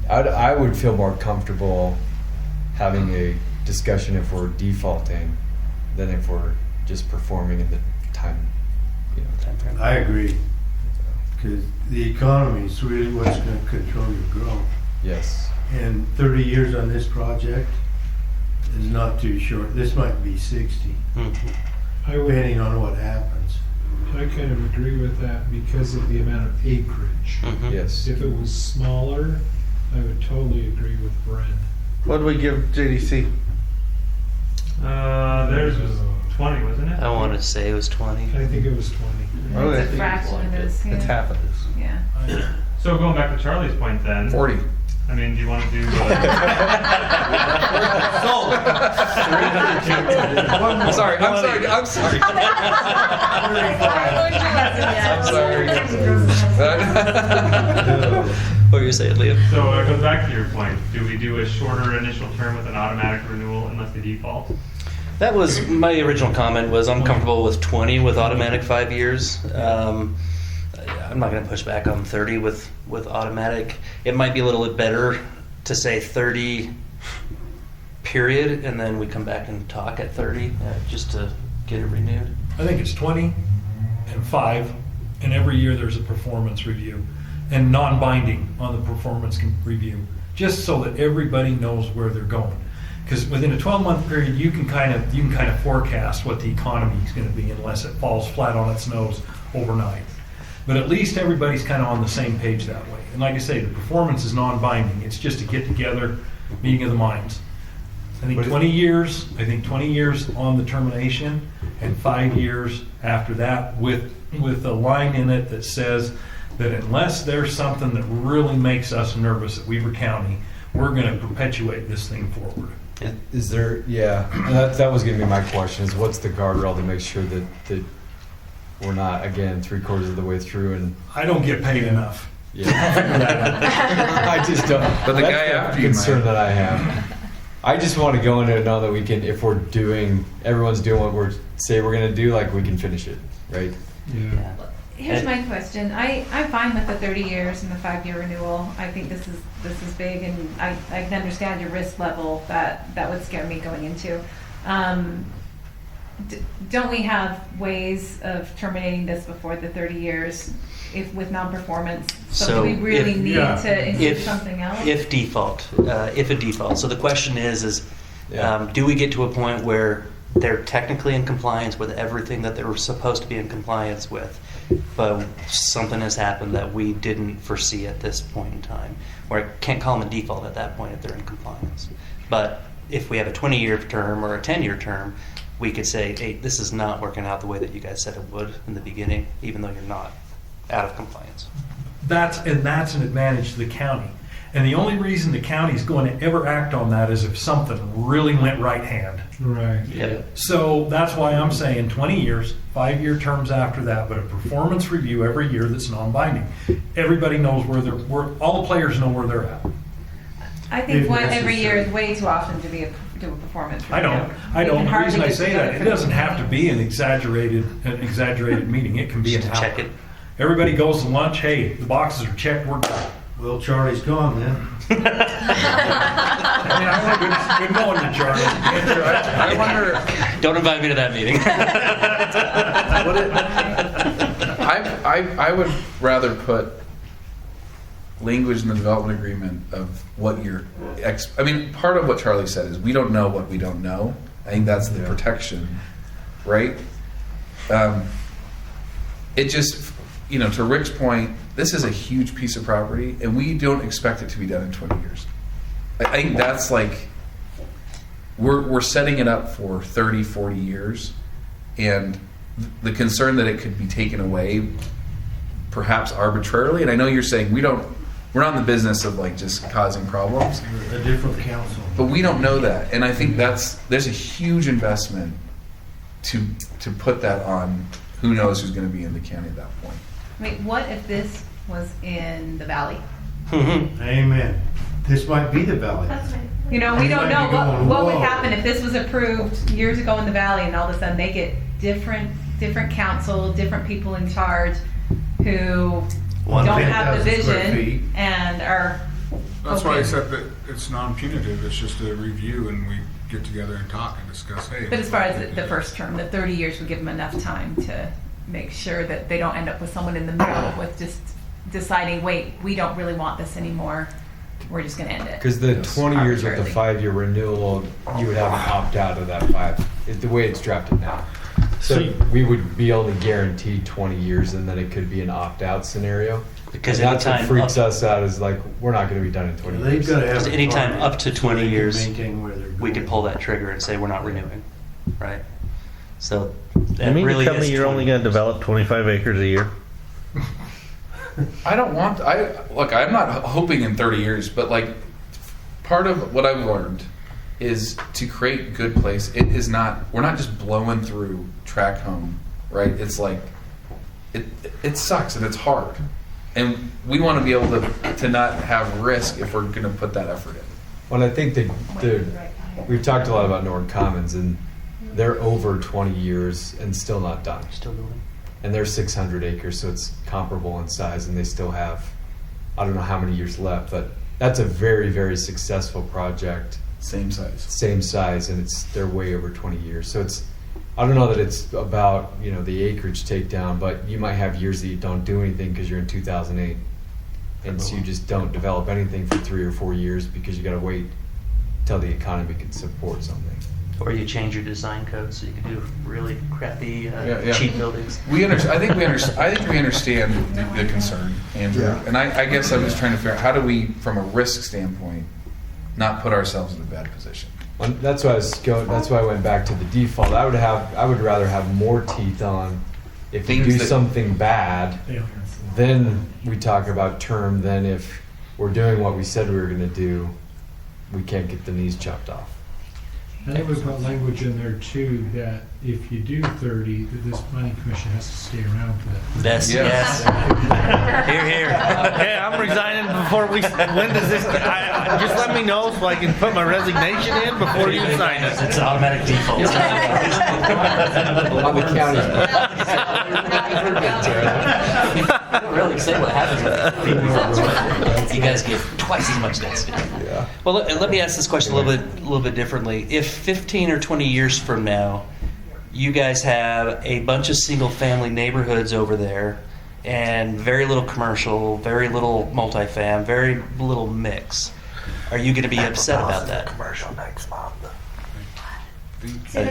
I would feel more comfortable having a discussion if we're defaulting than if we're just performing in the time frame. I agree, because the economy is really what's going to control your growth. Yes. And 30 years on this project is not too short. This might be 60, depending on what happens. I kind of agree with that because of the amount of acreage. Yes. If it was smaller, I would totally agree with Bren. What do we give JDC? Theirs was 20, wasn't it? I want to say it was 20. I think it was 20. Okay. It's a fraction of this. It's half of this. Yeah. So going back to Charlie's point then. 40. I mean, do you want to do... I'm sorry. I'm sorry. What were you saying, Liam? So it goes back to your point. Do we do a shorter initial term with an automatic renewal unless they default? That was my original comment. Was I'm comfortable with 20 with automatic 5 years. I'm not going to push back on 30 with automatic. It might be a little bit better to say 30 period, and then we come back and talk at 30, just to get it renewed? I think it's 20 and 5, and every year there's a performance review, and non-binding on the performance review, just so that everybody knows where they're going. Because within a 12-month period, you can kind of forecast what the economy is going to be, unless it falls flat on its nose overnight. But at least everybody's kind of on the same page that way. And like I say, the performance is non-binding. It's just a get-together, meeting of the minds. I think 20 years. I think 20 years on the termination, and 5 years after that, with a line in it that says that unless there's something that really makes us nervous at Weber County, we're going to perpetuate this thing forward. Is there, and that was going to be my question, is what's the guardrail to make sure that we're not, again, 3/4 of the way through and... I don't get paid enough. Yeah. I just don't. But the that's guy after you concern might. that I have. I just want to go into it and know that we can, if everyone's doing what we're going to do, like, we can finish it, right? Yeah. Here's my question. I'm fine with the 30 years and the 5-year renewal. I think this is big, and I can understand your risk level that would scare me going into. Don't we have ways of terminating this before the 30 years with non-performance? So do we really need to include something else? If a default. So the question is do we get to a point where they're technically in compliance with everything that they were supposed to be in compliance with, but something has happened that we didn't foresee at this point in time, or I can't call them a default at that point if they're in compliance. But if we have a 20-year term or a 10-year term, we could say, hey, this is not working out the way that you guys said it would in the beginning, even though you're not out of compliance. That's an advantage to the county. And the only reason the county is going to ever act on that is if something really went right hand. Right. Yeah. So that's why I'm saying 20 years, 5-year terms after that, but a performance review every year that's non-binding. Everybody knows where all the players know where they're at. I think one every year is way too often to do a performance review. I don't. The reason I say that, it doesn't have to be an exaggerated meeting. It can be an hour. Check it. Everybody goes to lunch. Hey, the boxes are checked. We're done. Well, Charlie's gone then. Good knowing you, Charlie. I wonder. Don't invite me to that meeting. I would rather put language in the development agreement of what part of what Charlie said is we don't know what we don't know. I think that's the protection, right? It just, to Rick's point, this is a huge piece of property, and we don't expect it to be done in 20 years. I think that's like, we're setting it up for 30, 40 years, and the concern that it could be taken away perhaps arbitrarily, and I know you're saying we're not in the business of like just causing problems. A different council. But we don't know that, and I think there's a huge investment to put that on who knows who's going to be in the county at that point. Wait, what if this was in the valley? Amen. This might be the valley. We don't know what would happen if this was approved years ago in the valley, and all of a sudden they get different council, different people in charge who don't have the vision and are. That's why I said that it's non-punitive. It's just a review, and we get together and talk and discuss. Hey. But as far as the first term, the 30 years would give them enough time to make sure that they don't end up with someone in the middle with just deciding, wait, we don't really want this anymore. We're just going to end it. Because the 20 years with the 5-year renewal, you would have an opt-out of that 5. The way it's drafted now. So we would be only guaranteed 20 years, and then it could be an opt-out scenario. Because and that's what freaks us out is like, we're not going to be done in 20 years. Because anytime up to 20 years, maintain where they're we could pull that trigger and say we're not renewing, right? So You mean to tell me you're only going to develop 25 acres a year? I don't want. I'm not hoping in 30 years, but like, part of what I've learned is to create good place. It is not. We're not just blowing through track home, right? It's like, it sucks and it's hard, and we want to be able to not have risk if we're going to put that effort in. Well, I think we've talked a lot about Norton Commons, and they're over 20 years and still not done. Still doing. And they're 600 acres, so it's comparable in size, and they still have, I don't know how many years left, but that's a very, very successful project. Same size, and they're way over 20 years. So I don't know that it's about the acreage takedown, but you might have years that you don't do anything because you're in 2008, and so you just don't develop anything for 3 or 4 years because you got to wait till the economy can support something. Or you change your design code so you can do really crappy, cheap buildings. I think we understand the concern, Andrew. Yeah. And I guess I'm just trying to figure out how do we, from a risk standpoint, not put ourselves in a bad position. That's why that's why I went back to the default. I would rather have more teeth on if we do something bad. Yeah. Then we talk about term. Then if we're doing what we said we were going to do, we can't get the knees chopped off. I think we've got language in there too that if you do 30, that this planning commission has to stay around for that. Yes. Here, here. Okay, I'm resigning before we. When does this? Just let me know so I can put my resignation in before you sign it. It's an automatic default. On the county. I don't really say what happens with you guys get twice as much density. Yeah. Well, let me ask this question a little bit differently. If 15 or 20 years from now, you guys have a bunch of single-family neighborhoods over there, and very little commercial, very little multifam, very little mix, are you going to be upset about that? Commercial next month. I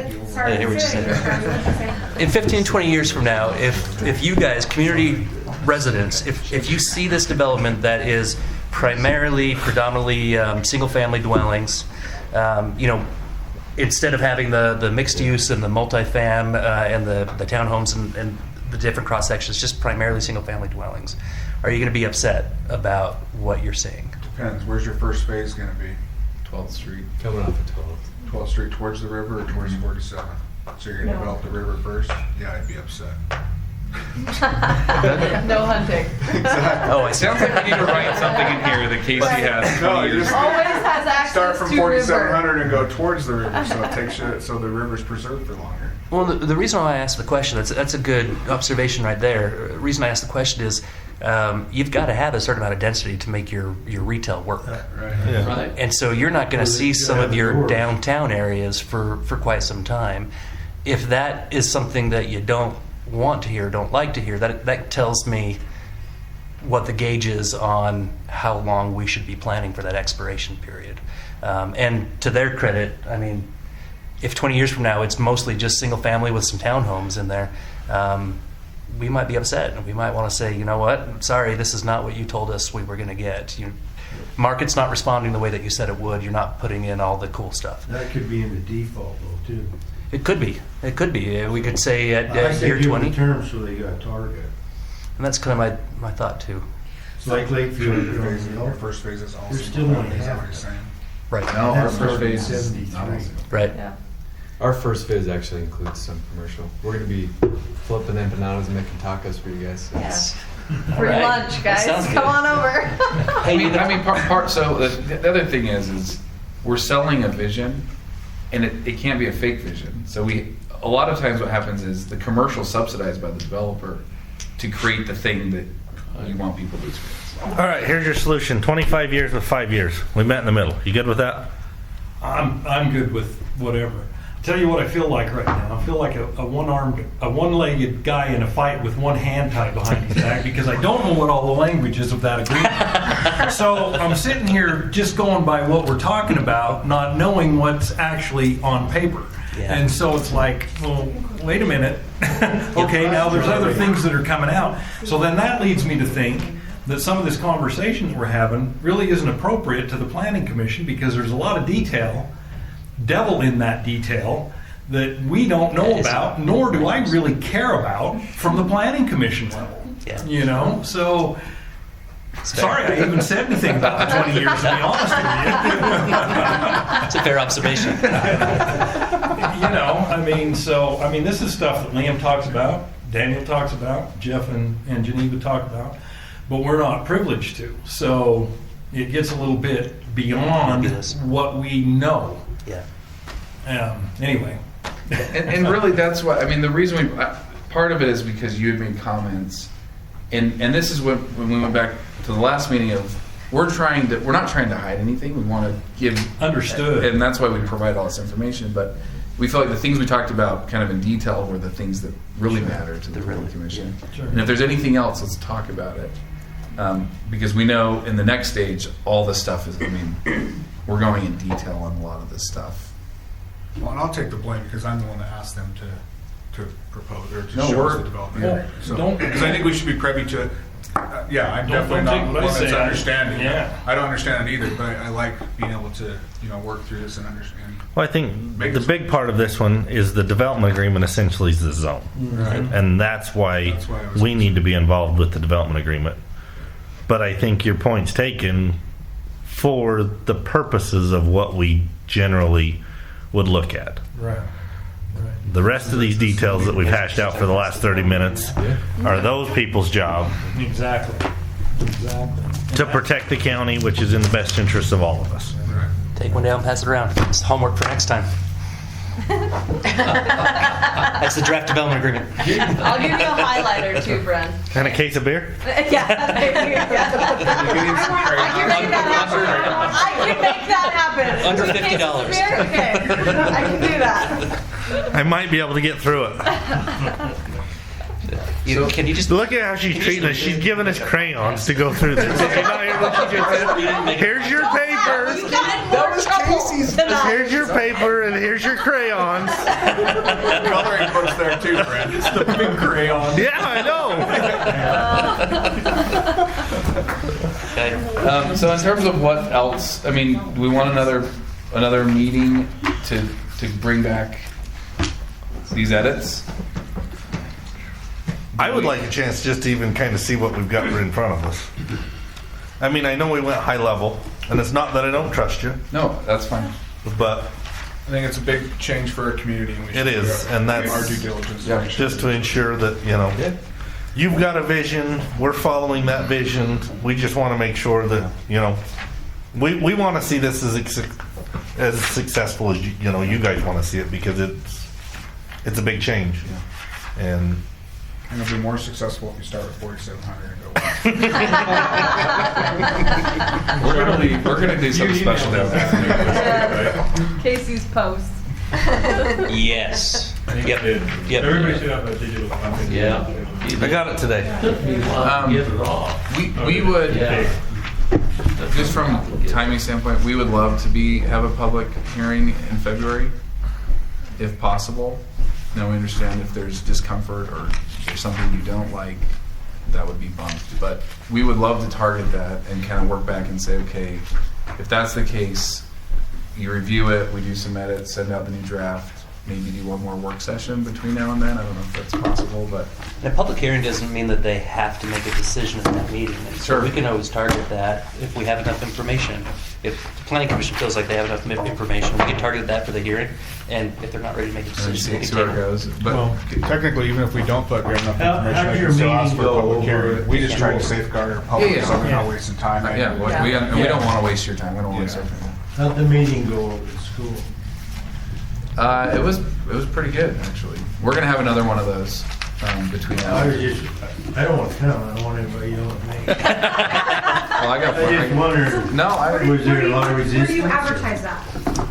hear what you're saying. In 15, 20 years from now, if you guys, community residents, if you see this development that is predominantly single-family dwellings, instead of having the mixed use and the multifam and the townhomes and the different cross sections, just primarily single-family dwellings, are you going to be upset about what you're seeing? Depends. Where's your first phase going to be? 12th Street. Coming off of 12th. 12th Street towards the river or towards 47th? So you're going to develop the river first? Yeah, I'd be upset. No hunting. Exactly. Oh, it sounds like we need to write something in here that Casey has. No, you just Always has access start from to 4700 and go towards the river, so it takes you, so the river's preserved for longer. Well, the reason why I asked the question, that's a good observation right there. The reason I asked the question is you've got to have a certain amount of density to make your retail work. Right. Yeah. Right. And so you're not going to see some of your downtown areas for quite some time. If that is something that you don't want to hear, don't like to hear, that tells me what the gauge is on how long we should be planning for that expiration period. And to their credit, I mean, if 20 years from now it's mostly just single family with some townhomes in there, we might be upset and we might want to say, you know what, I'm sorry, this is not what you told us we were going to get. Market's not responding the way that you said it would. You're not putting in all the cool stuff. That could be in the default though too. It could be. It could be. We could say at year give 20. them terms so they got target. And that's kind of my thought too. It's like Lakefield. Our first phase is also. There's still only half. Right. No, our That's first phase is 73. Right. Yeah. Our first phase actually includes some commercial. We're going to be flipping empanadas and making tacos for you guys. So. Yes. All Free right. lunch, guys. That sounds Come good. on over. I mean, part. So the other thing is we're selling a vision, and it can't be a fake vision. So a lot of times what happens is the commercial subsidized by the developer to create the thing that you want people to experience. All right, here's your solution. 25 years with 5 years. We met in the middle. You good with that? I'm good with whatever. Tell you what I feel like right now. I feel like a one-legged guy in a fight with one hand tied behind his back because I don't know what all the language is of that agreement. So I'm sitting here just going by what we're talking about, not knowing what's actually on paper. Yeah. And so it's like, well, wait a minute. Okay, now there's other things that are coming out. So then that leads me to think that some of this conversations we're having really isn't appropriate to the Planning Commission because there's a lot of devil in that detail that we don't know about, nor do I really care about from the Planning Commission level. Yeah. So sorry I even said anything about the 20 years, to be honest with you. It's a fair observation. This is stuff that Liam talks about, Daniel talks about, Jeff and Geneva talk about, but we're not privileged to. So it gets a little bit beyond what we know. Yeah. Anyway. and really that's what, the reason part of it is because you had made comments, and this is when we went back to the last meeting of we're not trying to hide anything. We want to give Understood. and that's why we provide all this information. But we feel like the things we talked about kind of in detail were the things that really matter to the Planning Commission. Sure. And if there's anything else, let's talk about it. Because we know in the next stage, all this stuff is, we're going in detail on a lot of this stuff. Well, and I'll take the blame because I'm the one that asked them to propose or to No, show us we're- the development. Well, So, don't- because I think we should be privy to it. Yeah, I'm Don't definitely take not what I one that's say. understanding. Yeah. I don't understand it either, but I like being able to, work through this and understand. Well, I think the big part of this one is the development agreement essentially is the zone. Right. And that's why That's why I was- we need to be involved with the development agreement. But I think your point's taken for the purposes of what we generally would look at. Right. The rest of these details that we've hashed out for the last 30 minutes are those people's job Exactly. to protect the county, which is in the best interest of all of us. Take one down, pass it around. It's homework for next time. That's the draft development agreement. I'll give you a highlighter too, Bren. And a case of beer? Yeah, there you go. I can make that happen. I can make that happen. Under $50. Okay, I can do that. I might be able to get through it. Can you just look at how she's treating us? She's giving us crayons to go through this. Did you not hear what she just said? Here's your paper. You got in more trouble tonight. Here's your paper and here's your crayons. Coloring book's there too, Brent. It's the big crayon. Yeah, I know. So in terms of what else, do we want another meeting to bring back these edits? I would like a chance just to even kind of see what we've got in front of us. I know we went high level, and it's not that I don't trust you. No, that's fine. But I think it's a big change for our community. And we it should is, and that's our due diligence. just to ensure that, you've got a vision, we're following that vision. We just want to make sure that, we want to see this as successful as you guys want to see it, because it's a big change. And it'll be more successful if you start with 4,700 and go. We're gonna do something special down there. Casey's post. Yes. Yep. Everybody should have a digital copy. Yeah. I got it today. We would, just from timing standpoint, we would love to have a public hearing in February, if possible. Now we understand if there's discomfort or there's something you don't like, that would be bumped. But we would love to target that and kind of work back and say, okay, if that's the case, you review it, we do some edits, send out the new draft, maybe do one more work session between now and then. I don't know if that's possible, but A public hearing doesn't mean that they have to make a decision at that meeting. And so Sure. we can always target that if we have enough information. If the planning commission feels like they have enough information, we can target that for the hearing. And if they're not ready to make a decision, we can see where it table. goes. But Well, technically, even if we don't put enough How information, does we your can still ask meeting for a go public over hearing. We just try to schedule? safeguard our public, Yeah, so we're yeah. not wasting time. we don't want to waste your time. We don't want to waste our time. How'd the meeting go over at school? It was pretty good actually. We're gonna have another one of those between now. I don't want to come, I don't want anybody yelling at me. Well, I got. I just wondered, No, was there a lot of Where do resistance? you advertise that?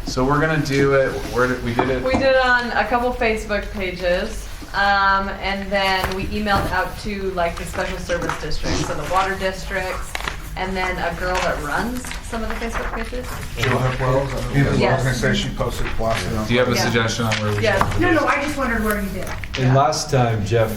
So we're gonna do it. Where did we did it? We did it on a couple Facebook pages, and then we emailed out to like the special service districts, so the water districts, and then a girl that runs some of the Facebook pages. Jill Hipwells, I was gonna say she posted blasted on. Do you have a Yeah. suggestion on where we Yes. should? No, I just wondered where you did it. And last time, Jeff,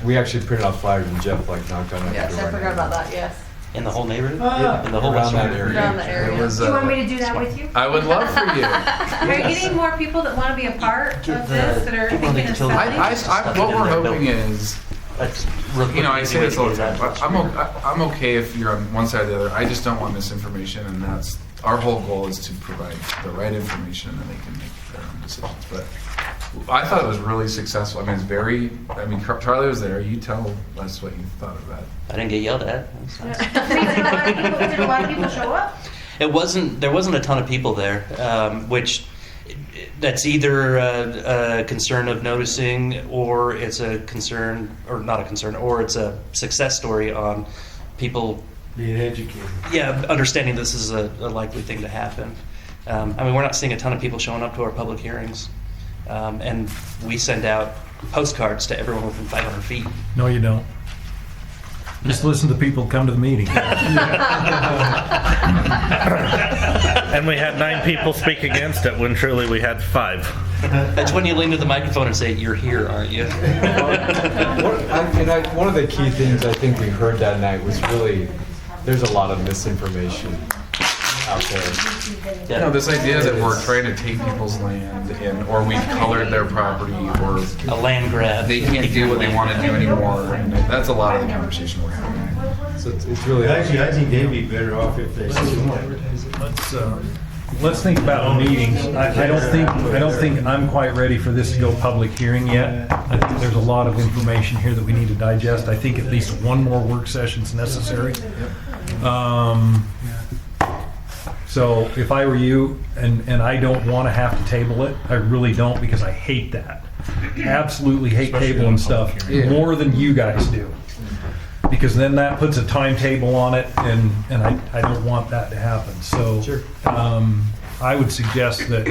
we actually printed out flyers and Jeff knocked on it. Yes, I forgot about that. Yes. In the whole neighborhood? Ah. In the whole Around Western that area. Around the area. It was, Do you want me to do that with you? I would love for you. Are you getting more people that want to be a part of this, that are People on the thinking of utility- selling? What we're hoping is, That's real quick, I say this all the easy way time. to get that. I'm okay if you're on one side or the other. I just don't want misinformation, and that's our whole goal is to provide the right information, and then they can make their own decisions. But I thought it was really successful. It's very. Charlie was there. You tell us what you thought of that. I didn't get yelled at. That's nice. Did a lot of people show up? There wasn't a ton of people there, which that's either a concern of noticing, or it's a concern, or not a concern, or it's a success story on people Being educated. Yeah, understanding this is a likely thing to happen. I mean, we're not seeing a ton of people showing up to our public hearings. And we send out postcards to everyone within 500 feet. No, you don't. Just listen to people come to the meeting. And we had 9 people speak against it when truly we had 5. That's when you lean to the microphone and say, "You're here, aren't you?" One of the key things I think we heard that night was really there's a lot of misinformation out there. You know, this idea that we're trying to take people's land or we've colored their property or a land grab. They can't do what they want to do anymore. And that's a lot of the conversation we're having. So it's really Actually, I think they'd be better off if they. Let's think about meetings. I don't think I'm quite ready for this to go public hearing yet. I think there's a lot of information here that we need to digest. I think at least one more work session's necessary. So if I were you, and I don't want to have to table it, I really don't, because I hate that. Absolutely hate tabling stuff more than you guys do. Because then that puts a timetable on it, and I don't want that to happen. So I would suggest that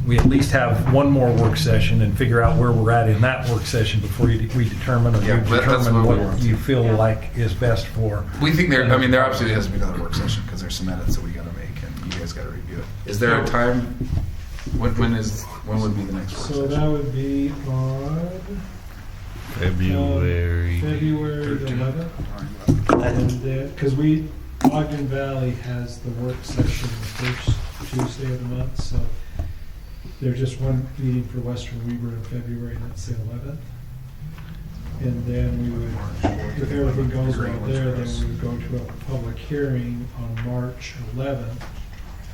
we at least have one more work session and figure out where we're at in that work session before we determine what you feel like is best for. We think there absolutely has to be another work session because there's some edits that we got to make and you guys got to review it. Is there a time? When would be the next work session? So that would be on February 11th. And then, because Ogden Valley has the work session the first Tuesday of the month, so there's just one meeting for Western Weber in February, and that's the 11th. And then we would, if everything goes well there, then we would go to a public hearing on March 11th.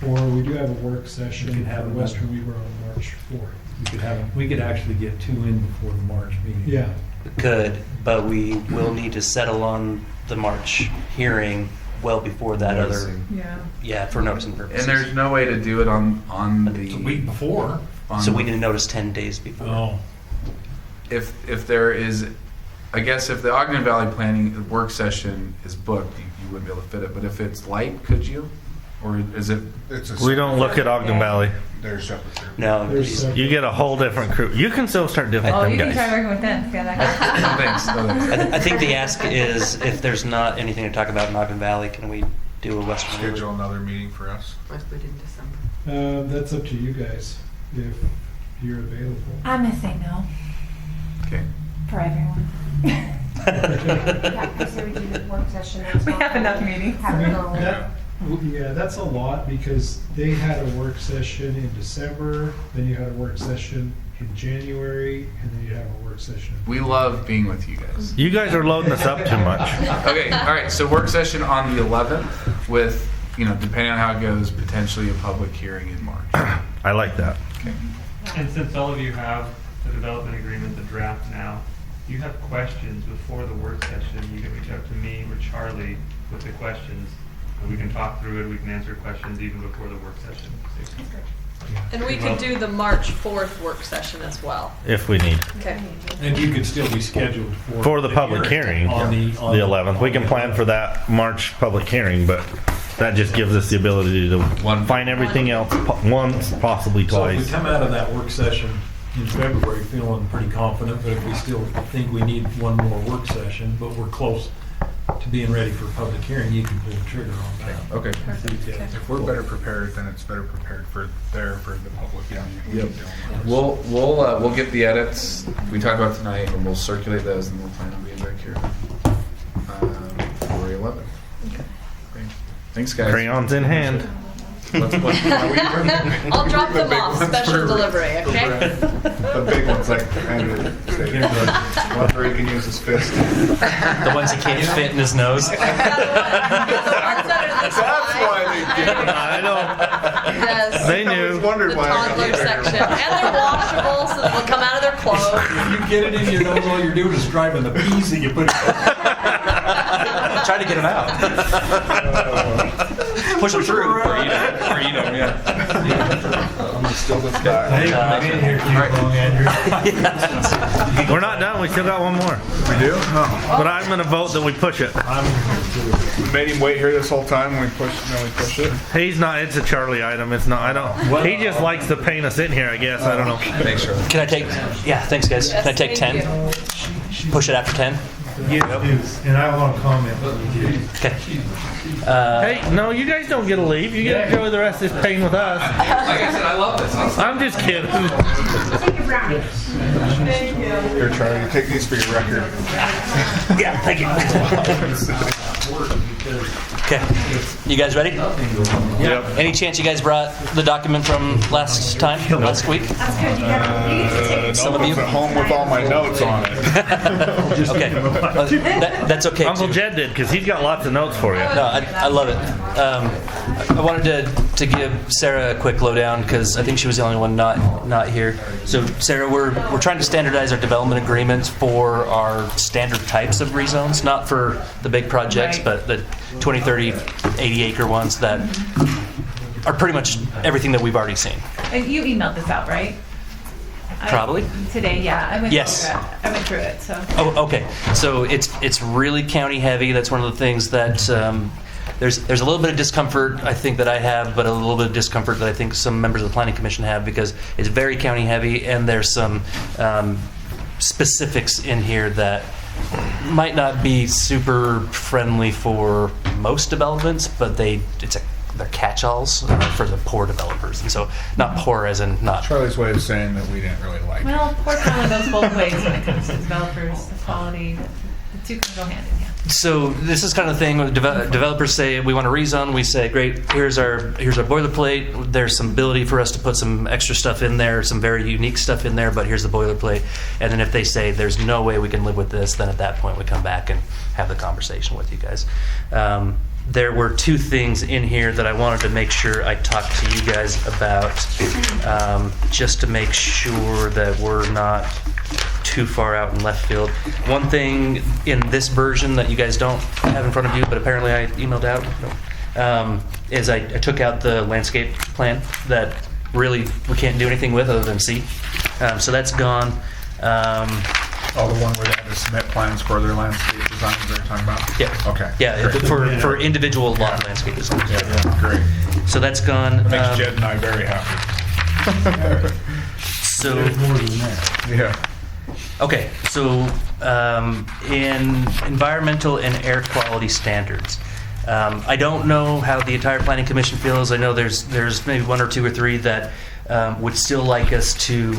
Or we do have a work session for Western Weber on March 4th. We could actually get 2 in before the March meeting. Yeah. Good, but we will need to settle on the March hearing well before that for noticing purposes. And there's no way to do it on the week before. So we need to notice 10 days before. Oh. If there is, I guess if the Ogden Valley planning work session is booked, you wouldn't be able to fit it. But if it's light, could you? Or is it? We don't look at Ogden Valley. They're separate. No, you get a whole different crew. You can still start doing them you guys. can try working with them. I think the ask is if there's not anything to talk about in Ogden Valley, can we do a Western Schedule another meeting for us? That's up to you guys if you're available. I'm gonna say no. Okay. For everyone. Yeah, because we do the work session. We have enough meetings. Yeah, that's a lot because they had a work session in December, then you had a work session in January, and then you have a work session. We love being with you guys. You guys are loading us up too much. Okay, all right. So work session on the 11th with, depending on how it goes, potentially a public hearing in March. I like that. Okay. And since all of you have the development agreement, the draft now, if you have questions before the work session, you can reach out to me or Charlie with the questions. And we can talk through it. We can answer questions even before the work session. And we could do the March 4th work session as well. If we need. Okay. And you could still be scheduled for the public hearing on the 11th. We can plan for that March public hearing, but that just gives us the ability to find everything else once, possibly So if twice. we come out of that work session in February feeling pretty confident, but if we still think we need one more work session, but we're close to being ready for a public hearing, you can pull the trigger on that. Okay. If we're better prepared, then it's better prepared for the public. Yep. We'll get the edits we talked about tonight, and we'll circulate those, and we'll plan on being back here February 11th. Okay. Great. Thanks, guys. Crayons in hand. I'll drop them off, special delivery, okay? The big ones, like Andrew said, one where he can use his fist. The ones he can't fit in his nose. That's why they did it. I know. Yes. They knew. The toddler section. And they're washable, so they'll come out of their clothes. If you get it in your nose, all you're doing is driving the peas that you put in. Try to get them out. Push them through. Or eat them, yeah. I'm still this guy. I've been here too long, Andrew. We're not done. We still got one more. We do? Oh. But I'm going to vote that we push it. We made him wait here this whole time when we push it. He's not. It's a Charlie item. It's not. I don't. He just likes to paint us in here, I guess. I don't know. Make sure. Can I take? Yeah, thanks, guys. Can I take 10? Push it after 10. Yes, and I want to comment. Okay. Hey, no, you guys don't get to leave. You get to enjoy the rest of this pain with us. Like I said, I love this. I'm just kidding. Take a brownie. Thank you. Here, Charlie, take these for your record. Yeah, thank you. Okay, you guys ready? Yep. Any chance you guys brought the document from last week? That's good. You got Some of you? At home with all my notes on it. Okay, that's okay. Uncle too. Jed did, because he's got lots of notes for you. No, I love it. I wanted to give Sarah a quick lowdown because I think she was the only one not here. So Sarah, we're trying to standardize our development agreements for our standard types of rezones, not for the big projects, Right. but the 20, 30, 80 acre ones that are pretty much everything that we've already seen. And you emailed this out, right? Probably. Today, yeah. I went Yes. through it. I went through it, so. Oh, okay. So it's really county heavy. That's one of the things that there's a little bit of discomfort I think that I have, but a little bit of discomfort that I think some members of the Planning Commission have because it's very county heavy, and there's some specifics in here that might not be super friendly for most developments, but they're catch-alls for the poor developers, and so not poor as in not. Charlie's way of saying that we didn't really like it. Well, poor probably goes both ways when it comes to developers, the quality. The two can go hand in hand. So this is kind of the thing when developers say we want to rezone. We say, great, here's our boilerplate. There's some ability for us to put some extra stuff in there, some very unique stuff in there, but here's the boilerplate. And then if they say there's no way we can live with this, then at that point we come back and have the conversation with you guys. There were two things in here that I wanted to make sure I talked to you guys about, just to make sure that we're not too far out in left field. One thing in this version that you guys don't have in front of you, but apparently I emailed out, is I took out the landscape plan that really we can't do anything with other than see. So that's gone. Oh, the one where they had to submit plans for their landscape designs they're talking about? Yeah. Okay. Yeah, Great. for individual lot landscape designs. Yeah, great. So that's gone. That makes Jed and I very happy. So There's more than that. Yeah. okay, so in environmental and air quality standards, I don't know how the entire Planning Commission feels. I know there's maybe one or two or three that would still like us to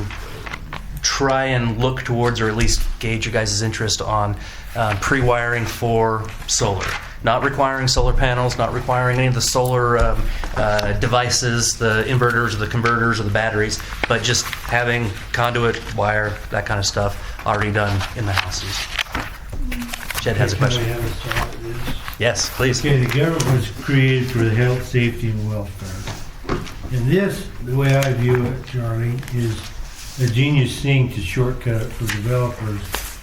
try and look towards, or at least gauge your guys' interest on pre-wiring for solar. Not requiring solar panels, not requiring any of the solar devices, the inverters or the converters or the batteries, but just having conduit, wire, that kind of stuff already done in the houses. Jed has a question. Can I have a shot at this? Yes, please. Okay, the government was created for the health, safety, and welfare. And this, the way I view it, Charlie, is a genius thing to shortcut it for developers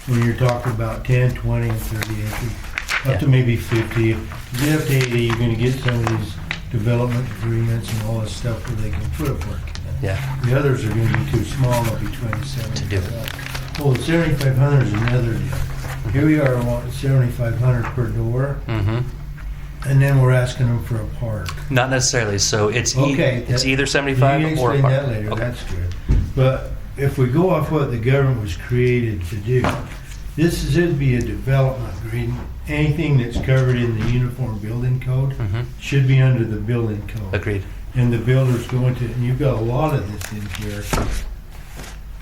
when you're talking about 10, 20, and 30 acres, up to maybe 50. If you get up to 80, you're going to get some of these development agreements and all this stuff where they can put a park in. Yeah. The others are going to be too small, they'll be 27. To do it. Well, the 7,500 is another deal. Here we are wanting 7,500 per door. Mm-hmm. And then we're asking them for a park. Not necessarily. So it's Okay, it's either You 75 can or a explain park. that later, Okay. that's good. But if we go off what the government was created to do, this should be a development agreement. Anything that's covered in the Uniform Building Code should be under the building code. Agreed. And the builder's going to, and you've got a lot of this in here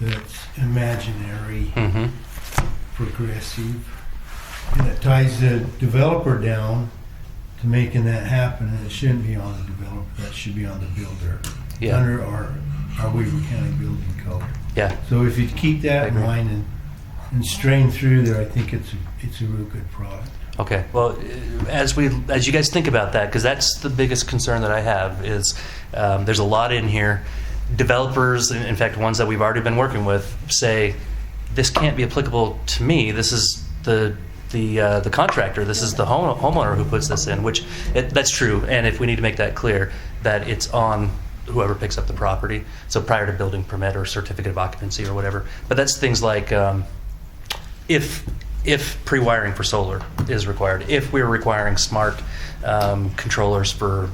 that's imaginary, progressive, and it ties the developer down to making that happen, and it shouldn't be on the developer, that should be on the builder. Yeah. Under our Weaver County Building Code. Yeah. So if you keep that in mind and strain through there, I think it's a real good product. Okay. Well, as you guys think about that, because that's the biggest concern that I have is there's a lot in here. Developers, in fact, ones that we've already been working with, say this can't be applicable to me. This is the contractor. This is the homeowner who puts this in. Which that's true. And if we need to make that clear, that it's on whoever picks up the property. So prior to building permit or certificate of occupancy or whatever. But that's things like if pre-wiring for solar is required, if we're requiring smart controllers for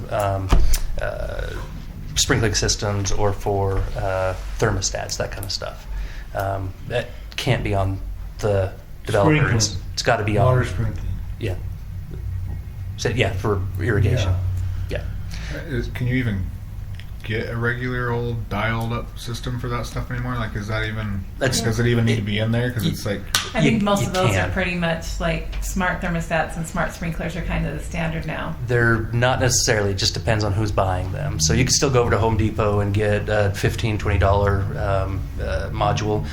sprinkling systems or for thermostats, that kind of stuff, that can't be on the developer. It's got to be on Water sprinkling. Yeah. So yeah, for irrigation. Yeah. Can you even get a regular old dialed up system for that stuff anymore? Like, is that even, does it even need to be in there? Because it's like, I think most of those are pretty much like smart thermostats and smart sprinklers are kind of the standard now. They're not necessarily, it just depends on who's buying them. So you can still go over to Home Depot and get a $15, $20 module.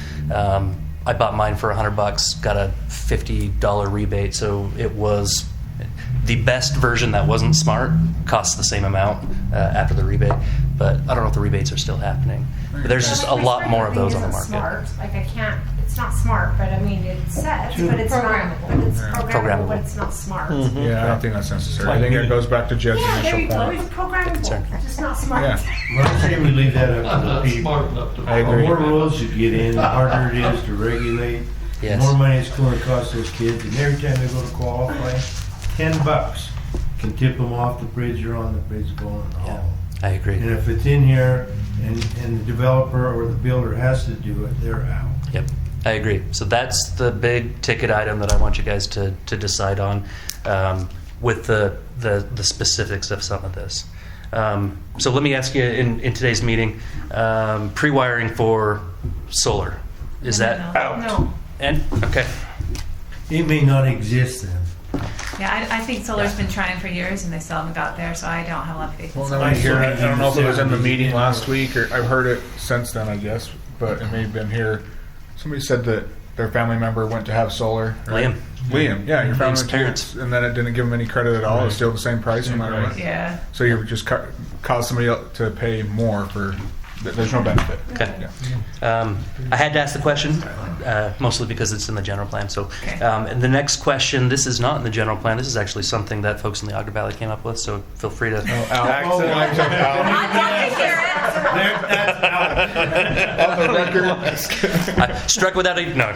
I bought mine for $100, got a $50 rebate, so it was the best version that wasn't smart, costs the same amount after the rebate, but I don't know if the rebates are still happening. But there's just a lot more of those on the market. Smart. Like I can't. It's not smart, but I mean it's set, but it's programmable. not. But it's programmable, but it's not smart. yeah, I don't think that's necessary. I think it goes back to Jed's Yeah, there initial you go. point. It's programmable, just not smart. Yeah. Well, I say we leave that up I'm to the not people. smart enough to. I agree. The more rules you get in, the harder it is to regulate. Yes. The more money it's going to cost those kids, and every time they go to qualify, $10 can tip them off the bridge or on the bridge going in the hall. I agree. And if it's in here and the developer or the builder has to do it, they're out. Yep, I agree. So that's the big ticket item that I want you guys to decide on with the specifics of some of this. So let me ask you in today's meeting, pre-wiring for solar, is that out? No. And, okay. It may not exist then. Yeah, I think solar's been trying for years and they still haven't got there, so I don't have a lot of faith in Well, solar. then I hear it. I don't know if it was in the meeting last week or I've heard it since then, I guess, but it may have been here. Somebody said that their family member went to have solar. Liam. Liam, yeah, your family Liam's parents. and then it didn't give them any credit at all. It's still the same price no matter what. Yeah. So you just cause somebody else to pay more for. There's no benefit. Okay. Yeah. I had to ask the question, mostly because it's in the general plan. So, and the next question, this is not in the general plan. This is actually something that folks in the Ogre Valley came up with. So feel free to. I struck without a no.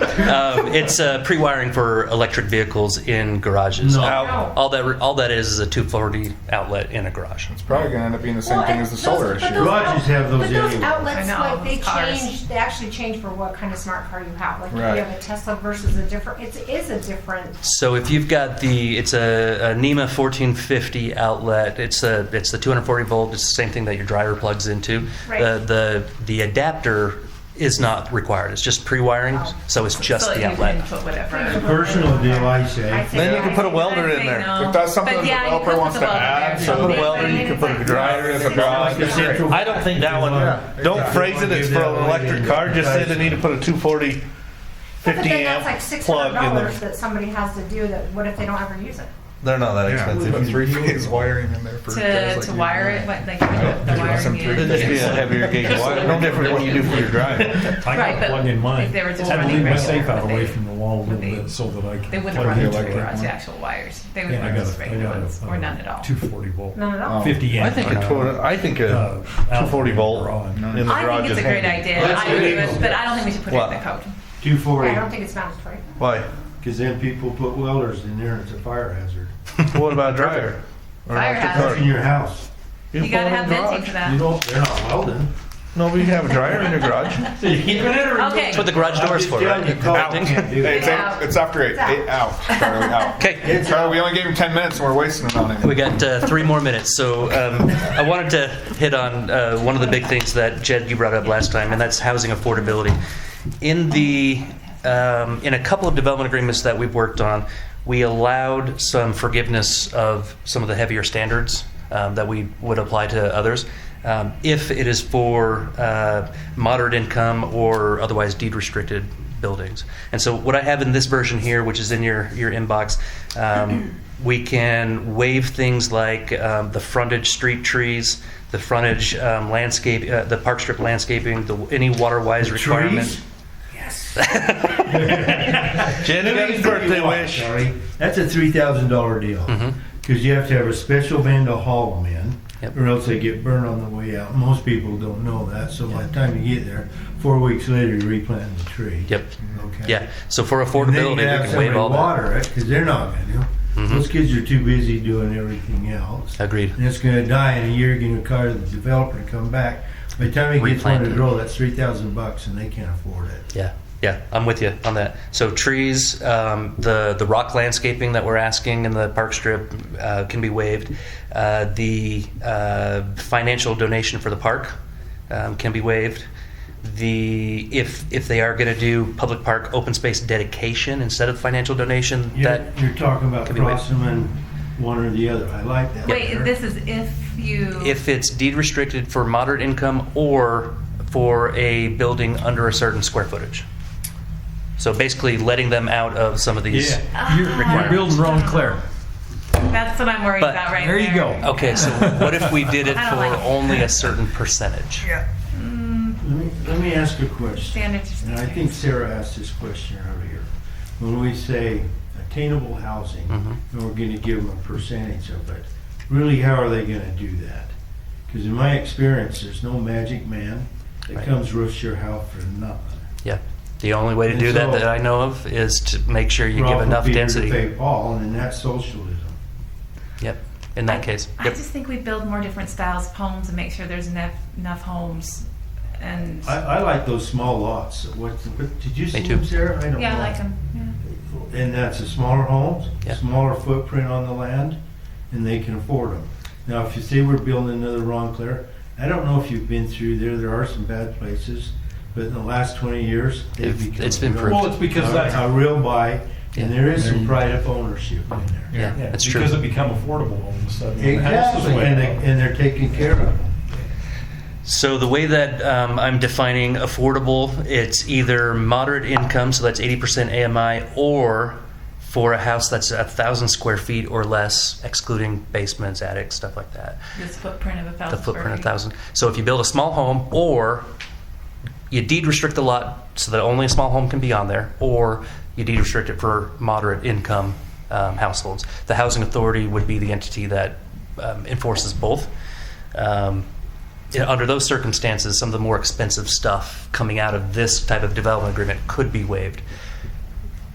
It's pre-wiring for electric vehicles in garages. No. All that is a 240 outlet in a garage. It's probably going to end up being the same thing as the solar issue. Garages have those But those anyway. outlets, I know, like they cars. change, they actually change for what kind of smart car you have. Like if Right. you have a Tesla versus a different, it is a different. So if you've got it's a NEMA 1450 outlet. It's the 240 volt. It's the same thing that your dryer plugs into. Right. The adapter is not required. It's just pre-wiring, so it's just So the you outlet. can put whatever. Personal deal, I say. Then you can put a welder in there. No. If that's something But the yeah, you developer could wants put to the welder add, there. so Put a welder, you can put a dryer in the garage. I don't think that one, don't phrase it as for an electric car, just say they need to put a 240 But 50 then that's like amp plug in $600 there. that somebody has to do. That what if they don't ever use it? They're not that Put expensive. 3-phase wiring in there for guys like To you. wire it, what, like Yeah. the wiring Some unit. It'd just be a heavier gauge wire, no different than what you do for your drive. I Right, got but one in mine. if they were just I had to running leave my regular, safe out would away they- from the wall a would little they- bit so that I could. They wouldn't plug run the into electric the one. actual wires. They would Yeah, run just regular ones, or none at all. 240 volt. None at all. 50 I amp. think a 240 volt in the I garage think is it's a great handy. idea. I agree with, but I don't think we should put it in the code. 240. I don't think it's mandatory. Why? Because then people put welders in there and it's a fire hazard. What about a dryer? Or an Fire electric hazard. car? In your house. You can gotta put it have in the venting garage. for that. You don't, they're not welding. No, but you can have a dryer in your garage. Okay. That's what the garage door's for, right? Venting. Hey, it's after 8. 8 out. Charlie, out. Okay. Charlie, we only gave him 10 minutes and we're wasting it on it. We got 3 more minutes. So I wanted to hit on one of the big things that Jed, you brought up last time, and that's housing affordability. In a couple of development agreements that we've worked on, we allowed some forgiveness of some of the heavier standards that we would apply to others, if it is for moderate income or otherwise deed restricted buildings. And so what I have in this version here, which is in your inbox, we can waive things like the frontage street trees, the frontage landscape, the park strip landscaping, any water-wise requirement. Trees? Jen, you got his birthday wish. That's a $3,000 deal. Because you have to have a special man to haul them in. Yep. or else they get burned on the way out. Most people don't know that, so by the time you get there, 4 weeks later, you're replanting the tree. Yep. Okay. Yeah. So for And affordability, then we you have can waive somebody all that. water it, because they're not going to. Mhm. Those kids are too busy doing everything else. Agreed. And it's going to die in a year. You're going to require the developer to come back. By the time he gets one to Replant it. grow, that's $3,000, and they can't afford it. Yeah, yeah, I'm with you on that. So trees, the rock landscaping that we're asking in the park strip can be waived. The financial donation for the park can be waived. If they are going to do public park open space dedication instead of financial donation, You're talking about can be waived. crossing them one or the other. I like that. Wait, this is if you. If it's deed restricted for moderate income or for a building under a certain square footage. So basically letting them out of some of these You're building wrong, Claire. That's what I'm worried But about right there you go. Okay, so what if we did it I for don't like it. only a certain percentage? Yeah. Let me ask a question. Standards. And I think Sarah asked this question earlier. When we say attainable housing, and we're going to give them a percentage of it, really, how are they going to do that? Because in my experience, there's no magic man that comes roofs your house for nothing. Yeah. The only way to And do that so- that I know of is to make sure you give Rob enough Peter density. To pay Paul, and that's socialism. Yep. In that case. I just think we build more different styles of homes and make sure there's enough homes. And I like those small lots. What did you see too. them, Sarah? I don't yeah, know. I like them. Yeah. And that's a smaller homes, Yeah. smaller footprint on the land, and they can afford them. Now, if you say we're building another Ronclair, I don't know if you've been through there. There are some bad places, but in the last 20 years, they've become it's been a real- proved. Well, it's because that's a real buy, Yeah. and there is some pride of ownership in there. Yeah, that's because true. it become affordable all of a sudden. when the house is Exactly, way up. and they're taken care of. So the way that I'm defining affordable, it's either moderate income, so that's 80% AMI, or for a house that's 1,000 square feet or less, excluding basements, attics, stuff like that. This footprint of 1,000. The footprint of 1,000. So if you build a small home, or you deed restrict the lot so that only a small home can be on there, or you deed restrict it for moderate income households. The housing authority would be the entity that enforces both. Under those circumstances, some of the more expensive stuff coming out of this type of development agreement could be waived.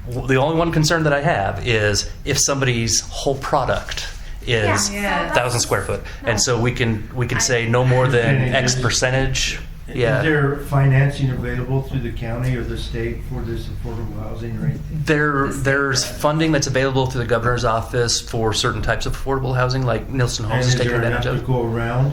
The only one concern that I have is if somebody's whole product is Yeah. 1,000 square foot, and so we can say no more than X percentage. Yeah. Is there financing available through the county or the state for this affordable housing or anything? There's funding that's available through the governor's office for certain types of affordable housing, like Nielsen And Homes is is taking there advantage enough to of. go around?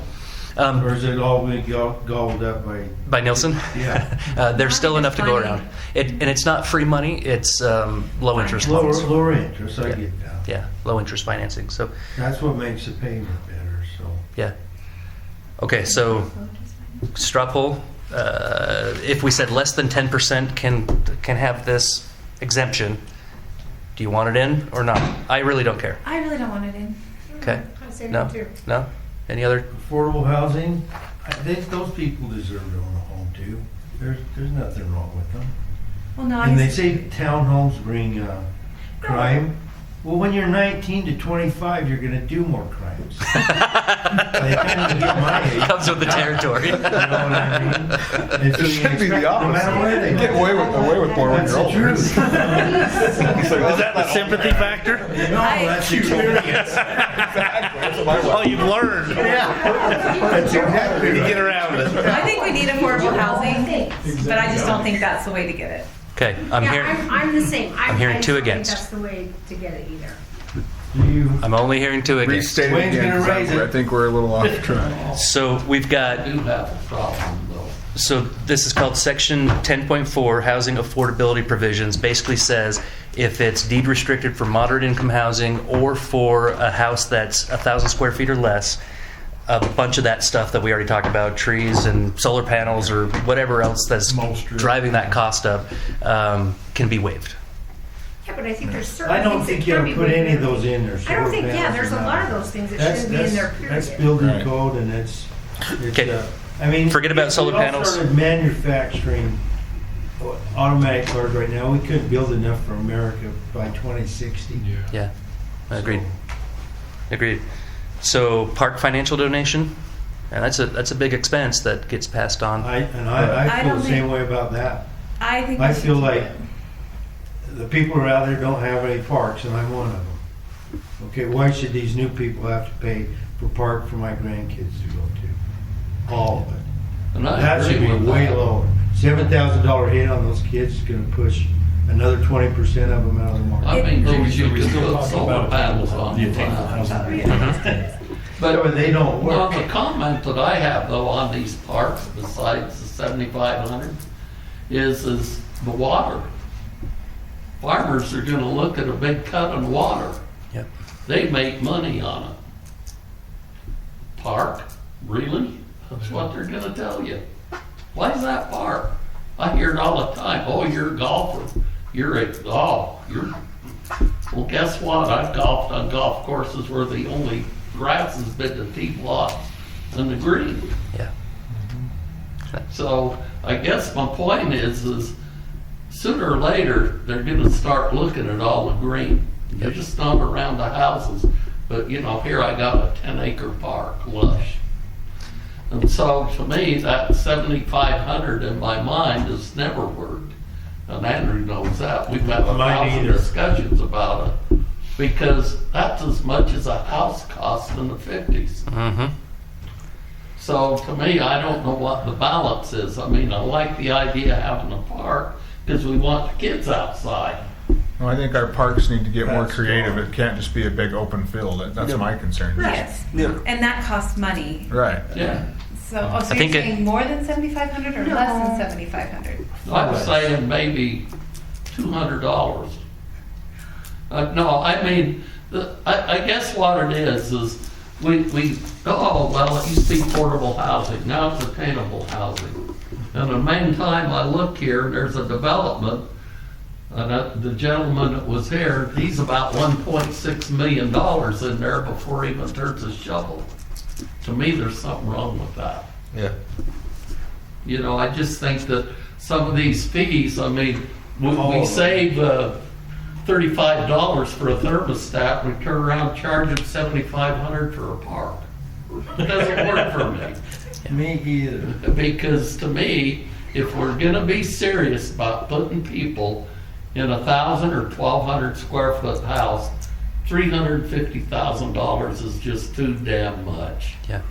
Or is it all being gobbled up by Nielsen? Yeah. There's still enough to go around. And it's not free money, it's low interest loans. lower interest? I get that. Yeah, low interest financing. So That's what makes the payment better. So yeah. Okay, so straw poll. If we said less than 10% can have this exemption, do you want it in or not? I really don't care. I really don't want it in. Okay. I say No. no too. No. Any other? affordable housing, I think those people deserve to own a home too. There's nothing wrong with them. Well, no, And they say townhomes bring crime. Well, when you're 19 to 25, you're going to do more crimes. By the time you get my age, Comes with the territory. You know what I mean? And so It you should be the expect, no matter where they Get away with more when That's you're the older. truth. Is that the sympathy factor? No, that's experience. Oh, you've learned. That's exactly You right. get around it. I think we need affordable housing, but I just don't think that's the way to get it. Okay, I'm Yeah, hearing. I'm the same. I'm hearing I two don't think against. That's the way to get it either. I'm only hearing two against. Restate it Wayne's again, gonna 'cause raise it. I think we're a little off track. So we've got. I do have a problem though. So this is called Section 10.4, Housing Affordability Provisions. Basically says if it's deed restricted for moderate income housing or for a house that's 1,000 square feet or less, a bunch of that stuff that we already talked about, trees and solar panels or whatever else that's driving that cost up, can be waived. Yeah, but I think there's certain I don't things think that you can ought be to put any of waived. those in there. I don't think, solar yeah, there's a panels lot and of that. those things that shouldn't be in there, That's period. building Right. code and it's Okay. I mean, Forget about if solar we all panels. started manufacturing automatic cars right now, we couldn't build enough for America by 2060. Yeah, agreed. Agreed. So park financial donation, and that's a big expense that gets passed on. I I feel don't the same think- way about that. I think I we should feel keep like it. the people who are out there don't have any parks, and I'm one of them. Okay, why should these new people have to pay for park for my grandkids to go to? All of it. And I That should agree be with way that. lower. $7,000 hit on those kids is gonna push another 20% of them out of the market. I mean, So you we could still put talking solar about panels on the the attainable house. housing. But they don't Well, work. the comment that I have though on these parks, besides the 7,500, is the water. Farmers are gonna look at a big cut in water. Yep. They make money on it. Park? Really? That's what they're gonna tell you. Why is that park? I hear it all the time. Oh, you're a golfer. Well, guess what? I've golfed on golf courses where the only grass has been the tee box and the green. Yeah. So I guess my point is sooner or later, they're gonna start looking at all the green. They're just not around the houses, but here I got a 10-acre park, lush. And so to me, that 7,500 in my mind has never worked. And Andrew knows that. We've had Mine 1,000 either. discussions about it. Because that's as much as a house cost in the 50s. Mm-hmm. So to me, I don't know what the balance is. I mean, I like the idea of having a park because we want the kids outside. Well, I think our parks need to get more That's creative. gone. It can't just be a big open field. That's my concern. Yes, and that costs money. Right. Yeah. So, so I you're think saying more than 7,500 or less than 7,500? I'm saying maybe $200. No, I mean, I guess what it is we well, it used to be portable housing, now it's attainable housing. And the main time I look here, there's a development, and the gentleman that was here, he's about $1.6 million in there before he even turns his shovel. To me, there's something wrong with that. Yeah. I just think that some of these fees, I mean, we save $35 for a thermostat, we turn around and charge them $7,500 for a park. It doesn't work for me. Me either. Because to me, if we're gonna be serious about putting people in 1,000 or 1,200 square foot house, $350,000 is just too damn much. Yeah.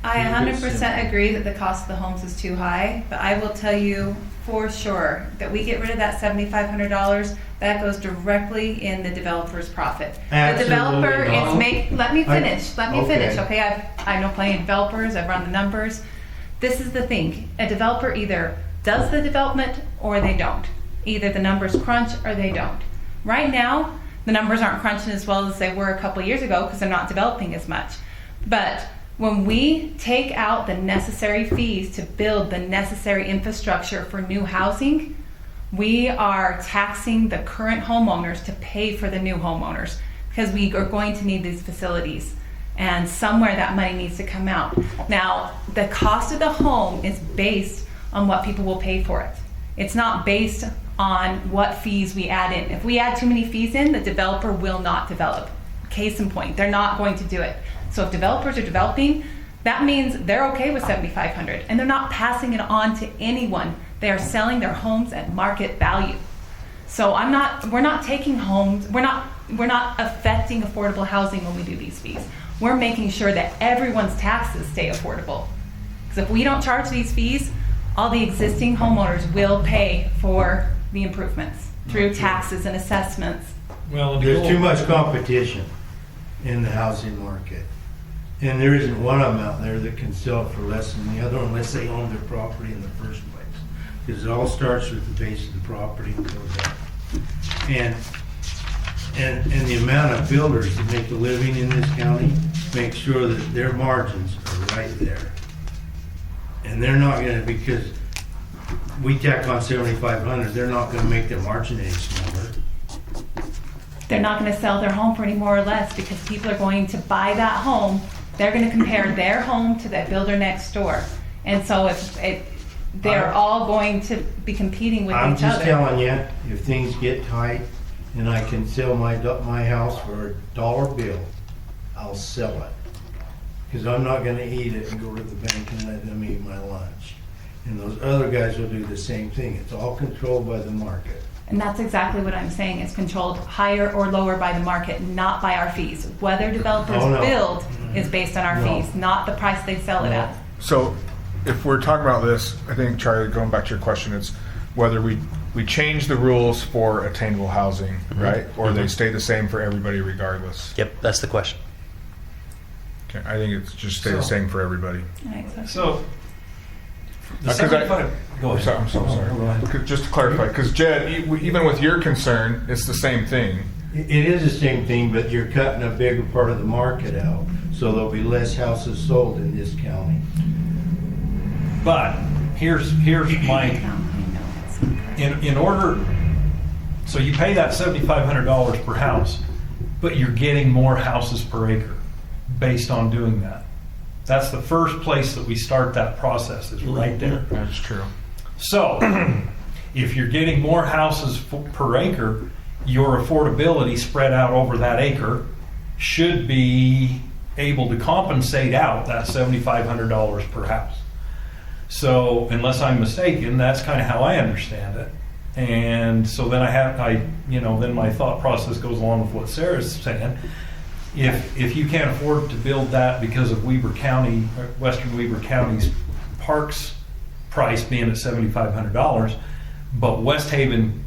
I 100% agree that the cost of the homes is too high, but I will tell you for sure that we get rid of that $7,500, that goes directly in the developer's profit. The developer is let me finish, okay? I know plenty of developers, I've run the numbers. This is the thing, a developer either does the development or they don't. Either the numbers crunch or they don't. Right now, the numbers aren't crunching as well as they were a couple years ago because they're not developing as much. But when we take out the necessary fees to build the necessary infrastructure for new housing, we are taxing the current homeowners to pay for the new homeowners because we are going to need these facilities. And somewhere that money needs to come out. Now, the cost of the home is based on what people will pay for it. It's not based on what fees we add in. If we add too many fees in, the developer will not develop. Case in point, they're not going to do it. So if developers are developing, that means they're okay with $7,500 and they're not passing it on to anyone. They are selling their homes at market value. So we're not taking homes, we're not affecting affordable housing when we do these fees. We're making sure that everyone's taxes stay affordable. Because if we don't charge these fees, all the existing homeowners will pay for the improvements through taxes and assessments. Well, there's too much competition in the housing market. And there isn't one of them out there that can sell it for less than the other unless they own their property in the first place. Because it all starts with the base of the property and goes up. And the amount of builders that make a living in this county make sure that their margins are right there. And they're not gonna, because we tack on 7,500, they're not gonna make their margin any smaller. They're not going to sell their home for any more or less because people are going to buy that home. They're going to compare their home to that builder next door. And so they're all going to be competing with I'm each other. just telling you, if things get tight and I can sell my house for a dollar bill, I'll sell it. because I'm not gonna eat it and go to the bank and let them eat my lunch. And those other guys will do the same thing. It's all controlled by the market. And that's exactly what I'm saying. It's controlled higher or lower by the market, not by our fees. Whether developers Oh, no. build is based on our No. fees, not the price they sell it at. So if we're talking about this, I think, Charlie, going back to your question, it's whether we change the rules for attainable housing, right? Or they stay the same for everybody regardless. Yep, that's the question. Okay, I think it's just stay the So- same for everybody. So, the 'Cause I- 75 go ahead. I'm so sorry. Go ahead. Just to clarify, because Jed, even with your concern, it's the same thing. It is the same thing, but you're cutting a bigger part of the market out, so there'll be less houses sold in this county. But here's my, in order, so you pay that $7,500 per house, but you're getting more houses per acre based on doing that. That's the first place that we start that process, is right there. That's true. So, if you're getting more houses per acre, your affordability spread out over that acre should be able to compensate out that $7,500 per house. So, unless I'm mistaken, that's kind of how I understand it. And so then then my thought process goes along with what Sarah's saying. If you can't afford to build that because of Weber County, Western Weber County's parks price being at $7,500, but West Haven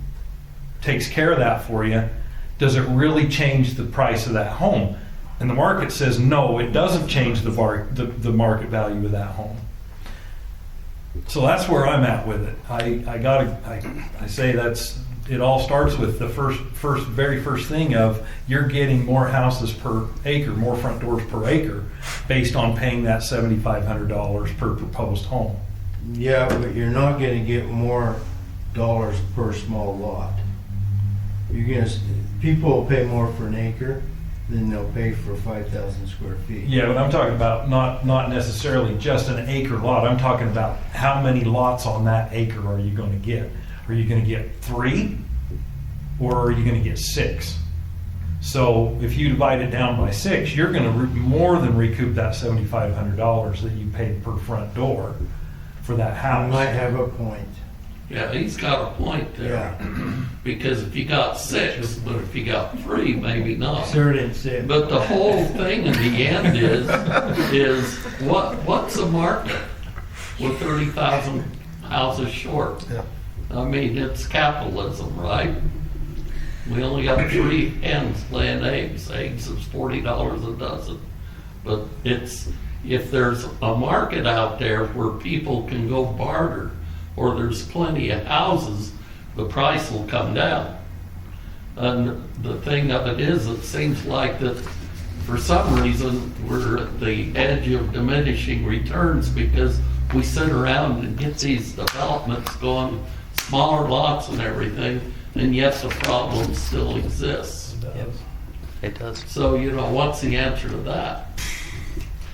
takes care of that for you, does it really change the price of that home? And the market says, no, it doesn't change the market value of that home. So that's where I'm at with it. I say it all starts with the very first thing of you're getting more houses per acre, more front doors per acre, based on paying that $7,500 per proposed home. Yeah, but you're not gonna get more dollars per small lot. People will pay more for an acre than they'll pay for 5,000 square feet. Yeah, but I'm talking about not necessarily just an acre lot. I'm talking about how many lots on that acre are you going to get? Are you going to get 3 or are you going to get 6? So if you divide it down by 6, you're going to more than recoup that $7,500 that you paid per front door for that house. You might have a point. Yeah, he's got a point there. Yeah. Because if you got 6, but if you got 3, maybe not. Sure didn't say it. But the whole thing in the end is what's the market with 30,000 houses short? Yeah. I mean, it's capitalism, right? We only got 3 hens laying eggs. Eggs is $40 a dozen. But if there's a market out there where people can go barter, or there's plenty of houses, the price will come down. And the thing of it is, it seems like that for some reason we're at the edge of diminishing returns because we sit around and get these developments going, smaller lots and everything, and yet the problem still exists. Yep. It does. So, what's the answer to that?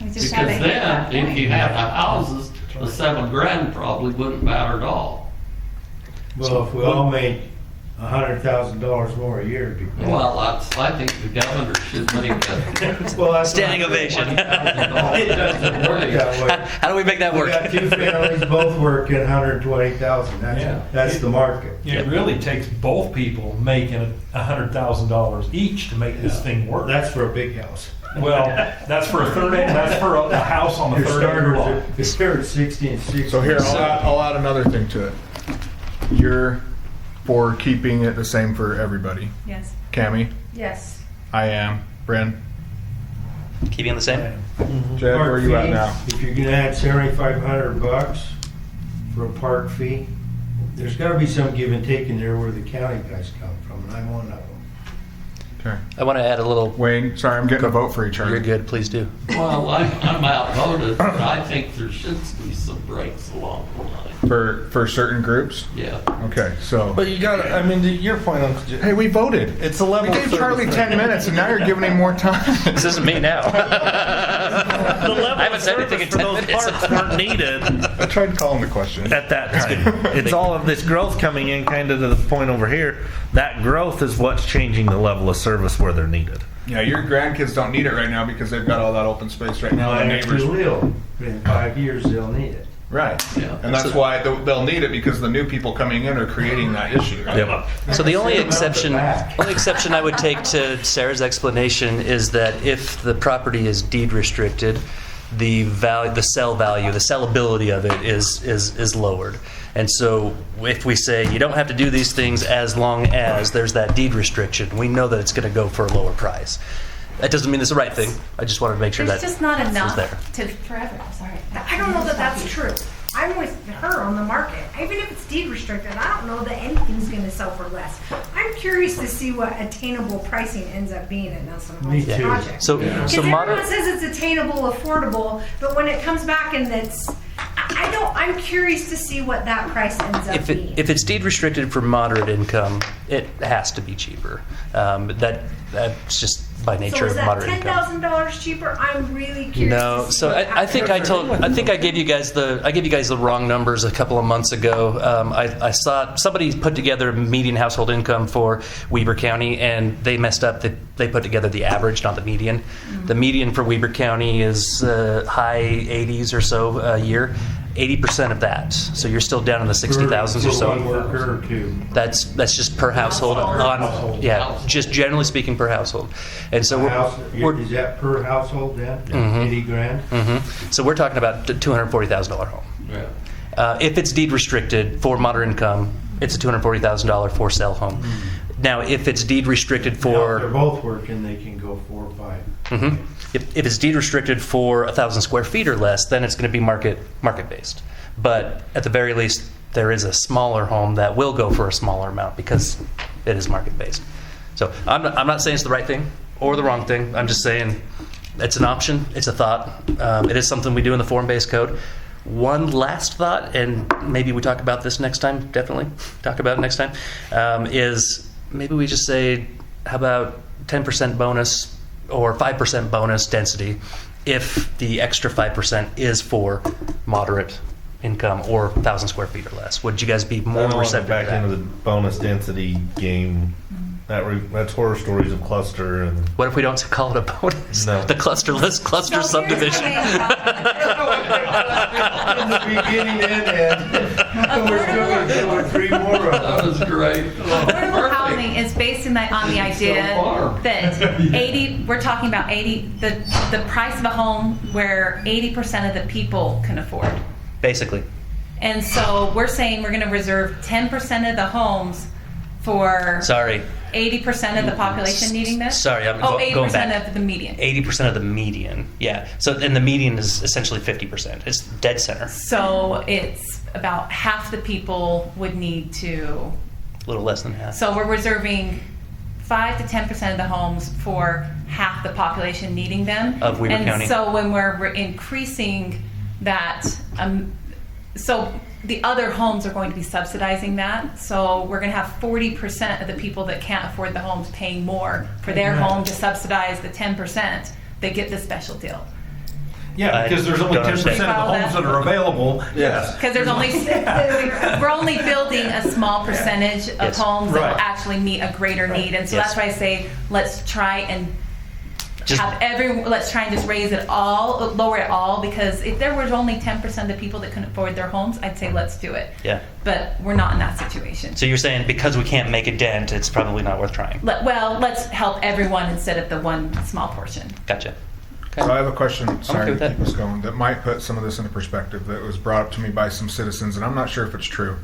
We just Because haven't hit that then, if point. you had the houses, the $7,000 probably wouldn't matter at all. Well, if we all made $100,000 more a year, it'd be. Well, I think the governor should make a Well, that's Standing ovation. It doesn't work that way. How do we make that We work? got 2 families both working $120,000. That's the market. It really takes both people making $100,000 each to make this thing work. That's for a big house. Well, that's for a third acre, that's for a house on the Your third acre lot. starters, the start 60 and 60. So here, I'll add another thing to it. You're for keeping it the same for everybody. Yes. Cammie, Yes. I am. Bren, Keeping the same? Jed, where are you at now? If you're gonna add $7,500 for a park fee, there's gotta be some give and take in there where the county guys come from, and I'm one of them. Okay. I want to add a little. Wayne, sorry, I'm getting a vote for each other. You're good, please do. Well, I'm outvoted, but I think there should be some breaks along the line. For certain groups? Yeah. Okay, so. But you got, I mean, to your point on. Hey, we voted. It's a level. We gave Charlie 10 minutes and now you're giving him more time. This isn't me now. level haven't of said anything service in for 10 those minutes. parts weren't needed I tried calling the question. at that time. It's all of this growth coming in kind of to the point over here. That growth is what's changing the level of service where they're needed. Yeah, your grandkids don't need it right now because they've got all that open space right now. The My neighbors. will, in 5 years, they'll need it. Right. And that's why they'll need it, because the new people coming in are creating that issue. Right? So the only exception I would take to Sarah's explanation is that if the property is deed restricted, the value, the sell value, the sellability of it is lowered. And so if we say you don't have to do these things as long as there's that deed restriction, we know that it's going to go for a lower price. That doesn't mean it's the right thing. I just wanted to make sure There's that just not enough there. to forever. Sorry. I don't know that that's true. I'm with her on the market. Even if it's deed restricted, I don't know that anything's going to sell for less. I'm curious to see what attainable pricing ends up being at Nelson Homes Me too. project. So Because everyone says it's attainable, affordable, but when it comes back and I'm curious to see what that price ends up being. If it's deed restricted for moderate income, it has to be cheaper. That's just by nature So is of that moderate income. $10,000 cheaper? I'm really curious. No, to see so what I think I gave you guys the wrong numbers a couple of months ago. I saw somebody put together median household income for Weber County, and they messed up. They put together the average, not the median. Mm-hmm. The median for Weber County is high 80s or so a year. 80% of that, so you're still down in the 60,000s or so. One worker or two. That's just per household. Just generally speaking per household. And so Is that per household then? Mhm. 80 grand? Mm-hmm. So we're talking about a $240,000 home. Yeah. If it's deed restricted for moderate income, it's a $240,000 for sale home. Now, if it's deed restricted Now, if for they're both working, they can go 4 or 5. Mhm. If it's deed restricted for 1,000 square feet or less, then it's going to be market based. But at the very least, there is a smaller home that will go for a smaller amount because it is market based. So I'm not saying it's the right thing or the wrong thing. I'm just saying it's an option. It's a thought. It is something we do in the form-based code. One last thought, and maybe we talk about this next time. Definitely talk about it next time. Is maybe we just say, how about 10% bonus or 5% bonus density if the extra 5% is for moderate income or 1,000 square feet or less? Would you guys be more receptive back to that? into the bonus density game? That's horror stories of cluster. And what if we don't call it a bonus? No. The cluster subdivision. In the beginning and end. We're still going to do 3 more of them. That was great. Affordable housing is based on the idea that 80, we're talking about 80, the price of a home where 80% of the people can afford. Basically. And so we're saying we're going to reserve 10% of the homes for 80% of the population needing this? Sorry, I'm going going back. 80% of the median. 80% of the median, yeah. So, and the median is essentially 50%. It's dead center. So it's about half the people would need to. A little less than half. So we're reserving 5 to 10% of the homes for half the population needing them. Of Weber County. And so when we're increasing that, so the other homes are going to be subsidizing that. So we're going to have 40% of the people that can't afford the homes paying more for their home to subsidize the 10% that get the special deal. Yeah, because there's only 10% of the homes that are available. Yes. Because there's only, we're only building a small percentage of homes that will actually meet a greater need. And so that's why I say, let's try and let's try and just raise it all, lower it all, because if there was only 10% of the people that couldn't afford their homes, I'd say let's do it. Yeah. But we're not in that situation. So you're saying because we can't make a dent, it's probably not worth trying. Let's help everyone instead of the one small portion. Gotcha. Okay. So I have a question, sorry okay to keep us going, that might put some of this into perspective that was brought up to me by some citizens, and I'm not sure if it's true.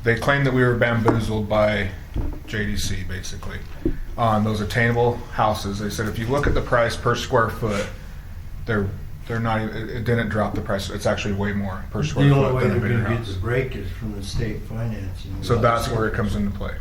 They claim that we were bamboozled by JDC, basically, on those attainable houses. They said if you look at the price per square foot, they're not even, it didn't drop the price. It's actually way more per square The only foot way than a they're bigger going to get house. the break is from the state financing. So that's where it comes into play.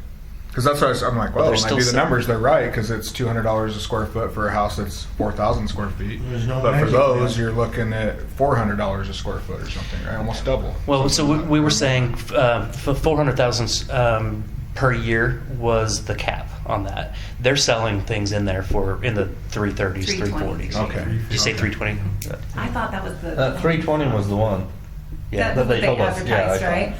Because that's why I'm like, well, there's when I do still the numbers, they're right, because it's $200 a square foot for a house that's 4,000 square feet. There's no But for magic those, there. you're looking at $400 a square foot or something, right? Almost double. Well, so we were saying for 400,000 per year was the cap on that. They're selling things in there in the 330s, 340s. Okay. Did you say 320? I thought that was the. 320 was the one. Yeah. That they told us. advertised, Yeah, I right?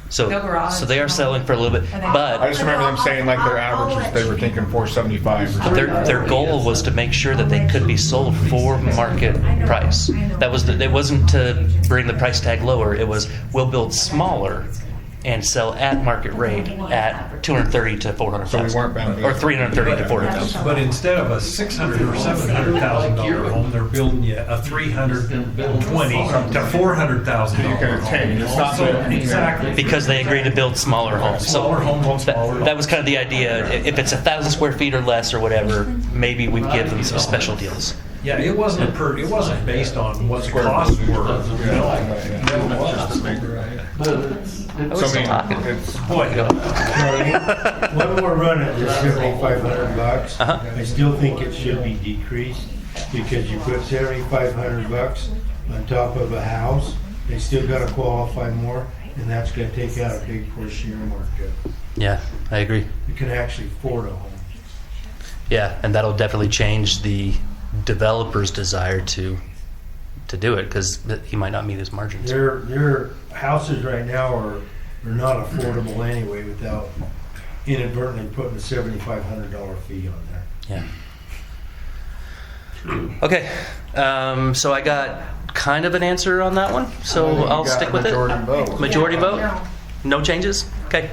So, No garage, so they are no. selling for a little bit, And then- but I just remember them saying like their average, they were thinking 475 or something. their goal was to make sure that they could be sold for market price. That was it wasn't to bring the price tag lower. It was we'll build smaller and sell at market rate at 230 to 400,000. So we weren't bound to- or 330 to 400,000. But instead of a $600,000 or $700,000 home, they're building you a $320,000 to $400,000. You can attain. It's not that- Exactly. Because they agreed to build smaller homes. Smaller homes, smaller. That was kind of the idea. If it's 1,000 square feet or less or whatever, maybe we'd give them some special deals. Yeah, it wasn't it wasn't based on what the costs were. I was still talking. Boy, Charlie, when we're running this $7,500, I still think it should be decreased because you put $7,500 on top of a house, they still gotta qualify more, and that's gonna take out a big portion of your market. Yeah, I agree. You can actually afford a home. Yeah, and that'll definitely change the developer's desire to do it because he might not meet his margins. Their houses right now are not affordable anyway without inadvertently putting a $7,500 fee on there. Yeah. Okay, so I got kind of an answer on that one, so You I'll got stick with it. majority vote. Majority vote? No changes? Okay.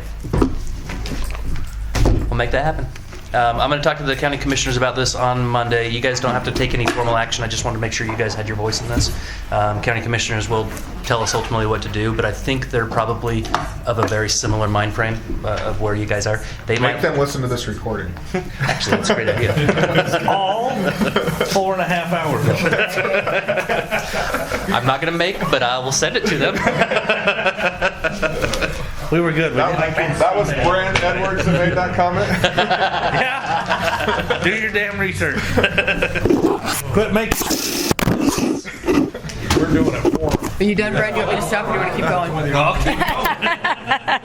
We'll make that happen. I'm going to talk to the county commissioners about this on Monday. You guys don't have to take any formal action. I just wanted to make sure you guys had your voice in this. County commissioners will tell us ultimately what to do, but I think they're probably of a very similar mind frame of where you guys are. They Make might them listen to this recording. actually. That's a great idea. All 4.5 hours. I'm not going to make, but I will send it to them. We were good. That was Brand Edwards that made that comment. Yeah. Do your damn research. Quit making. We're doing it for. Are you done, Brad? You want me to stop or do you want to keep going? Okay.